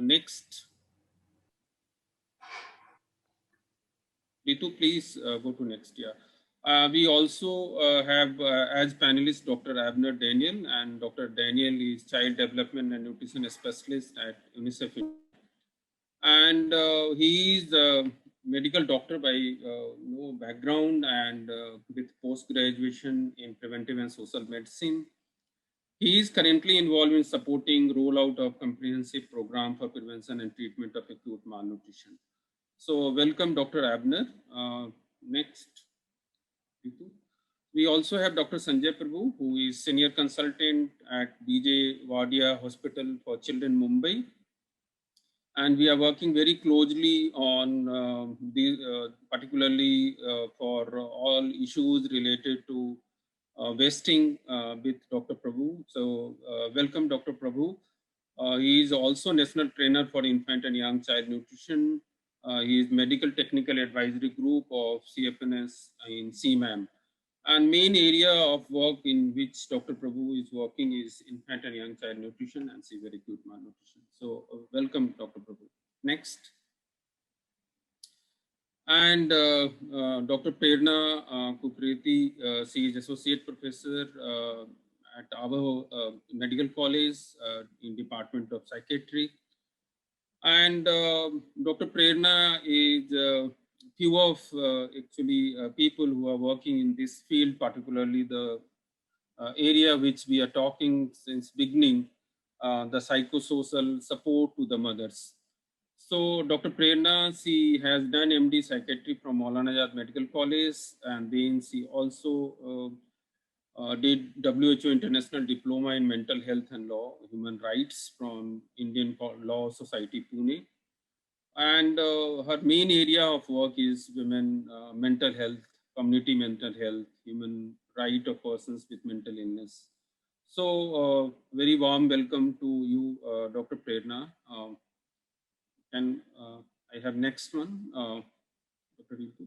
Next. Ritu, please go to next. Yeah. We also have as panelists Dr. Abner Daniel, and Dr. Daniel is Child Development and Nutrition Specialist at UNICEF. And he is a medical doctor by background and with post-graduation in preventive and social medicine. He is currently involved in supporting rollout of comprehensive program for prevention and treatment of acute malnutrition. So welcome, Dr. Abner. Next. We also have Dr. Sanjay Prabhu, who is senior consultant at BJ Wadia Hospital for Children, Mumbai. And we are working very closely on particularly for all issues related to wasting with Dr. Prabhu. So welcome, Dr. Prabhu. He is also National Trainer for Infant and Young Child Nutrition. He is Medical Technical Advisory Group of CFNS in CMAM. And main area of work in which Dr. Prabhu is working is infant and young child nutrition and severe acute malnutrition. So welcome, Dr. Prabhu. Next. And Dr. Prerna Kukreti, she is Associate Professor at our Medical College in Department of Psychiatry. And Dr. Prerna is few of people who are working in this field, particularly the area which we are talking since beginning, the psychosocial support to the mothers. So Dr. Prerna, she has done MD Psychiatry from Maulana Azad Medical College, and then she also did WHO International Diploma in Mental Health and Law, Human Rights from Indian Law Society, Pune. And her main area of work is women mental health, community mental health, human right of persons with mental illness. So very warm welcome to you, Dr. Prerna. And I have next one, Dr. Ritu.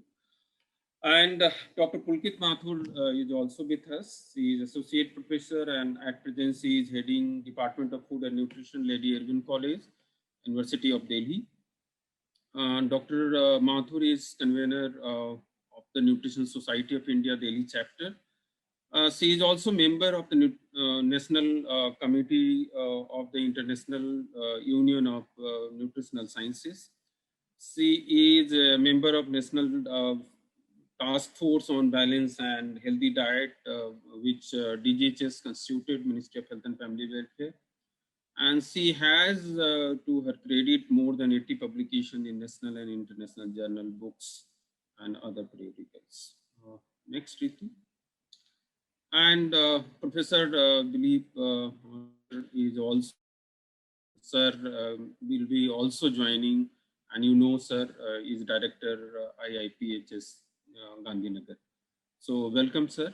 And Dr. Pulkit Mathur is also with us. He is Associate Professor and at present he is heading Department of Food and Nutrition, Lady Irwin College, University of Delhi. Dr. Mathur is convener of the Nutrition Society of India Delhi chapter. She is also member of the National Committee of the International Union of Nutritional Sciences. She is a member of National Task Force on Balance and Healthy Diet, which DGHS constituted, Ministry of Health and Family Welfare. And she has, to her credit, more than 80 publications in national and international journal books and other periodicals. Next, Ritu. And Professor Dilip is also, sir, will be also joining, and you know, sir, is Director IIPHG Gandhinagar. So welcome, sir.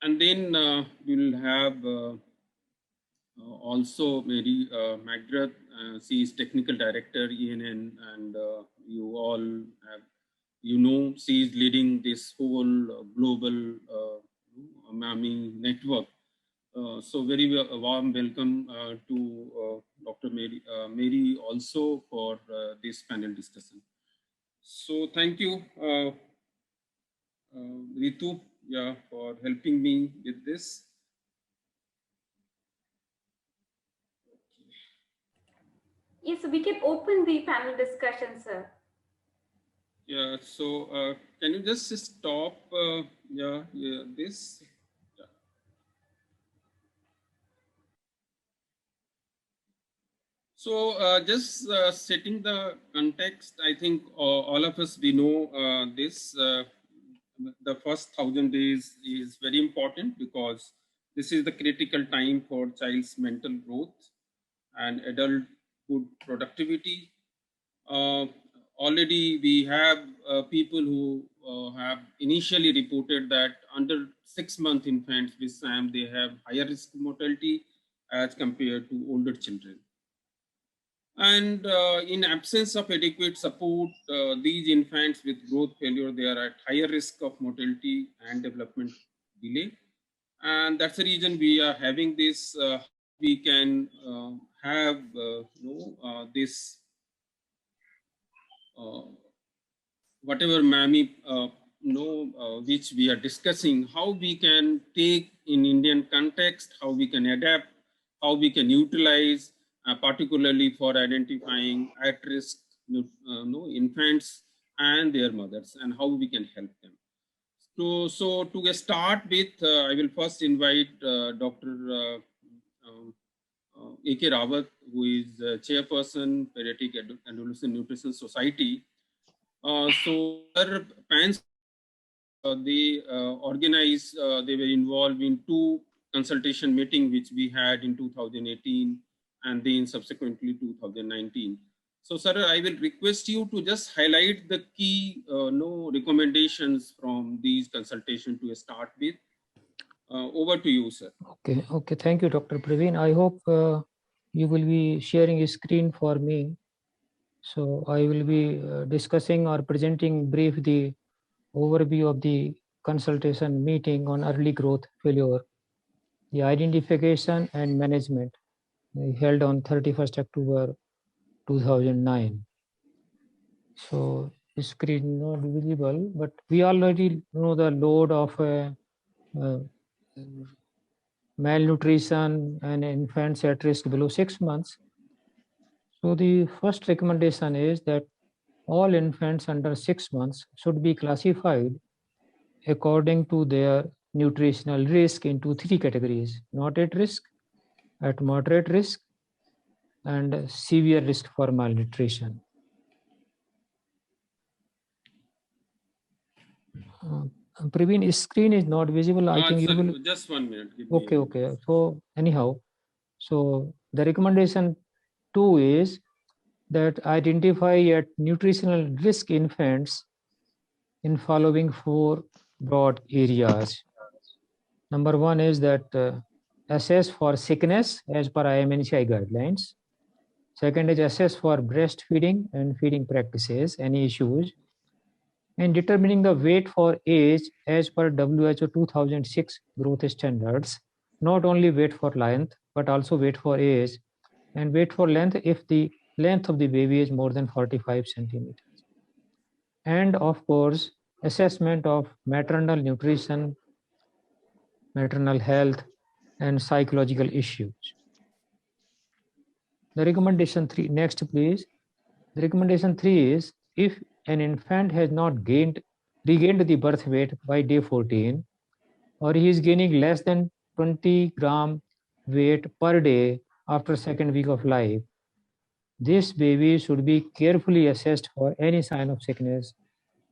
And then we'll have also Mary McGrath. She is Technical Director, ENN, and you all have, she is leading this whole global MAMI network. So very warm welcome to Dr. Mary also for this panel discussion. So thank you, Ritu, for helping me with this. Yes, so we can open the panel discussion, sir. Yeah, so can you just stop this? Yeah. So just setting the context, I think all of us, we know this. The first 1,000 days is very important because this is the critical time for child's mental growth and adulthood productivity. Already we have people who have initially reported that under 6-month infants with SAM, they have higher risk mortality as compared to older children. And in absence of adequate support, these infants with growth failure, they are at higher risk of mortality and development delay. And that's the reason we are having this, we can have this, whatever MAMI, which we are discussing, how we can take in Indian context, how we can adapt, how we can utilize, particularly for identifying at-risk infants and their mothers, and how we can help them. So to start with, I will first invite Dr. A.K. Rawat, who is Chairperson, Pediatric Adolescent Nutrition Society. So our parents, they organized, they were involved in 2 consultation meetings, which we had in 2018 and then subsequently 2019. So sir, I will request you to just highlight the key recommendations from these consultations to start with. Over to you, sir. Okay. Thank you, Dr. Praveen. I hope you will be sharing a screen for me. So I will be discussing or presenting brief the overview of the consultation meeting on early growth failure, the identification and management held on 31st October 2009. So the screen not visible, but we already know the load of malnutrition and infants at risk below 6 months. So the first recommendation is that all infants under 6 months should be classified according to their nutritional risk into 3 categories: not at risk, at moderate risk, and severe risk for malnutrition. Praveen, his screen is not visible. I think you will. Just 1 minute. Okay. So anyhow, so the recommendation 2 is that identify at nutritional risk infants in following 4 broad areas. Number 1 is that assess for sickness as per IMNCI guidelines. Second is assess for breastfeeding and feeding practices, any issues, and determining the weight for age as per WHO 2006 growth standards, not only weight for length, but also weight for age and weight for length if the length of the baby is more than 45 centimeters. And of course, assessment of maternal nutrition, maternal health, and psychological issues. The recommendation 3, next please. The recommendation 3 is if an infant has not regained the birth weight by day 14, or he is gaining less than 20 gram weight per day after 2nd week of life, this baby should be carefully assessed for any sign of sickness,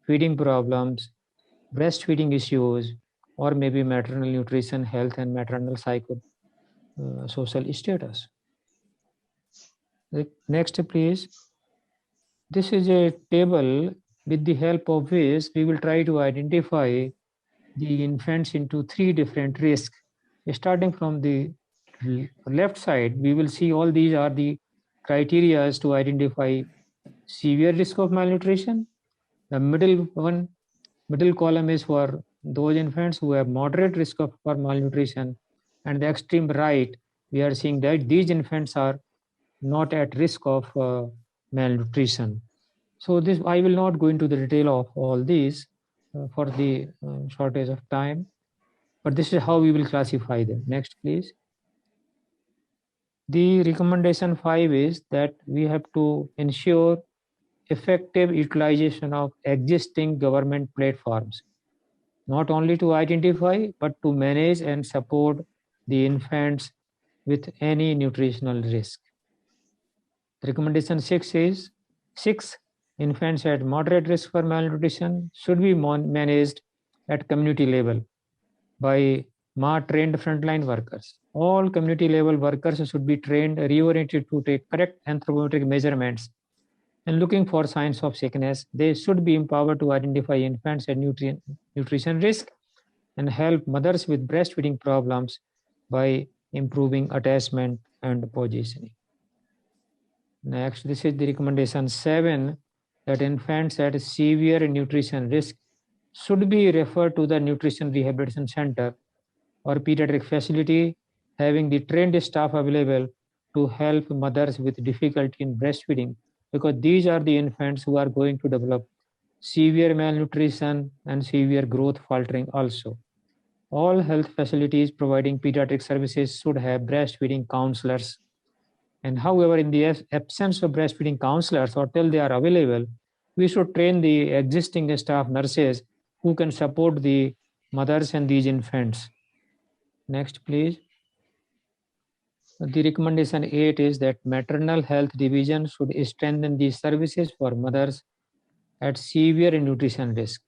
feeding problems, breastfeeding issues, or maybe maternal nutrition, health, and maternal social status. Next, please. This is a table with the help of which we will try to identify the infants into 3 different risks. Starting from the left side, we will see all these are the criteria to identify severe risk of malnutrition. The middle column is for those infants who have moderate risk for malnutrition, and the extreme right, we are seeing that these infants are not at risk of malnutrition. So this, I will not go into the detail of all these for the shortage of time, but this is how we will classify them. Next, please. The recommendation 5 is that we have to ensure effective utilization of existing government platforms, not only to identify, but to manage and support the infants with any nutritional risk. Recommendation 6 is 6 infants at moderate risk for malnutrition should be managed at community level by trained frontline workers. All community level workers should be trained, reoriented to take correct anthropometric measurements and looking for signs of sickness. They should be empowered to identify infants at nutrition risk and help mothers with breastfeeding problems by improving attachment and positioning. Next, this is the recommendation 7, that infants at severe nutrition risk should be referred to the nutrition rehabilitation center or pediatric facility having the trained staff available to help mothers with difficulty in breastfeeding, because these are the infants who are going to develop severe malnutrition and severe growth faltering also. All health facilities providing pediatric services should have breastfeeding counselors. And however, in the absence of breastfeeding counselors or till they are available, we should train the existing staff nurses who can support the mothers and these infants. Next, please. The recommendation 8 is that maternal health division should strengthen these services for mothers at severe nutrition risk.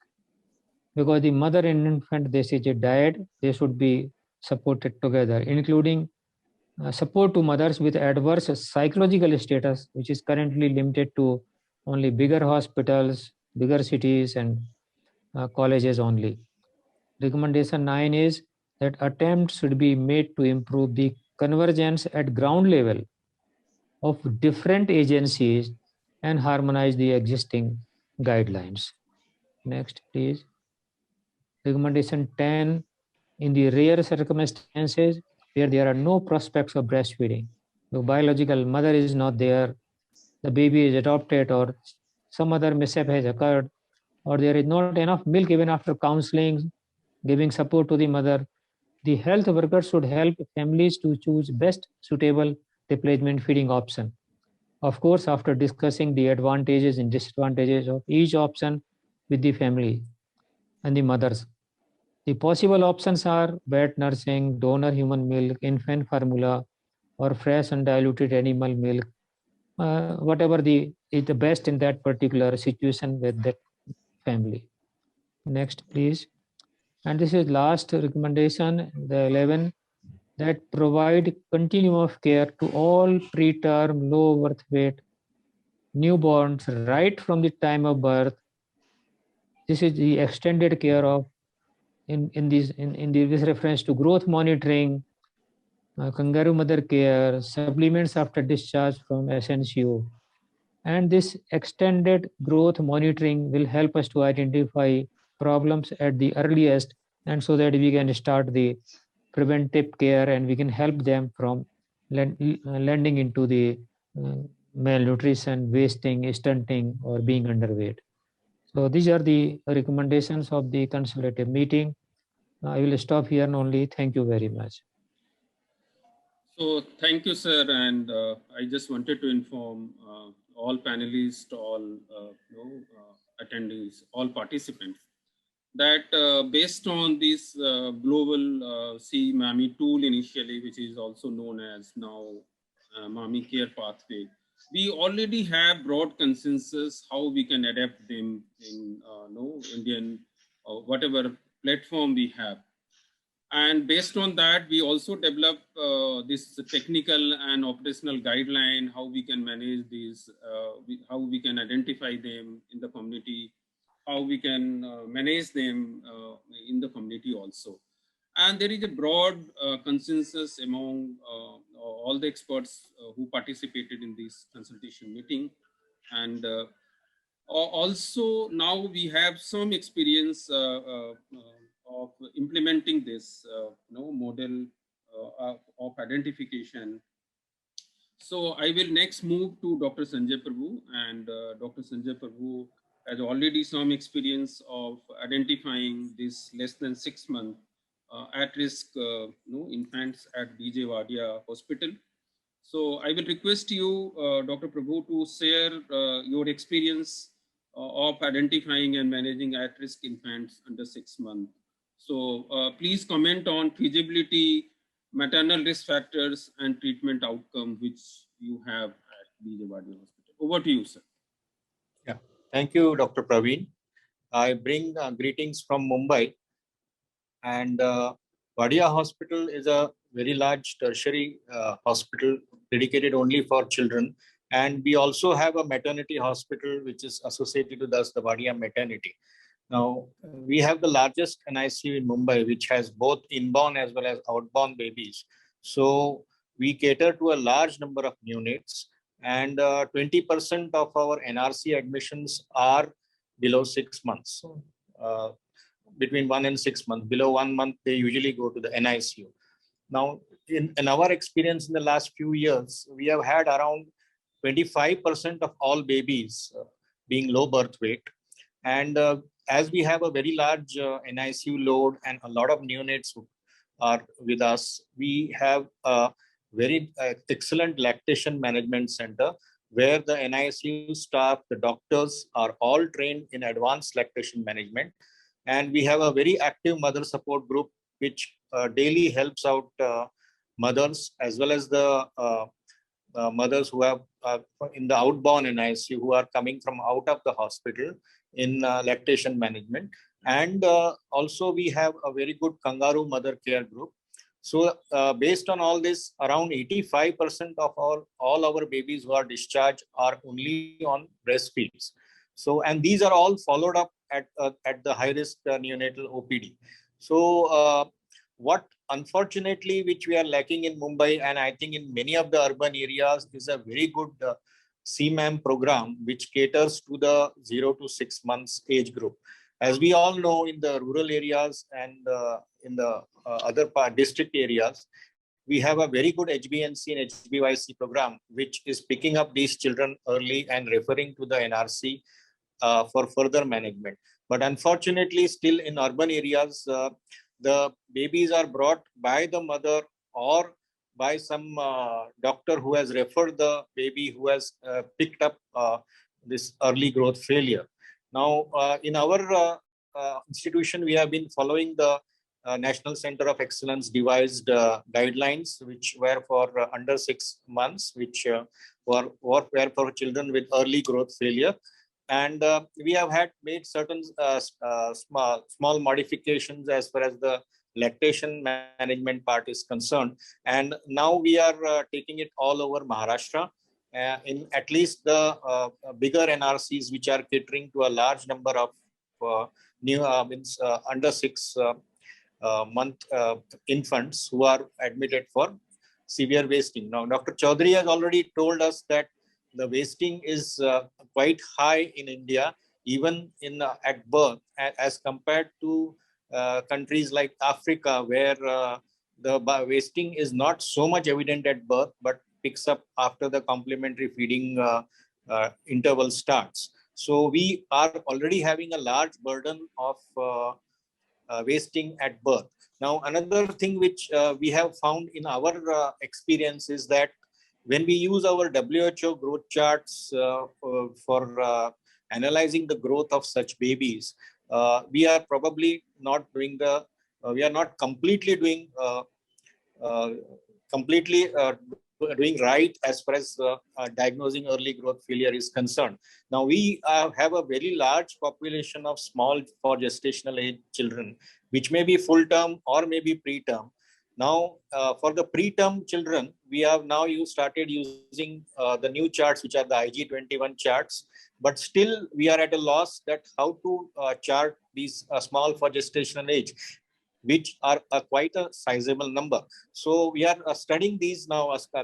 Because the mother and infant, this is a diet, they should be supported together, including support to mothers with adverse psychological status, which is currently limited to only bigger hospitals, bigger cities, and colleges only. Recommendation 9 is that attempts should be made to improve the convergence at ground level of different agencies and harmonize the existing guidelines. Next, please. Recommendation 10, in the rare circumstances where there are no prospects of breastfeeding, the biological mother is not there, the baby is adopted, or some other mishap has occurred, or there is not enough milk even after counseling, giving support to the mother, the health workers should help families to choose best suitable replacement feeding option. Of course, after discussing the advantages and disadvantages of each option with the family and the mothers. The possible options are wet nursing, donor human milk, infant formula, or fresh undiluted animal milk, whatever is the best in that particular situation with that family. Next, please. And this is last recommendation, the 11, that provide continuum of care to all preterm, low birth weight newborns right from the time of birth. This is the extended care of this reference to growth monitoring, kangaroo mother care, supplements after discharge from SNCO. And this extended growth monitoring will help us to identify problems at the earliest, and so that we can start the preventive care and we can help them from landing into the malnutrition, wasting, stunting, or being underweight. So these are the recommendations of the consultative meeting. I will stop here only. Thank you very much. So thank you, sir. And I just wanted to inform all panelists, all attendees, all participants, that based on this global MAMI tool initially, which is also known as now MAMI Care Pathway, we already have broad consensus how we can adapt them in Indian whatever platform we have. And based on that, we also develop this technical and operational guideline, how we can manage these, how we can identify them in the community, how we can manage them in the community also. And there is a broad consensus among all the experts who participated in this consultation meeting. And also now we have some experience of implementing this model of identification. So I will next move to Dr. Sanjay Prabhu, and Dr. Sanjay Prabhu has already some experience of identifying this less than 6 month at-risk infants at BJ Wadia Hospital. So I will request you, Dr. Prabhu, to share your experience of identifying and managing at-risk infants under 6 months. So please comment on feasibility, maternal risk factors, and treatment outcome which you have at BJ Wadia Hospital. Over to you, sir. Yeah, thank you, Dr. Praveen. I bring greetings from Mumbai, and Wadia Hospital is a very large tertiary hospital dedicated only for children. And we also have a maternity hospital which is associated with us, the Wadia maternity. Now, we have the largest NICU in Mumbai, which has both inborn as well as outborn babies. So we cater to a large number of units, and 20% of our NRC admissions are below 6 months. Between 1 and 6 months. Below 1 month, they usually go to the NICU. Now, in our experience in the last few years, we have had around 25% of all babies being low birth weight. And as we have a very large NICU load and a lot of neonates are with us, we have a very excellent lactation management center where the NICU staff, the doctors are all trained in advanced lactation management. And we have a very active mother support group, which daily helps out mothers as well as the mothers who have in the outbound NICU who are coming from out of the hospital in lactation management. And also we have a very good kangaroo mother care group. So based on all this, around 85% of all our babies who are discharged are only on breastfeeds. So, and these are all followed up at the high risk neonatal OPD. So what unfortunately, which we are lacking in Mumbai, and I think in many of the urban areas, is a very good CMAM program, which caters to the 0 to 6 months age group. As we all know, in the rural areas and in the other district areas, we have a very good HBNC and HBYC program, which is picking up these children early and referring to the NRC for further management. But unfortunately, still in urban areas, the babies are brought by the mother or by some doctor who has referred the baby who has picked up this early growth failure. Now, in our institution, we have been following the National Center of Excellence devised guidelines, which were for under 6 months, which were for children with early growth failure. And we have made certain small modifications as far as the lactation management part is concerned. And now we are taking it all over Maharashtra in at least the bigger NRCs, which are catering to a large number of under 6 month infants who are admitted for severe wasting. Now, Dr. Chaudhary has already told us that the wasting is quite high in India, even at birth, as compared to countries like Africa, where the wasting is not so much evident at birth, but picks up after the complementary feeding interval starts. So we are already having a large burden of wasting at birth. Now, another thing which we have found in our experience is that when we use our WHO growth charts for analyzing the growth of such babies, we are probably not doing we are not completely doing doing right as far as diagnosing early growth failure is concerned. Now, we have a very large population of small for gestational age children, which may be full term or maybe preterm. Now, for the preterm children, we have now started using the new charts, which are the IG21 charts. but still we are at a loss that how to chart these small for gestational age, which are quite a sizable number. So we are studying these now.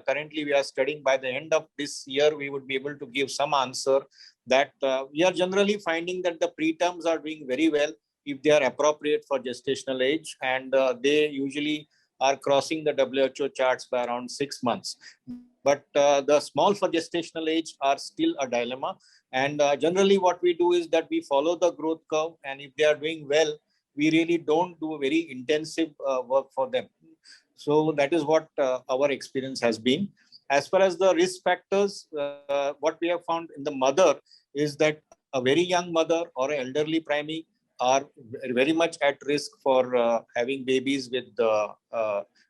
Currently, we are studying. By the end of this year, we would be able to give some answer that we are generally finding that the preterms are doing very well if they are appropriate for gestational age, and they usually are crossing the WHO charts by around 6 months. But the small for gestational age are still a dilemma. And generally what we do is that we follow the growth curve, and if they are doing well, we really don't do very intensive work for them. So that is what our experience has been. As far as the risk factors, what we have found in the mother is that a very young mother or an elderly primary are very much at risk for having babies with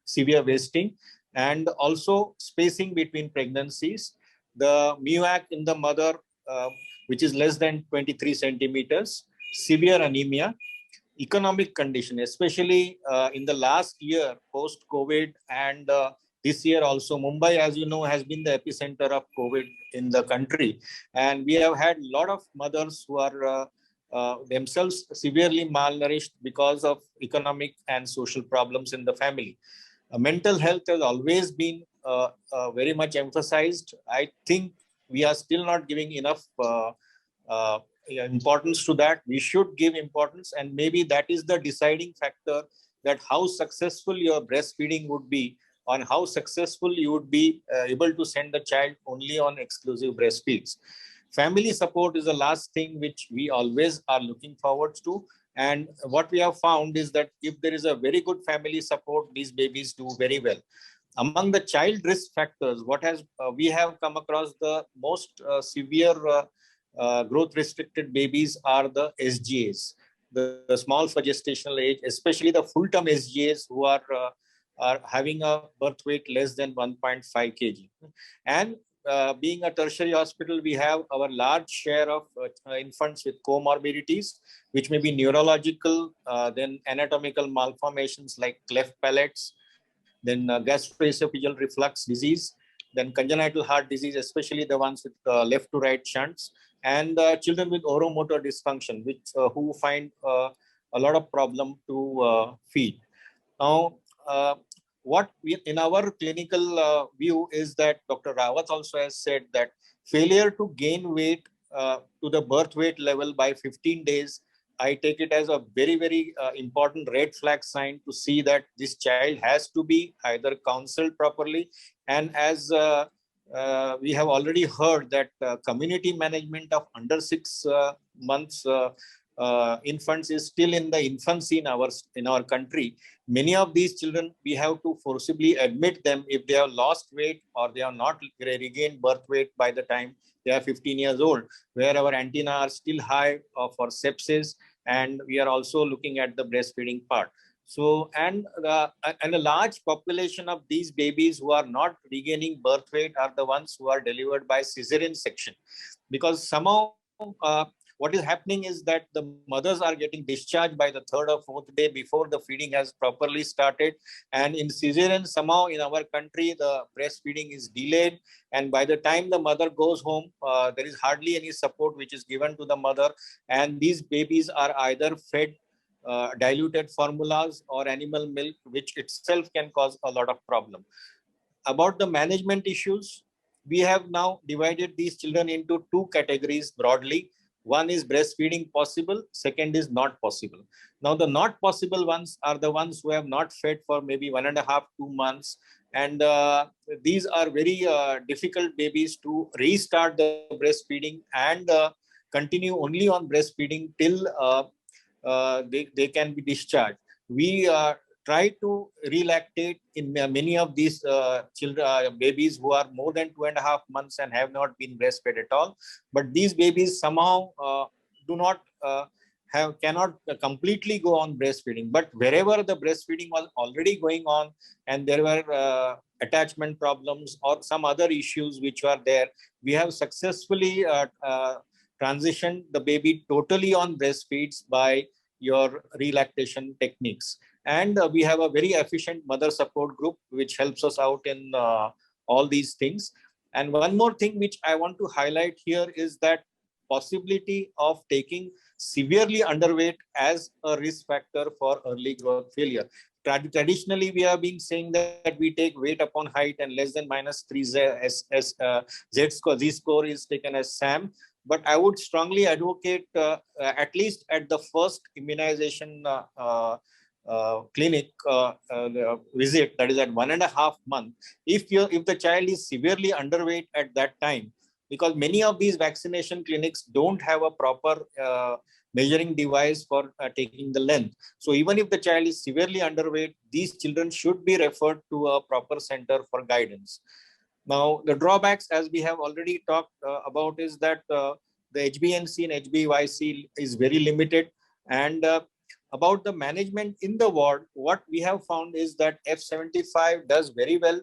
severe wasting, and also spacing between pregnancies. The MUAC in the mother, which is less than 23 centimeters, severe anemia, economic condition, especially in the last year post-COVID, and this year also. Mumbai, as you know, has been the epicenter of COVID in the country. And we have had a lot of mothers who are themselves severely malnourished because of economic and social problems in the family. Mental health has always been very much emphasized. I think we are still not giving enough importance to that. We should give importance, and maybe that is the deciding factor that how successful your breastfeeding would be, on how successful you would be able to send the child only on exclusive breastfeeds. Family support is the last thing which we always are looking forward to. And what we have found is that if there is a very good family support, these babies do very well. Among the child risk factors, what has we have come across the most severe growth restricted babies are the SGAs, the small for gestational age, especially the full-term SGAs who are having a birth weight less than 1.5 kg. And being a tertiary hospital, we have our large share of infants with comorbidities, which may be neurological, then anatomical malformations like cleft palates, then gastroesophageal reflux disease, then congenital heart disease, especially the ones with left to right shunts, and children with oromotor dysfunction, which who find a lot of problem to feed. Now, what we, in our clinical view is that Dr. Rawat also has said that failure to gain weight to the birth weight level by 15 days, I take it as a very, very important red flag sign to see that this child has to be either counseled properly. And as we have already heard that community management of under 6 months infants is still in the infancy in our country. Many of these children, we have to forcibly admit them if they have lost weight or they have not regained birth weight by the time they are 15 years old, where our antenna are still high for sepsis, and we are also looking at the breastfeeding part. So, and a large population of these babies who are not regaining birth weight are the ones who are delivered by cesarean section, because somehow what is happening is that the mothers are getting discharged by the 3rd or 4th day before the feeding has properly started. And in cesarean, somehow in our country, the breastfeeding is delayed. And by the time the mother goes home, there is hardly any support which is given to the mother. And these babies are either fed diluted formulas or animal milk, which itself can cause a lot of problem. About the management issues, we have now divided these children into 2 categories broadly. One is breastfeeding possible, second is not possible. Now, the not possible ones are the ones who have not fed for maybe 1.5 to 2 months. And these are very difficult babies to restart the breastfeeding and continue only on breastfeeding till they can be discharged. We try to relactate in many of these babies who are more than 2.5 months and have not been breastfed at all. But these babies somehow do not cannot completely go on breastfeeding. But wherever the breastfeeding was already going on and there were attachment problems or some other issues which were there, we have successfully transitioned the baby totally on breastfeeds by your relactation techniques. And we have a very efficient mother support group which helps us out in all these things. And one more thing which I want to highlight here is that possibility of taking severely underweight as a risk factor for early growth failure. Traditionally, we have been saying that we take weight upon height and less than -3 Z-score is taken as SAM. But I would strongly advocate, at least at the first immunization clinic visit, that is at 1.5 months, if the child is severely underweight at that time, because many of these vaccination clinics don't have a proper measuring device for taking the length. So even if the child is severely underweight, these children should be referred to a proper center for guidance. Now, the drawbacks, as we have already talked about, is that the HbA1c and HbA1c is very limited. And about the management in the ward, what we have found is that F75 does very well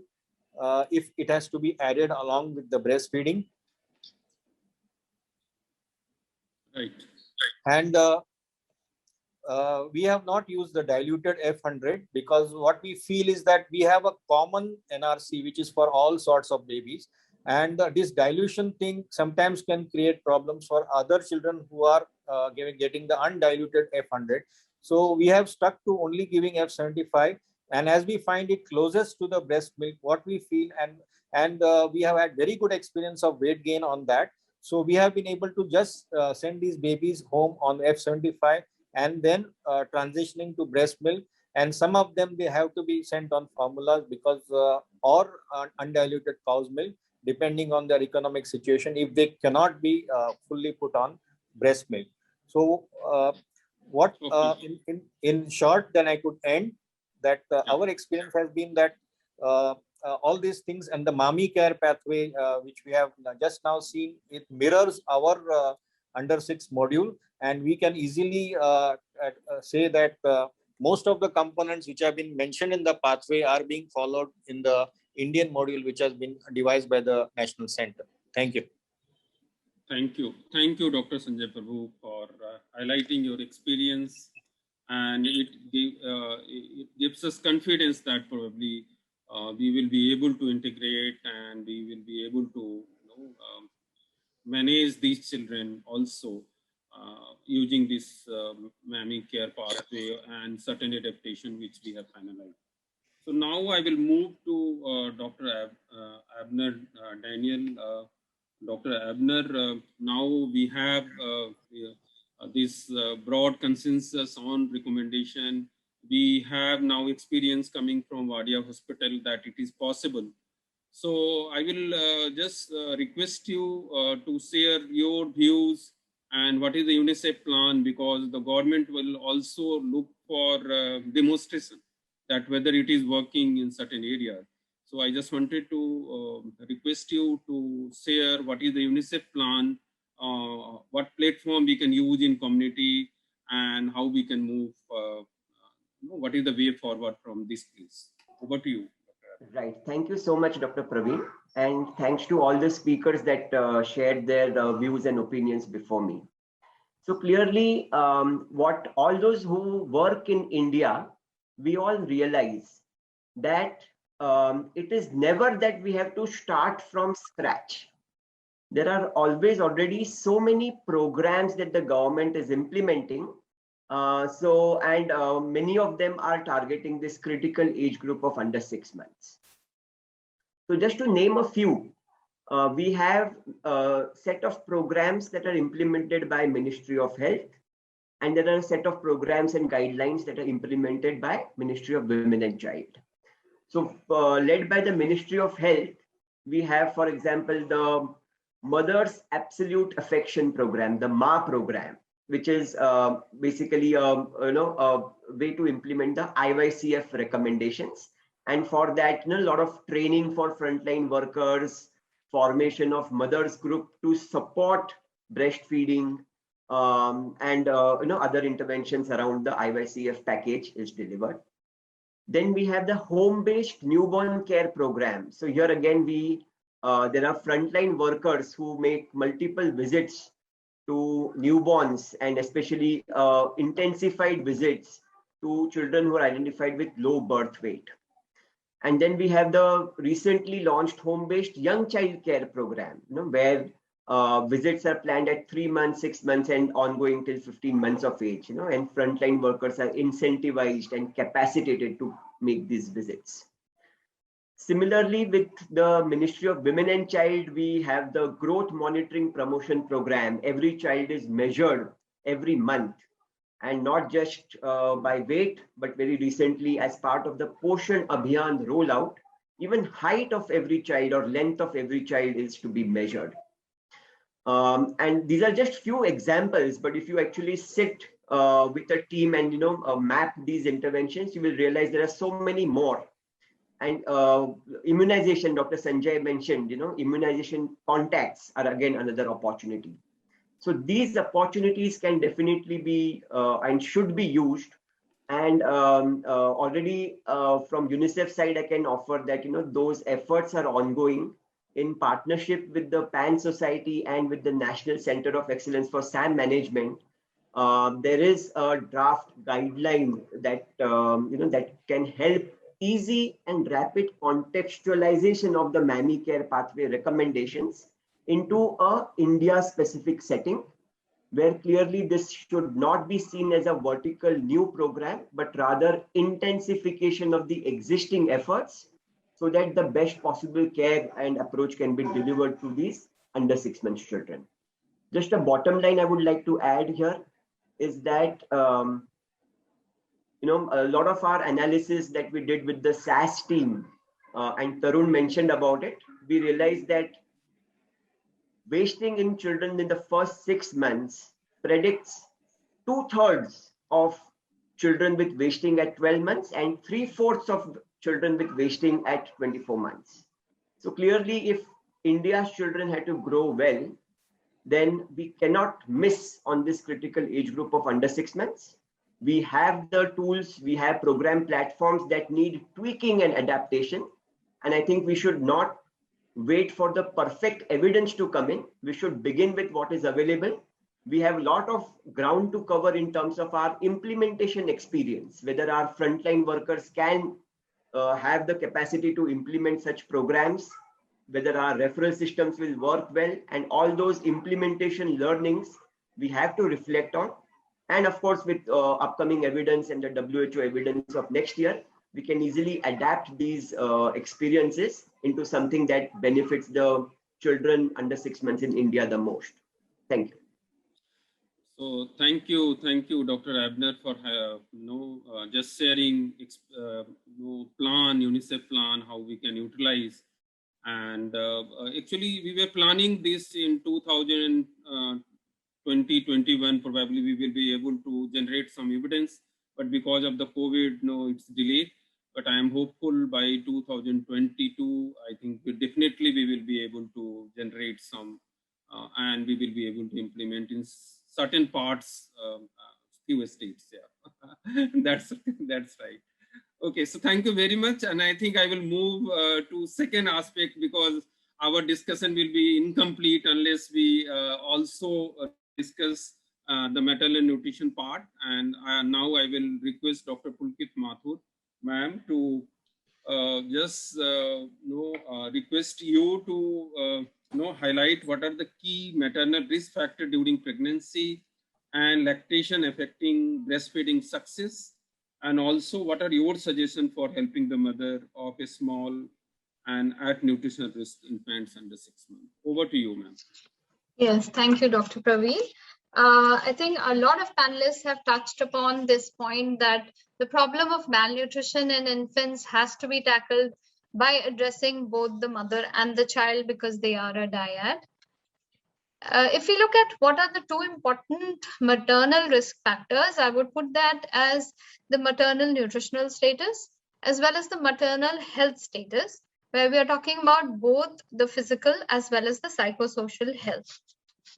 if it has to be added along with the breastfeeding. Right. And we have not used the diluted F100 because what we feel is that we have a common NRC which is for all sorts of babies, and this dilution thing sometimes can create problems for other children who are getting the undiluted F100. So we have stuck to only giving F75, and as we find it closest to the breast milk, what we feel, and we have had very good experience of weight gain on that. So we have been able to just send these babies home on F75 and then transitioning to breast milk. And some of them, they have to be sent on formulas because or undiluted cow's milk, depending on their economic situation, if they cannot be fully put on breast milk. So what in short, then I could end that our experience has been that all these things and the MAMI care pathway, which we have just now seen, it mirrors our under 6 module, and we can easily say that most of the components which have been mentioned in the pathway are being followed in the Indian module, which has been devised by the National Center. Thank you. Thank you. Thank you, Dr. Sanjay Prabhu, for highlighting your experience. And it gives us confidence that probably we will be able to integrate and we will be able to manage these children also using this MAMI care pathway and certain adaptation which we have finalized. So now I will move to Dr. Abner Daniel. Dr. Abner, now we have this broad consensus on recommendation. We have now experience coming from Wadia Hospital that it is possible. So I will just request you to share your views and what is the UNICEF plan, because the government will also look for demonstration that whether it is working in certain areas. So I just wanted to request you to share what is the UNICEF plan, what platform we can use in community, and how we can move, what is the way forward from this place. Over to you. Right. Thank you so much, Dr. Praveen. And thanks to all the speakers that shared their views and opinions before me. So clearly, what all those who work in India, we all realize that it is never that we have to start from scratch. There are always already so many programs that the government is implementing. Many of them are targeting this critical age group of under 6 months. So just to name a few, we have a set of programs that are implemented by Ministry of Health, and there are a set of programs and guidelines that are implemented by Ministry of Women and Child. So led by the Ministry of Health, we have, for example, the Mother's Absolute Affection Program, the MA program, which is basically a way to implement the IIPHG recommendations. And for that, a lot of training for frontline workers, formation of mothers group to support breastfeeding, and other interventions around the IIPHG package is delivered. Then we have the home-based newborn care program. So here again, there are frontline workers who make multiple visits to newborns, and especially intensified visits to children who are identified with low birth weight. And then we have the recently launched home-based young child care program, where Visits are planned at 3 months, 6 months, and ongoing till 15 months of age. And frontline workers are incentivized and capacitated to make these visits. Similarly, with the Ministry of Women and Child, we have the growth monitoring promotion program. Every child is measured every month, and not just by weight, but very recently as part of the Poshan Abhiyan rollout, even height of every child or length of every child is to be measured. And these are just few examples, but if you actually sit with a team and map these interventions, you will realize there are so many more. And immunization, Dr. Sanjay mentioned, immunization contacts are again another opportunity. So these opportunities can definitely be and should be used. And already from UNICEF side, I can offer that those efforts are ongoing in partnership with the PAN Society and with the National Center of Excellence for SAM Management. There is a draft guideline that that can help easy and rapid contextualization of the MAMI care pathway recommendations into a India-specific setting, where clearly this should not be seen as a vertical new program, but rather intensification of the existing efforts so that the best possible care and approach can be delivered to these under 6 months children. Just a bottom line I would like to add here is that a lot of our analysis that we did with the SAS team, and Tarun mentioned about it, we realized that wasting in children in the first 6 months predicts 2/3 of children with wasting at 12 months and 3/4 of children with wasting at 24 months. So clearly, if India's children had to grow well, then we cannot miss on this critical age group of under 6 months. We have the tools, we have program platforms that need tweaking and adaptation. And I think we should not wait for the perfect evidence to come in. We should begin with what is available. We have a lot of ground to cover in terms of our implementation experience, whether our frontline workers can have the capacity to implement such programs, whether our referral systems will work well, and all those implementation learnings we have to reflect on. And of course, with upcoming evidence and the WHO evidence of next year, we can easily adapt these experiences into something that benefits the children under 6 months in India the most. Thank you. So thank you, Dr. Abner, for just sharing plan, UNICEF plan, how we can utilize. And actually, we were planning this in 2021. Probably we will be able to generate some evidence, but because of the COVID, it's delayed. But I am hopeful by 2022, I think we will be able to generate some, and we will be able to implement in certain parts, few states. Yeah, that's right. Okay, so thank you very much, and I think I will move to second aspect, because our discussion will be incomplete unless we also discuss the maternal nutrition part. And now I will request Dr. Pulkit Mathur, ma'am, to just request you to highlight what are the key maternal risk factors during pregnancy and lactation affecting breastfeeding success, and also what are your suggestions for helping the mother of a small and at nutritional risk infants under 6 months. Over to you, ma'am. Yes, thank you, Dr. Praveen. I think a lot of panelists have touched upon this point that the problem of malnutrition in infants has to be tackled by addressing both the mother and the child, because they are a dyad. If we look at what are the two important maternal risk factors, I would put that as the maternal nutritional status as well as the maternal health status, where we are talking about both the physical as well as the psychosocial health.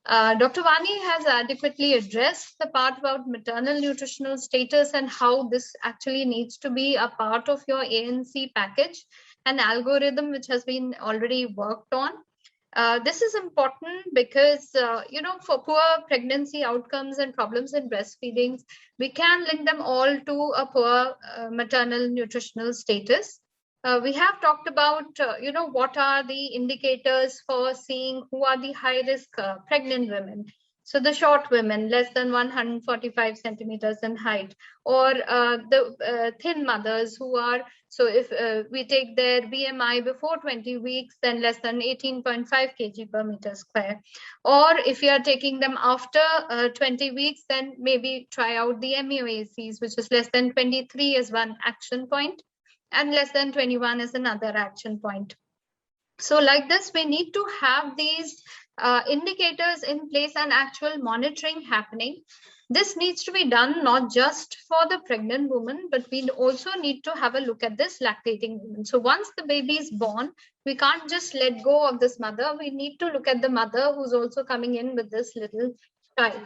Dr. Vani has adequately addressed the part about maternal nutritional status and how this actually needs to be a part of your ANC package, an algorithm which has been already worked on. This is important because, for poor pregnancy outcomes and problems in breastfeeding, we can link them all to a poor maternal nutritional status. We have talked about, what are the indicators for seeing who are the high-risk pregnant women. So the short women, less than 145 centimeters in height, or the thin mothers who are, so if we take their BMI before 20 weeks, then less than 18.5 kg per meter square. Or if you are taking them after 20 weeks, then maybe try out the MUACs, which is less than 23 as one action point, and less than 21 is another action point. So like this, we need to have these indicators in place and actual monitoring happening. This needs to be done not just for the pregnant woman, but we also need to have a look at this lactating woman. So once the baby is born, we can't just let go of this mother. We need to look at the mother who's also coming in with this little child.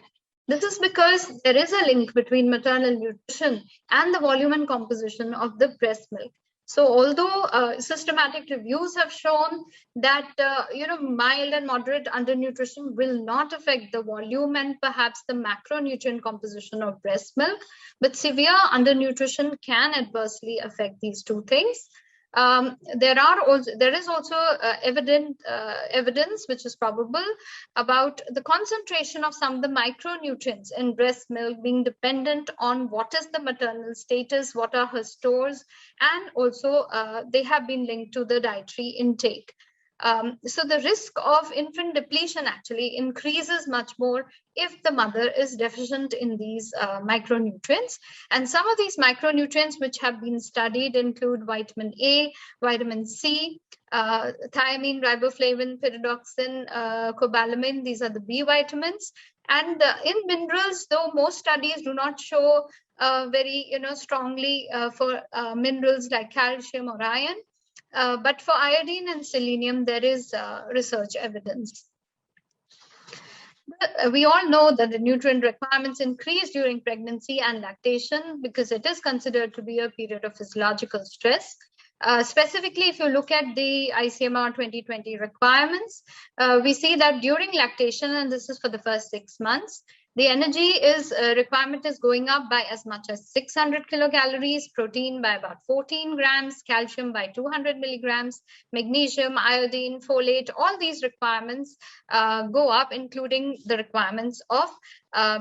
This is because there is a link between maternal nutrition and the volume and composition of the breast milk. So although systematic reviews have shown that, mild and moderate undernutrition will not affect the volume and perhaps the macronutrient composition of breast milk, but severe undernutrition can adversely affect these two things. There is also evidence which is probable about the concentration of some of the micronutrients in breast milk being dependent on what is the maternal status, what are her stores, and also they have been linked to the dietary intake. So the risk of infant depletion actually increases much more if the mother is deficient in these micronutrients. And some of these micronutrients which have been studied include vitamin A, vitamin C, thiamine, riboflavin, pyridoxine, cobalamin. These are the B vitamins. And in minerals, though most studies do not show very strongly for minerals like calcium or iron, but for iodine and selenium, there is research evidence. We all know that the nutrient requirements increase during pregnancy and lactation because it is considered to be a period of physiological stress. Specifically, if you look at the ICMR 2020 requirements, we see that during lactation, and this is for the first 6 months, the energy requirement is going up by as much as 600 kilocalories, protein by about 14 grams, calcium by 200 milligrams, magnesium, iodine, folate, all these requirements go up, including the requirements of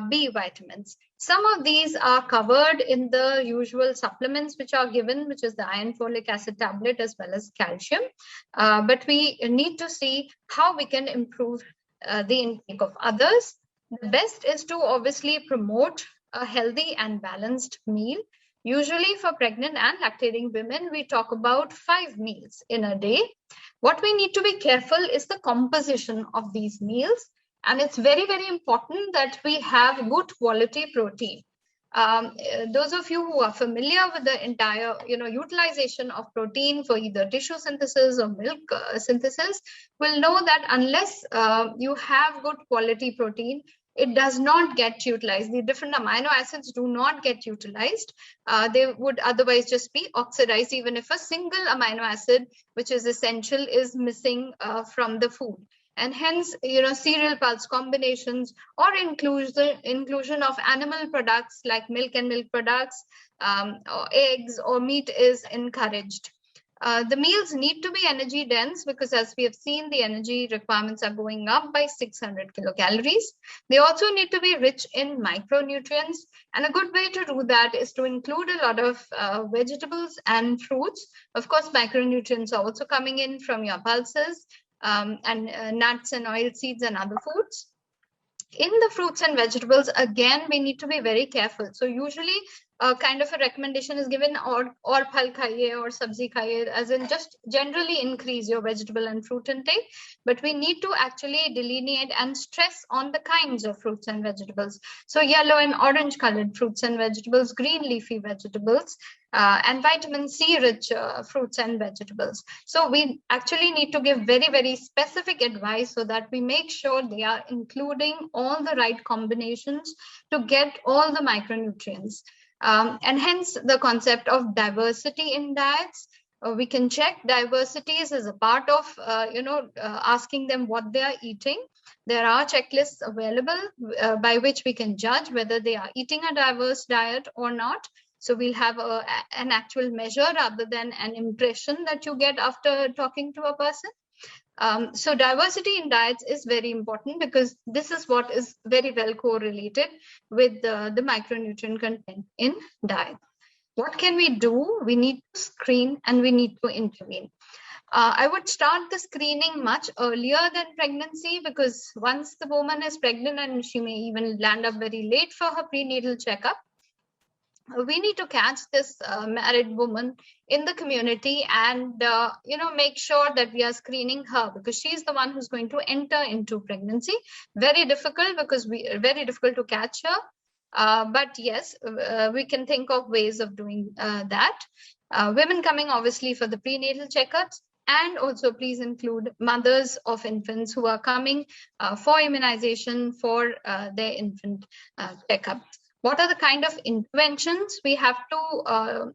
B vitamins. Some of these are covered in the usual supplements which are given, which is the iron folic acid tablet as well as calcium. But we need to see how we can improve the intake of others. The best is to obviously promote a healthy and balanced meal. Usually for pregnant and lactating women, we talk about 5 meals in a day. What we need to be careful is the composition of these meals. And it's very, very important that we have good quality protein. Those of you who are familiar with the entire, utilization of protein for either tissue synthesis or milk synthesis will know that unless you have good quality protein, it does not get utilized. The different amino acids do not get utilized. They would otherwise just be oxidized, even if a single amino acid, which is essential, is missing from the food. And hence, cereal pulse combinations or inclusion of animal products like milk and milk products, or eggs or meat is encouraged. The meals need to be energy dense because, as we have seen, the energy requirements are going up by 600 kilocalories. They also need to be rich in micronutrients. And a good way to do that is to include a lot of vegetables and fruits. Of course, micronutrients are also coming in from your pulses and nuts and oil seeds and other foods. In the fruits and vegetables, again, we need to be very careful. So usually kind of a recommendation is given or phal khaiye or sabzi khaiye, as in just generally increase your vegetable and fruit intake. But we need to actually delineate and stress on the kinds of fruits and vegetables. So yellow and orange colored fruits and vegetables, green leafy vegetables, and vitamin C rich fruits and vegetables. So we actually need to give very, very specific advice so that we make sure they are including all the right combinations to get all the micronutrients. And hence the concept of diversity in diets. We can check diversities as a part of, asking them what they are eating. There are checklists available by which we can judge whether they are eating a diverse diet or not. So we'll have an actual measure rather than an impression that you get after talking to a person. So diversity in diets is very important because this is what is very well correlated with the micronutrient content in diet. What can we do? We need to screen and we need to intervene. I would start the screening much earlier than pregnancy, because once the woman is pregnant and she may even land up very late for her prenatal checkup, we need to catch this married woman in the community and make sure that we are screening her, because she's the one who's going to enter into pregnancy. Very difficult, because very difficult to catch her. But yes, we can think of ways of doing that. Women coming obviously for the prenatal checkups, and also please include mothers of infants who are coming for immunization for their infant checkup. What are the kind of interventions we have to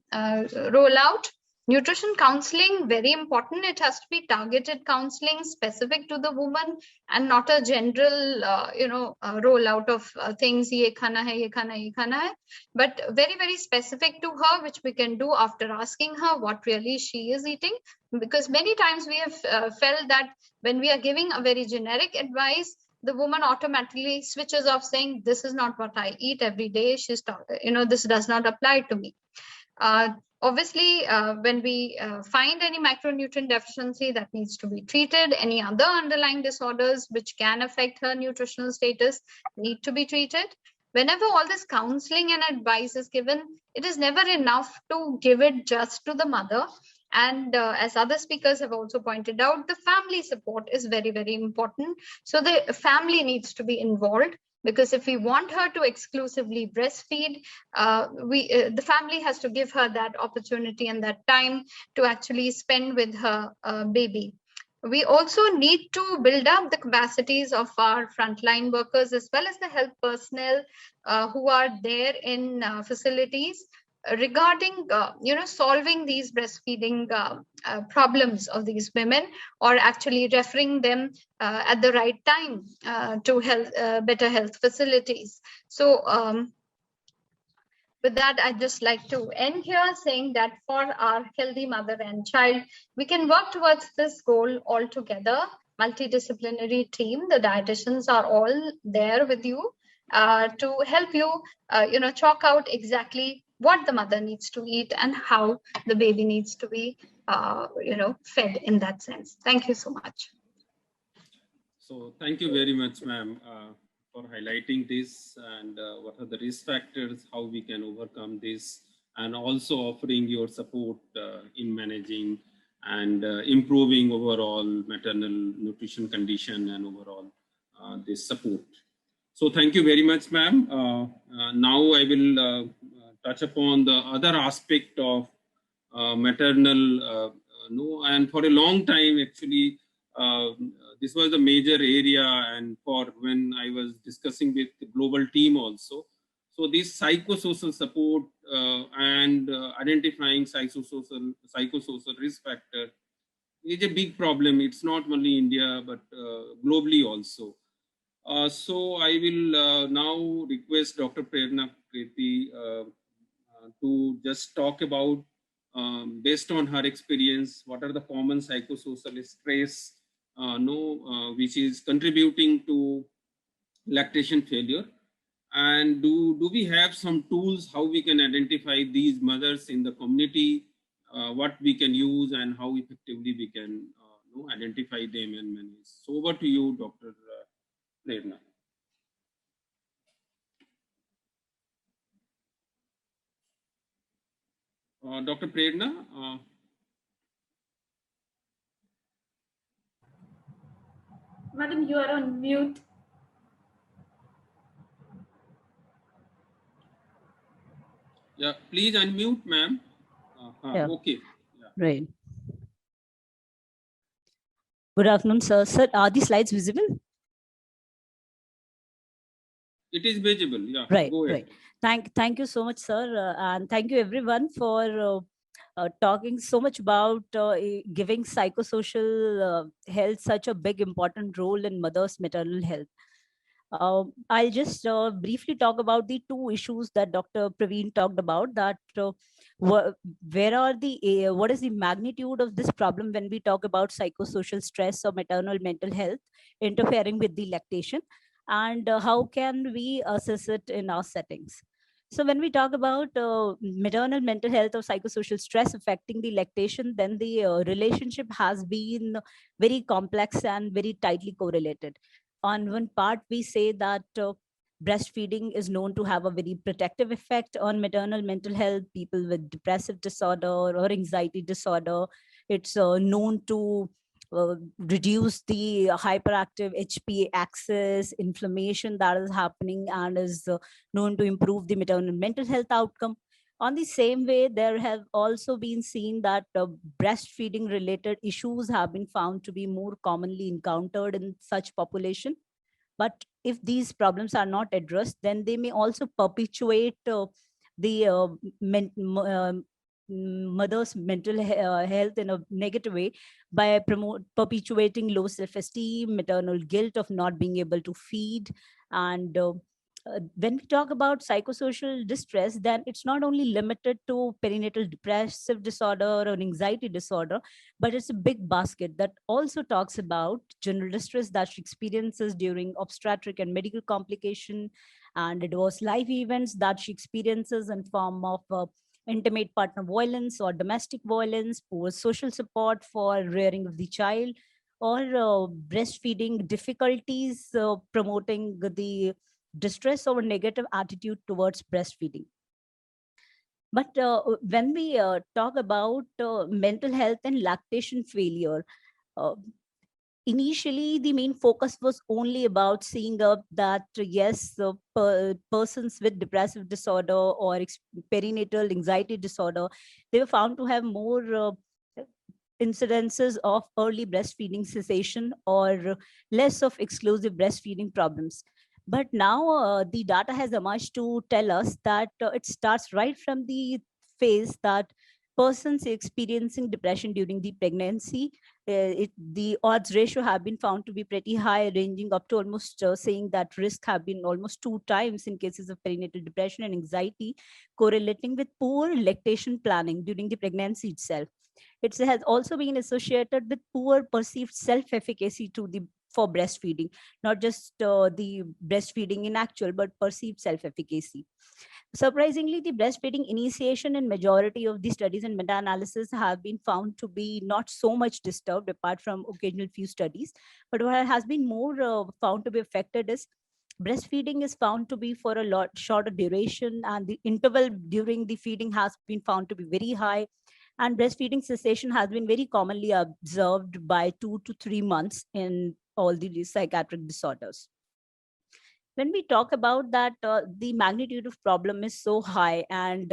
roll out? Nutrition counseling, very important. It has to be targeted counseling specific to the woman and not a general, rollout of things, ye khana hai, ye khana hai, ye khana hai, but very, very specific to her, which we can do after asking her what really she is eating. Because many times we have felt that when we are giving a very generic advice, the woman automatically switches off saying, this is not what I eat every day. She's, this does not apply to me. Obviously, when we find any micronutrient deficiency, that needs to be treated. Any other underlying disorders which can affect her nutritional status need to be treated. Whenever all this counseling and advice is given, it is never enough to give it just to the mother. And as other speakers have also pointed out, the family support is very, very important. So the family needs to be involved, because if we want her to exclusively breastfeed, the family has to give her that opportunity and that time to actually spend with her baby. We also need to build up the capacities of our frontline workers as well as the health personnel who are there in facilities regarding solving these breastfeeding problems of these women, or actually referring them at the right time to better health facilities. So with that, I'd just like to end here saying that for our healthy mother and child, we can work towards this goal all together. Multidisciplinary team, the dietitians are all there with you to help you, chalk out exactly what the mother needs to eat and how the baby needs to be, fed in that sense. Thank you so much. So thank you very much, ma'am, for highlighting this and what are the risk factors, how we can overcome this, and also offering your support in managing and improving overall maternal nutrition condition and overall this support. So thank you very much, ma'am. Now I will touch upon the other aspect of maternal, and for a long time, actually, this was a major area, and for when I was discussing with the global team also. So this psychosocial support and identifying psychosocial risk factor is a big problem. It's not only India, but globally also. So I will now request Dr. Prerna Kriti to just talk about, based on her experience, what are the common psychosocial stress which is contributing to lactation failure, and do we have some tools how we can identify these mothers in the community, what we can use and how effectively we can identify them and manage. So over to you, Dr. Prerna. Dr. Prerna. Madam, you are on mute. Yeah, please unmute, ma'am. Yeah. Okay. Yeah. Right. Good afternoon, sir. Sir, are the slides visible? It is visible. Yeah. Right. Go ahead. Right. Thank you so much, sir, and thank you everyone for talking so much about giving psychosocial health such a big important role in mother's maternal health. I'll just briefly talk about the two issues that Dr. Praveen talked about, that where are the, what is the magnitude of this problem when we talk about psychosocial stress or maternal mental health interfering with the lactation, and how can we assess it in our settings. So when we talk about maternal mental health or psychosocial stress affecting the lactation, then the relationship has been very complex and very tightly correlated. On one part, we say that breastfeeding is known to have a very protective effect on maternal mental health. People with depressive disorder or anxiety disorder, it's known to reduce the hyperactive HPA axis inflammation that is happening, and is known to improve the maternal mental health outcome. On the same way, there have also been seen that breastfeeding related issues have been found to be more commonly encountered in such population. But if these problems are not addressed, then they may also perpetuate the mother's mental health in a negative way by perpetuating low self-esteem, maternal guilt of not being able to feed. And when we talk about psychosocial distress, then it's not only limited to perinatal depressive disorder or anxiety disorder, but it's a big basket that also talks about general distress that she experiences during obstetric and medical complication, and it was life events that she experiences in form of intimate partner violence or domestic violence, poor social support for rearing of the child, or breastfeeding difficulties promoting the distress or negative attitude towards breastfeeding. But when we talk about mental health and lactation failure, initially the main focus was only about seeing up that yes, persons with depressive disorder or perinatal anxiety disorder, they were found to have more incidences of early breastfeeding cessation or less of exclusive breastfeeding problems. But now the data has emerged to tell us that it starts right from the phase that persons experiencing depression during the pregnancy, the odds ratio have been found to be pretty high, ranging up to almost saying that risk have been almost 2 times in cases of perinatal depression and anxiety, correlating with poor lactation planning during the pregnancy itself. It has also been associated with poor perceived self-efficacy for breastfeeding, not just the breastfeeding in actual, but perceived self-efficacy. Surprisingly, the breastfeeding initiation in majority of the studies and meta-analysis have been found to be not so much disturbed, apart from occasional few studies. But what has been more found to be affected is breastfeeding is found to be for a lot shorter duration, and the interval during the feeding has been found to be very high. And breastfeeding cessation has been very commonly observed by 2 to 3 months in all the psychiatric disorders. When we talk about that, the magnitude of problem is so high, and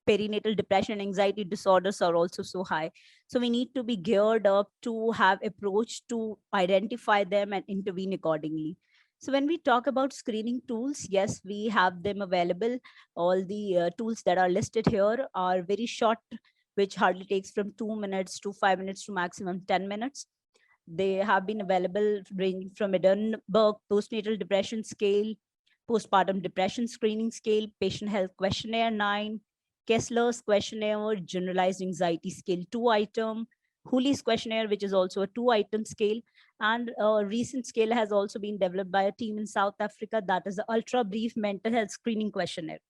perinatal depression and anxiety disorders are also so high. So we need to be geared up to have approach to identify them and intervene accordingly. So when we talk about screening tools, yes, we have them available. All the tools that are listed here are very short, which hardly takes from 2 minutes to 5 minutes to maximum 10 minutes. They have been available ranging from Edinburgh postnatal depression scale, postpartum depression screening scale, patient health questionnaire 9, Kessler's questionnaire, generalized anxiety scale 2 item, Hooley's questionnaire, which is also a 2 item scale, and a recent scale has also been developed by a team in South Africa, that is the ultra brief mental health screening questionnaire.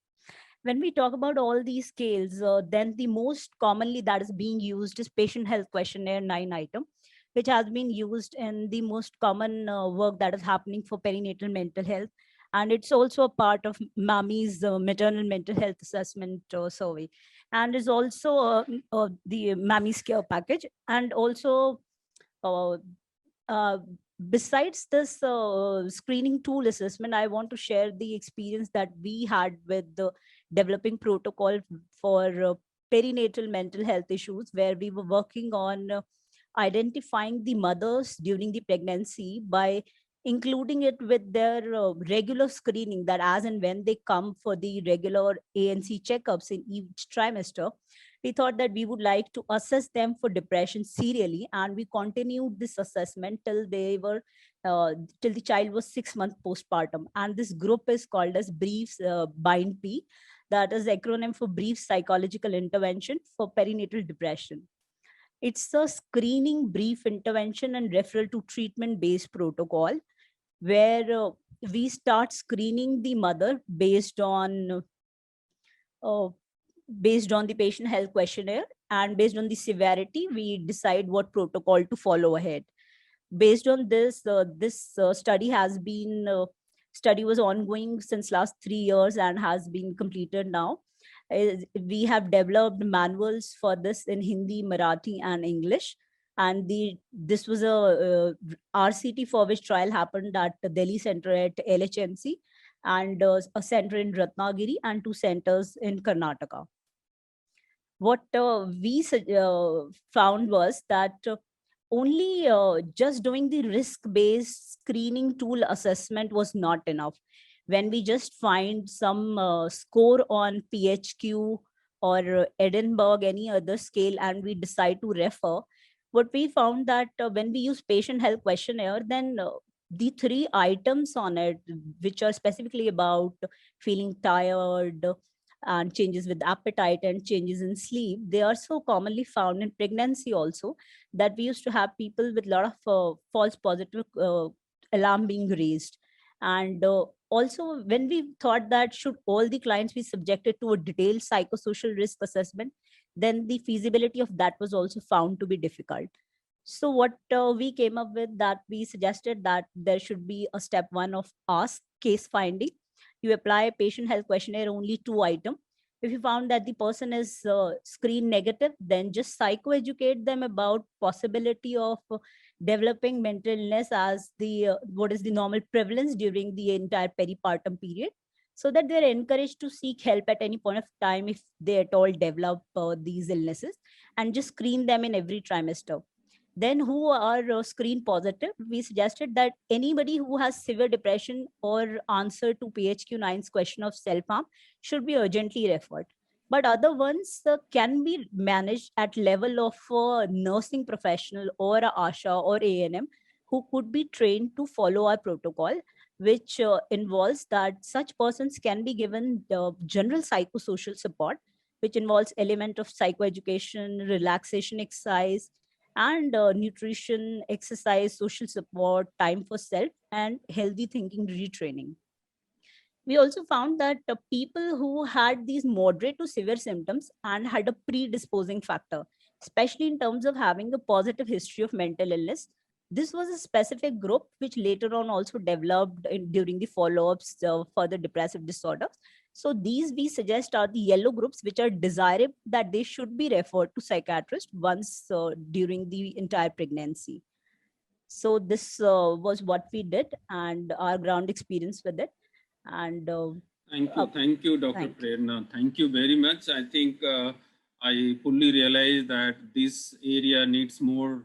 When we talk about all these scales, then the most commonly that is being used is patient health questionnaire 9 item, which has been used in the most common work that is happening for perinatal mental health. And it's also a part of MAMI's maternal mental health assessment survey. And is also the MAMI's care package. And also, besides this screening tool assessment, I want to share the experience that we had with the developing protocol for perinatal mental health issues, where we were working on identifying the mothers during the pregnancy by including it with their regular screening, that as and when they come for the regular ANC checkups in each trimester, we thought that we would like to assess them for depression serially, and we continued this assessment till they were till the child was 6 months postpartum. And this group is called as BRIEF BIND-P, that is acronym for Brief Psychological Intervention for Perinatal Depression. It's a screening, brief intervention, and referral to treatment-based protocol, where we start screening the mother based on the patient health questionnaire, and based on the severity, we decide what protocol to follow ahead. Based on this, study was ongoing since last 3 years and has been completed now. We have developed manuals for this in Hindi, Marathi, and English. And this was a RCT for which trial happened at the Delhi Center at LHMC, and a center in Ratnagiri, and 2 centers in Karnataka. What we found was that only just doing the risk-based screening tool assessment was not enough. When we just find some score on PHQ or Edinburgh, any other scale, and we decide to refer, what we found that when we use patient health questionnaire, then the 3 items on it, which are specifically about feeling tired and changes with appetite and changes in sleep, they are so commonly found in pregnancy also, that we used to have people with a lot of false positive alarm being raised. And also, when we thought that should all the clients be subjected to a detailed psychosocial risk assessment, then the feasibility of that was also found to be difficult. So what we came up with, that we suggested that there should be a step 1 of ask case finding. You apply a patient health questionnaire, only 2 items. If you found that the person is screen negative, then just psychoeducate them about possibility of developing mental illness as the what is the normal prevalence during the entire peripartum period, so that they're encouraged to seek help at any point of time if they at all develop these illnesses, and just screen them in every trimester. Then who are screen positive, we suggested that anybody who has severe depression or answer to PHQ-9's question of self-harm should be urgently referred. But other ones can be managed at level of a nursing professional or a ASHA or ANM, who could be trained to follow our protocol, which involves that such persons can be given general psychosocial support, which involves element of psychoeducation, relaxation exercise, and nutrition, exercise, social support, time for self, and healthy thinking retraining. We also found that people who had these moderate to severe symptoms and had a predisposing factor, especially in terms of having a positive history of mental illness, this was a specific group which later on also developed during the follow-ups for the depressive disorders. So these we suggest are the yellow groups, which are desirable that they should be referred to psychiatrist once during the entire pregnancy. So this was what we did and our ground experience with it. And thank you, Dr. Prerna. Thank you very much. I think I fully realize that this area needs more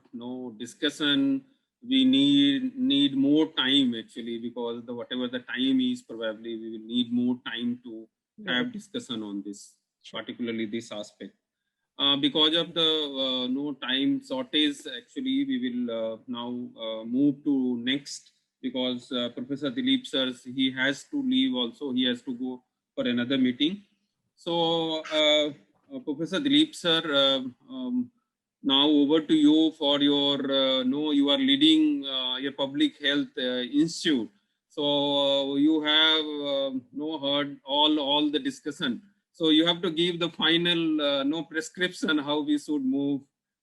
discussion. We need more time actually, because whatever the time is, probably we will need more time to have discussion on this, particularly this aspect. Because of the no time shortage, actually we will now move to next, because Professor Dilip sir, he has to leave also. He has to go for another meeting. So Professor Dilip sir, now over to you for your, you are leading your public health institute. So you have heard all the discussion. So you have to give the final prescription how we should move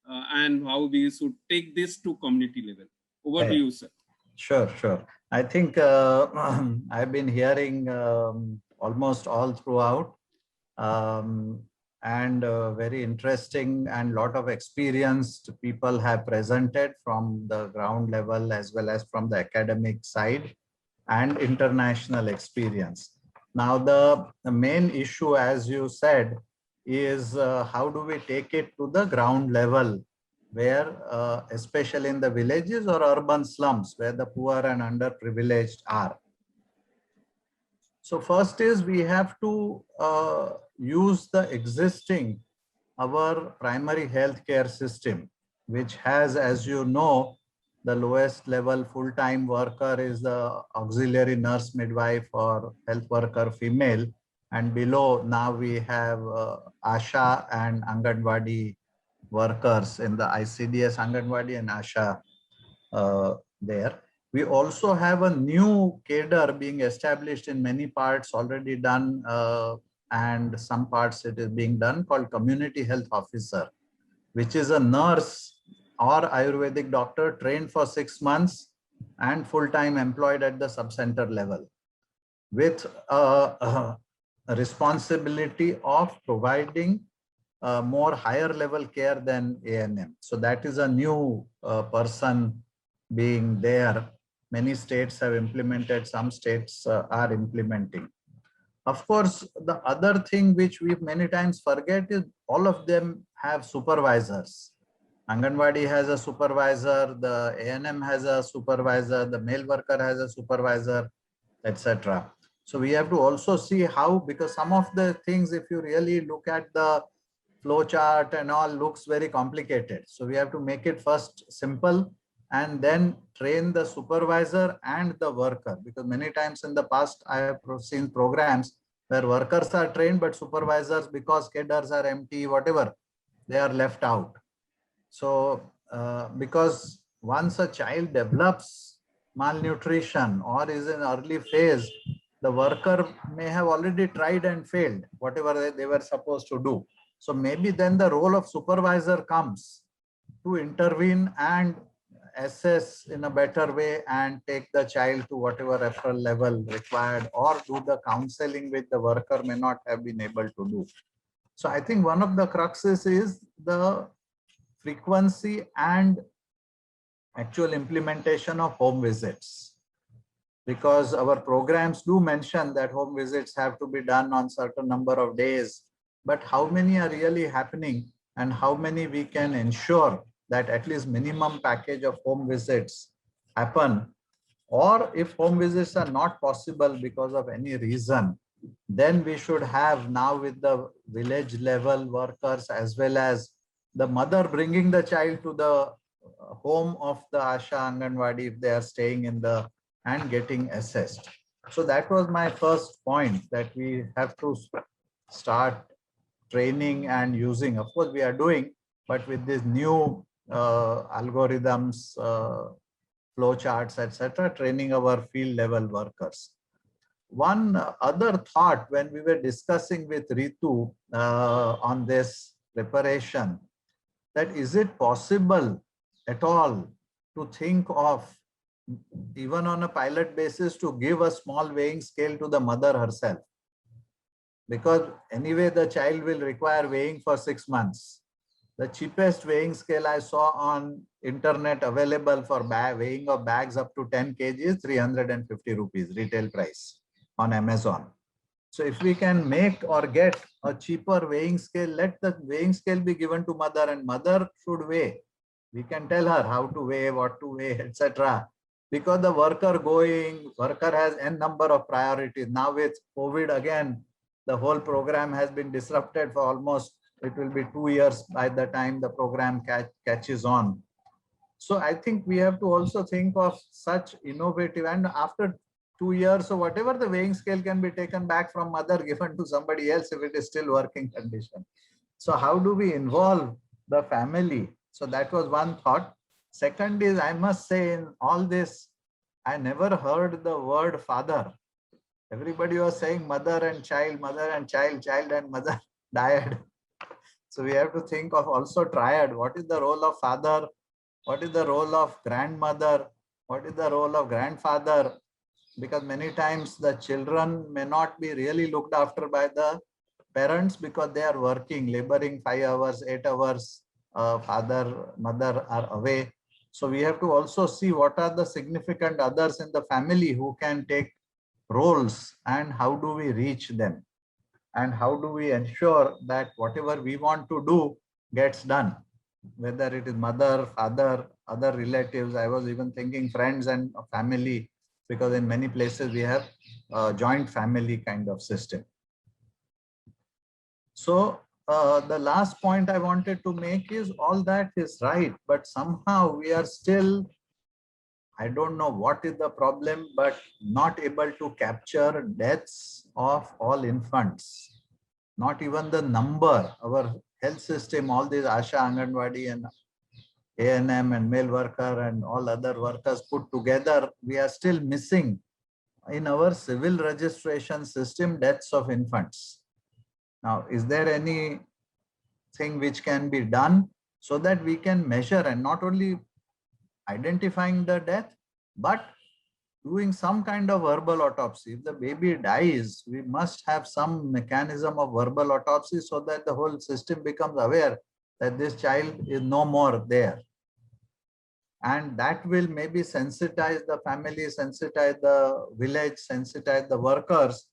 and how we should take this to community level. Over to you, sir. Sure. I think I've been hearing almost all throughout. And very interesting and lot of experienced people have presented from the ground level as well as from the academic side and international experience. Now the main issue, as you said, is how do we take it to the ground level, where especially in the villages or urban slums where the poor and underprivileged are. So first is we have to use the existing our primary healthcare system, which has, as you know, the lowest level full-time worker is the auxiliary nurse midwife or health worker female. And below now we have ASHA and Anganwadi workers in the ICDS Anganwadi and ASHA there. We also have a new cadre being established in many parts, already done, and some parts it is being done, called community health officer, which is a nurse or Ayurvedic doctor trained for 6 months and full-time employed at the sub-center level, with a responsibility of providing more higher level care than ANM. So that is a new person being there. Many states have implemented, some states are implementing. Of course, the other thing which we many times forget is all of them have supervisors. Anganwadi has a supervisor, the ANM has a supervisor, the male worker has a supervisor, etc. So we have to also see how, because some of the things, if you really look at the flow chart and all, looks very complicated. So we have to make it first simple and then train the supervisor and the worker, because many times in the past I have seen programs where workers are trained but supervisors, because cadres are empty, whatever, they are left out. So because once a child develops malnutrition or is in early phase, the worker may have already tried and failed whatever they were supposed to do. So maybe then the role of supervisor comes to intervene and assess in a better way and take the child to whatever referral level required, or do the counseling which the worker may not have been able to do. So I think one of the cruxes is the frequency and actual implementation of home visits, because our programs do mention that home visits have to be done on certain number of days, but how many are really happening and how many we can ensure that at least minimum package of home visits happen. Or if home visits are not possible because of any reason, then we should have now with the village level workers as well as the mother bringing the child to the home of the Asha Anganwadi if they are staying in the and getting assessed. So that was my first point, that we have to start training and using. Of course we are doing, but with these new algorithms, flow charts, etc., training our field level workers. One other thought when we were discussing with Ritu on this preparation, that is it possible at all to think of, even on a pilot basis, to give a small weighing scale to the mother herself? Because anyway the child will require weighing for 6 months. The cheapest weighing scale I saw on internet available for weighing of bags up to 10 kg is 350 rupees retail price on Amazon. So if we can make or get a cheaper weighing scale, let the weighing scale be given to mother and mother should weigh. We can tell her how to weigh, what to weigh, etc. Because the worker has n number of priorities. Now with COVID again, the whole program has been disrupted for almost, it will be 2 years by the time the program catches on. So I think we have to also think of such innovative, and after 2 years or whatever, the weighing scale can be taken back from mother, given to somebody else if it is still working condition. So how do we involve the family? So that was one thought. Second is, I must say, in all this, I never heard the word father. Everybody was saying mother and child, child and mother, dyad. So we have to think of also triad. What is the role of father? What is the role of grandmother? What is the role of grandfather? Because many times the children may not be really looked after by the parents because they are working, laboring 5 hours, 8 hours, father, mother are away. So we have to also see what are the significant others in the family who can take roles and how do we reach them, and how do we ensure that whatever we want to do gets done, whether it is mother, father, other relatives. I was even thinking friends and family, because in many places we have a joint family kind of system. So the last point I wanted to make is all that is right, but somehow we are still, I don't know what is the problem, but not able to capture deaths of all infants. Not even the number. Our health system, all these Asha, Anganwadi and A&M and male worker and all other workers put together, we are still missing in our civil registration system deaths of infants. Now, is there anything which can be done so that we can measure and not only identifying the death, but doing some kind of verbal autopsy? If the baby dies, we must have some mechanism of verbal autopsy so that the whole system becomes aware that this child is no more there. And that will maybe sensitize the family, sensitize the village, sensitize the workers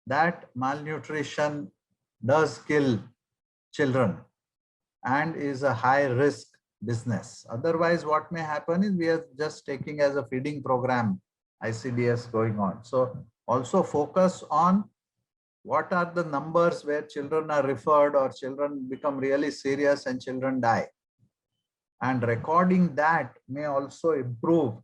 that malnutrition does kill children and is a high risk business. Otherwise, what may happen is we are just taking as a feeding program, ICDS going on. So also focus on what are the numbers where children are referred or children become really serious and children die. And recording that may also improve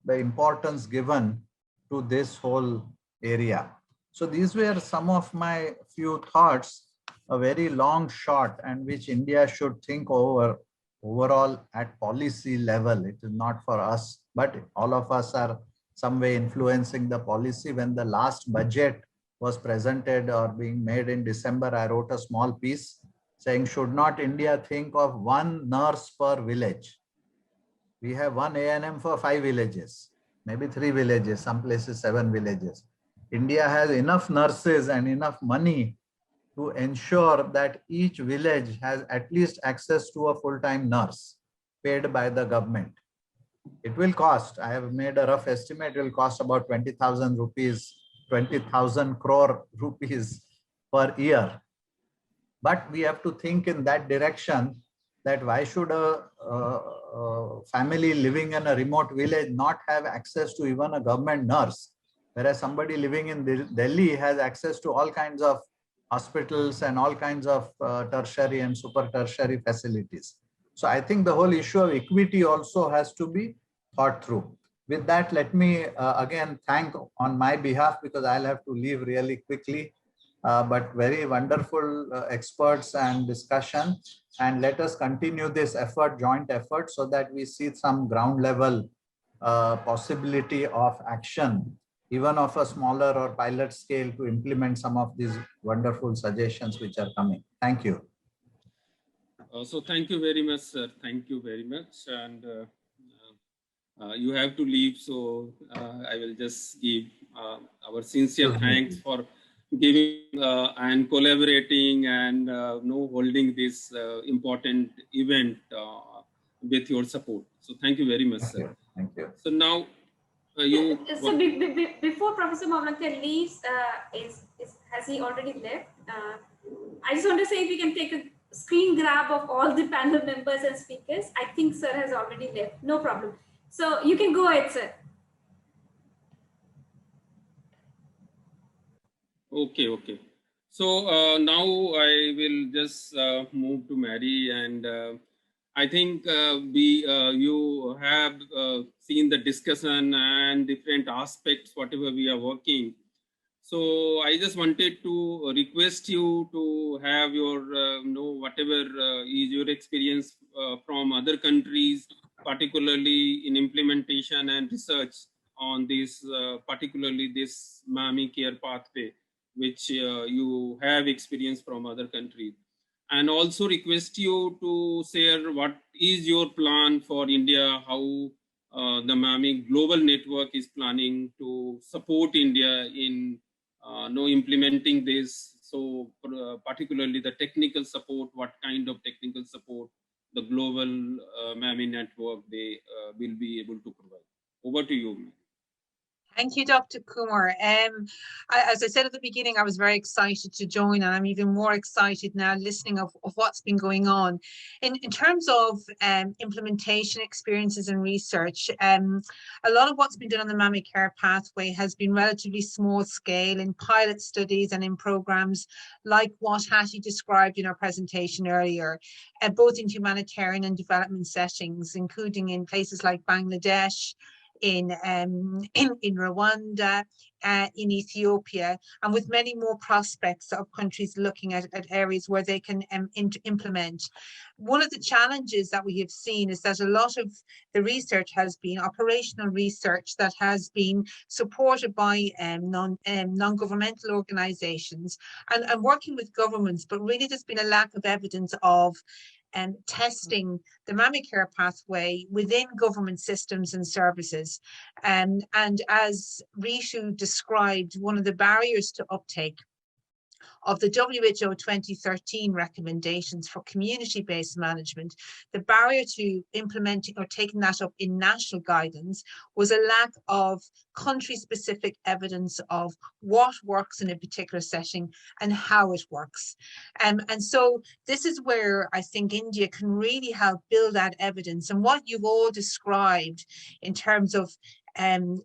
the importance given to this whole area. So these were some of my few thoughts, a very long shot, and which India should think over overall at policy level. It is not for us, but all of us are some way influencing the policy. When the last budget was presented or being made in December, I wrote a small piece saying, should not India think of one nurse per village? We have one A&M for 5 villages, maybe 3 villages, some places 7 villages. India has enough nurses and enough money to ensure that each village has at least access to a full-time nurse paid by the government. It will cost, I have made a rough estimate, it will cost about 20,000 rupees, 20,000 crore rupees per year. But we have to think in that direction, that why should a family living in a remote village not have access to even a government nurse, whereas somebody living in Delhi has access to all kinds of hospitals and all kinds of tertiary and super tertiary facilities. So I think the whole issue of equity also has to be thought through. With that, let me again thank on my behalf, because I'll have to leave really quickly. But very wonderful experts and discussion, and let us continue this effort, joint effort, so that we see some ground level possibility of action, even of a smaller or pilot scale, to implement some of these wonderful suggestions which are coming. Thank you. So thank you very much, sir. Thank you very much. And you have to leave, so I will just give our sincere thanks for giving and collaborating and holding this important event with your support. So thank you very much, sir. Thank you. So now So before Professor Mavlanka leaves, has he already left? I just want to say if we can take a screen grab of all the panel members and speakers. I think sir has already left. No problem. So you can go ahead, sir. Okay, okay. So now I will just move to Mary, and I think you have seen the discussion and different aspects, whatever we are working. So I just wanted to request you to have your, whatever is your experience from other countries, particularly in implementation and research on this, particularly this MAMI care pathway, which you have experience from other countries. And also request you to share what is your plan for India, how the MAMI Global Network is planning to support India in implementing this. So particularly the technical support, what kind of technical support the global MAMI network they will be able to provide. Over to you, ma'am. Thank you, Dr. Kumar. As I said at the beginning, I was very excited to join, and I'm even more excited now listening of what's been going on. In terms of implementation experiences and research, a lot of what's been done on the MAMI care pathway has been relatively small scale in pilot studies and in programs like what Hattie described in our presentation earlier, both in humanitarian and development settings, including in places like Bangladesh, in Rwanda, in Ethiopia, and with many more prospects of countries looking at areas where they can implement. One of the challenges that we have seen is that a lot of the research has been operational research that has been supported by non-governmental organizations and working with governments, but really there's been a lack of evidence of testing the MAMI care pathway within government systems and services. And as Rishu described, one of the barriers to uptake of the WHO 2013 recommendations for community-based management, the barrier to implementing or taking that up in national guidance was a lack of country-specific evidence of what works in a particular setting and how it works. And so this is where I think India can really help build that evidence. And what you've all described in terms of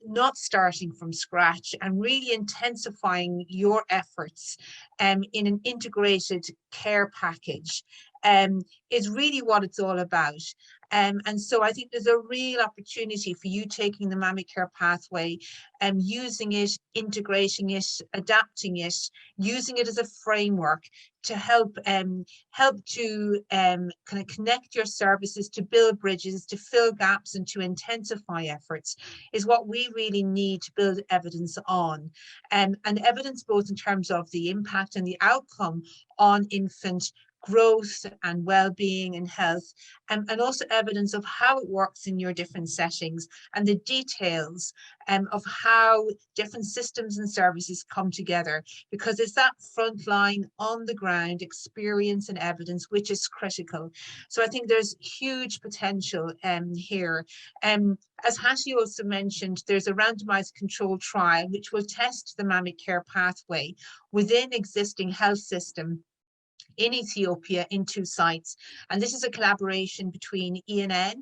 not starting from scratch and really intensifying your efforts in an integrated care package is really what it's all about. And so I think there's a real opportunity for you taking the MAMI care pathway and using it, integrating it, adapting it, using it as a framework to help to kind of connect your services, to build bridges, to fill gaps and to intensify efforts is what we really need to build evidence on. And evidence both in terms of the impact and the outcome on infant growth and well-being and health, and also evidence of how it works in your different settings and the details of how different systems and services come together, because it's that frontline on the ground experience and evidence which is critical. So I think there's huge potential here. As Hattie also mentioned, there's a randomized controlled trial which will test the MAMI care pathway within existing health system in Ethiopia in 2 sites. And this is a collaboration between ENN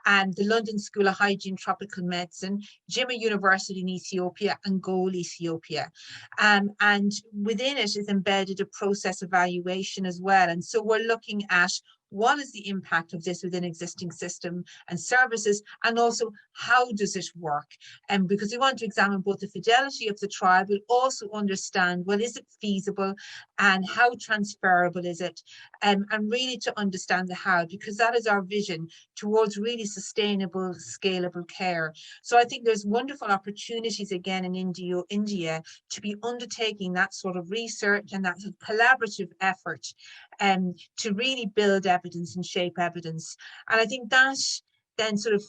and the London School of Hygiene Tropical Medicine, Jimma University in Ethiopia, and Goal Ethiopia. And within it is embedded a process evaluation as well. And so we're looking at what is the impact of this within existing system and services, and also how does it work? And because we want to examine both the fidelity of the trial, but also understand, well, is it feasible and how transferable is it? And really to understand the how, because that is our vision towards really sustainable, scalable care. So I think there's wonderful opportunities again in India to be undertaking that sort of research and that sort of collaborative effort to really build evidence and shape evidence. And I think that then sort of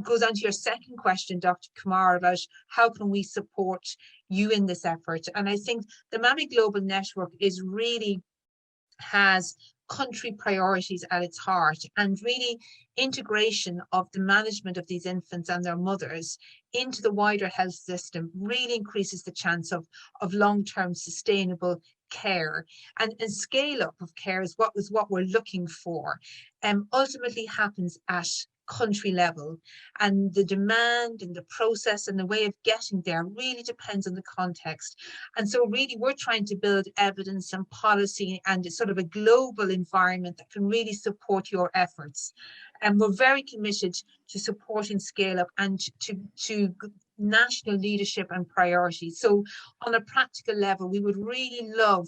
goes on to your second question, Dr. Kumar, about how can we support you in this effort? And I think the MAMI Global Network has country priorities at its heart, and really integration of the management of these infants and their mothers into the wider health system really increases the chance of long-term sustainable care, and scale up of care is what we're looking for, and ultimately happens at country level, and the demand and the process and the way of getting there really depends on the context. And so really we're trying to build evidence and policy and sort of a global environment that can really support your efforts. And we're very committed to supporting scale up and to national leadership and priorities. So on a practical level, we would really love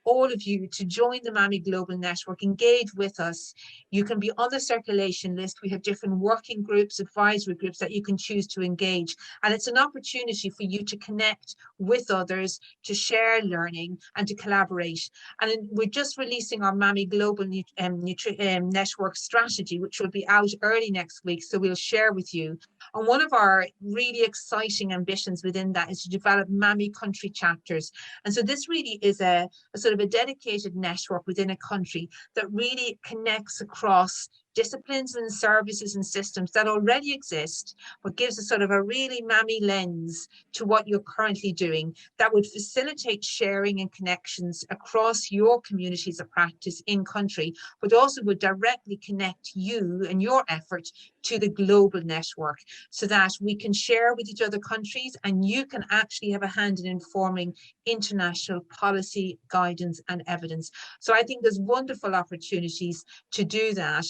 all of you to join the MAMI Global Network, engage with us. You can be on the circulation list. We have different working groups, advisory groups that you can choose to engage. And it's an opportunity for you to connect with others, to share learning and to collaborate. And we're just releasing our MAMI Global Network strategy, which will be out early next week. So we'll share with you. And one of our really exciting ambitions within that is to develop MAMI country chapters. And so this really is a sort of a dedicated network within a country that really connects across disciplines and services and systems that already exist, but gives a sort of a really MAMI lens to what you're currently doing that would facilitate sharing and connections across your communities of practice in country, but also would directly connect you and your effort to the global network so that we can share with each other countries and you can actually have a hand in informing international policy, guidance and evidence. So I think there's wonderful opportunities to do that.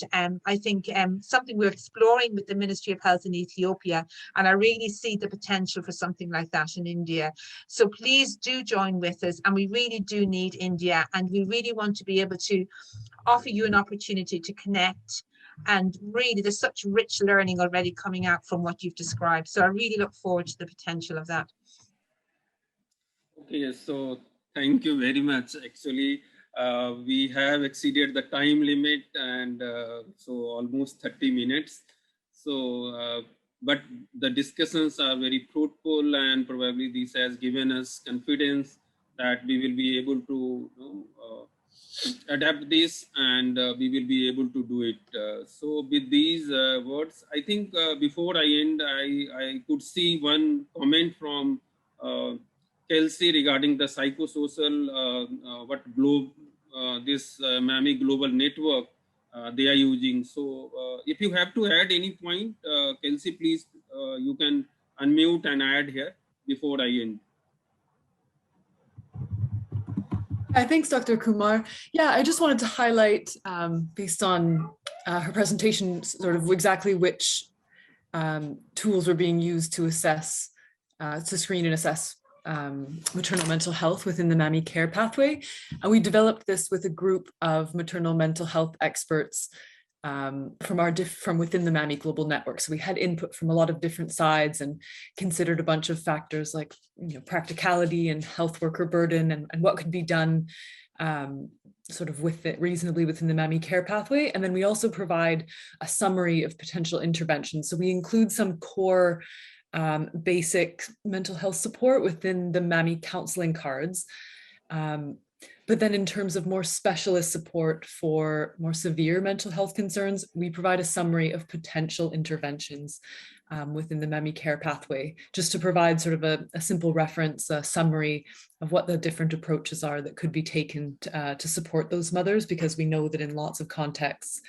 I think something we're exploring with the Ministry of Health in Ethiopia, and I really see the potential for something like that in India. So please do join with us, and we really do need India, and we really want to be able to offer you an opportunity to connect. And really, there's such rich learning already coming out from what you've described. So I really look forward to the potential of that. Okay, so thank you very much. Actually, we have exceeded the time limit, and so almost 30 minutes. So, but the discussions are very fruitful, and probably this has given us confidence that we will be able to adapt this, and we will be able to do it. So with these words, I think before I end, I could see one comment from Kelsey regarding the psychosocial, what this MAMI Global Network they are using. So if you have to add any point, Kelsey, please, you can unmute and add here before I end. Thanks, Dr. Kumar. Yeah, I just wanted to highlight, based on her presentation, sort of exactly which tools were being used to assess, to screen and assess maternal mental health within the MAMI care pathway. And we developed this with a group of maternal mental health experts from within the MAMI Global Network. So we had input from a lot of different sides and considered a bunch of factors like, practicality and health worker burden and what could be done sort of reasonably within the MAMI care pathway. And then we also provide a summary of potential interventions. So we include some core basic mental health support within the MAMI counseling cards. But then in terms of more specialist support for more severe mental health concerns, we provide a summary of potential interventions within the MAMI care pathway, just to provide sort of a simple reference, a summary of what the different approaches are that could be taken to support those mothers, because we know that in lots of contexts,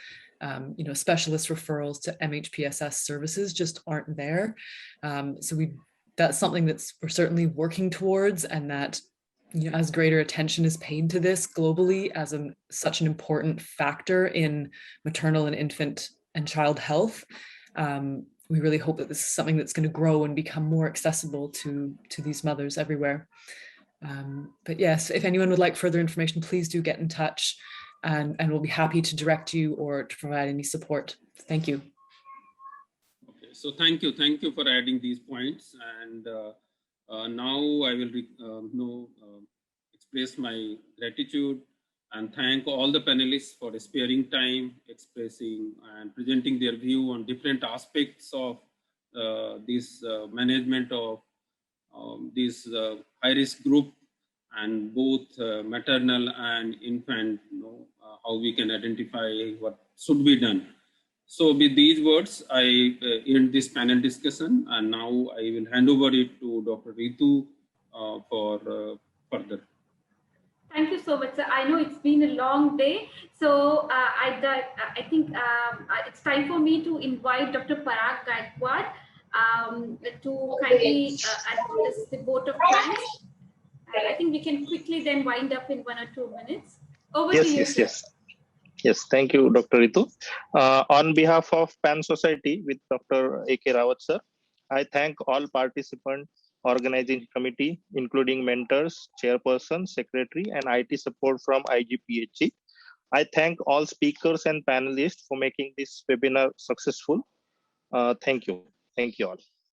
specialist referrals to MHPSS services just aren't there. So that's something we're certainly working towards, and that as greater attention is paid to this globally as such an important factor in maternal and infant and child health, we really hope that this is something that's going to grow and become more accessible to these mothers everywhere. But yes, if anyone would like further information, please do get in touch, and we'll be happy to direct you or to provide any support. Thank you. Okay, so thank you for adding these points, and now I will express my gratitude and thank all the panelists for sparing time, expressing and presenting their view on different aspects of this management of this high-risk group, and both maternal and infant, how we can identify what should be done. So with these words, I end this panel discussion, and now I will hand over it to Dr. Ritu for further. Thank you so much, sir. I know it's been a long day, so I think it's time for me to invite Dr. Parag Gaikwad to kindly address the vote of thanks. I think we can quickly then wind up in 1 or 2 minutes. Over to you, sir. Yes, thank you, Dr. Ritu. On behalf of PAN Society with Dr. A.K. Rawat, sir, I thank all participants, organizing committee, including mentors, chairperson, secretary, and IT support from IIPHG. I thank all speakers and panelists for making this webinar successful. Thank you. Thank you all.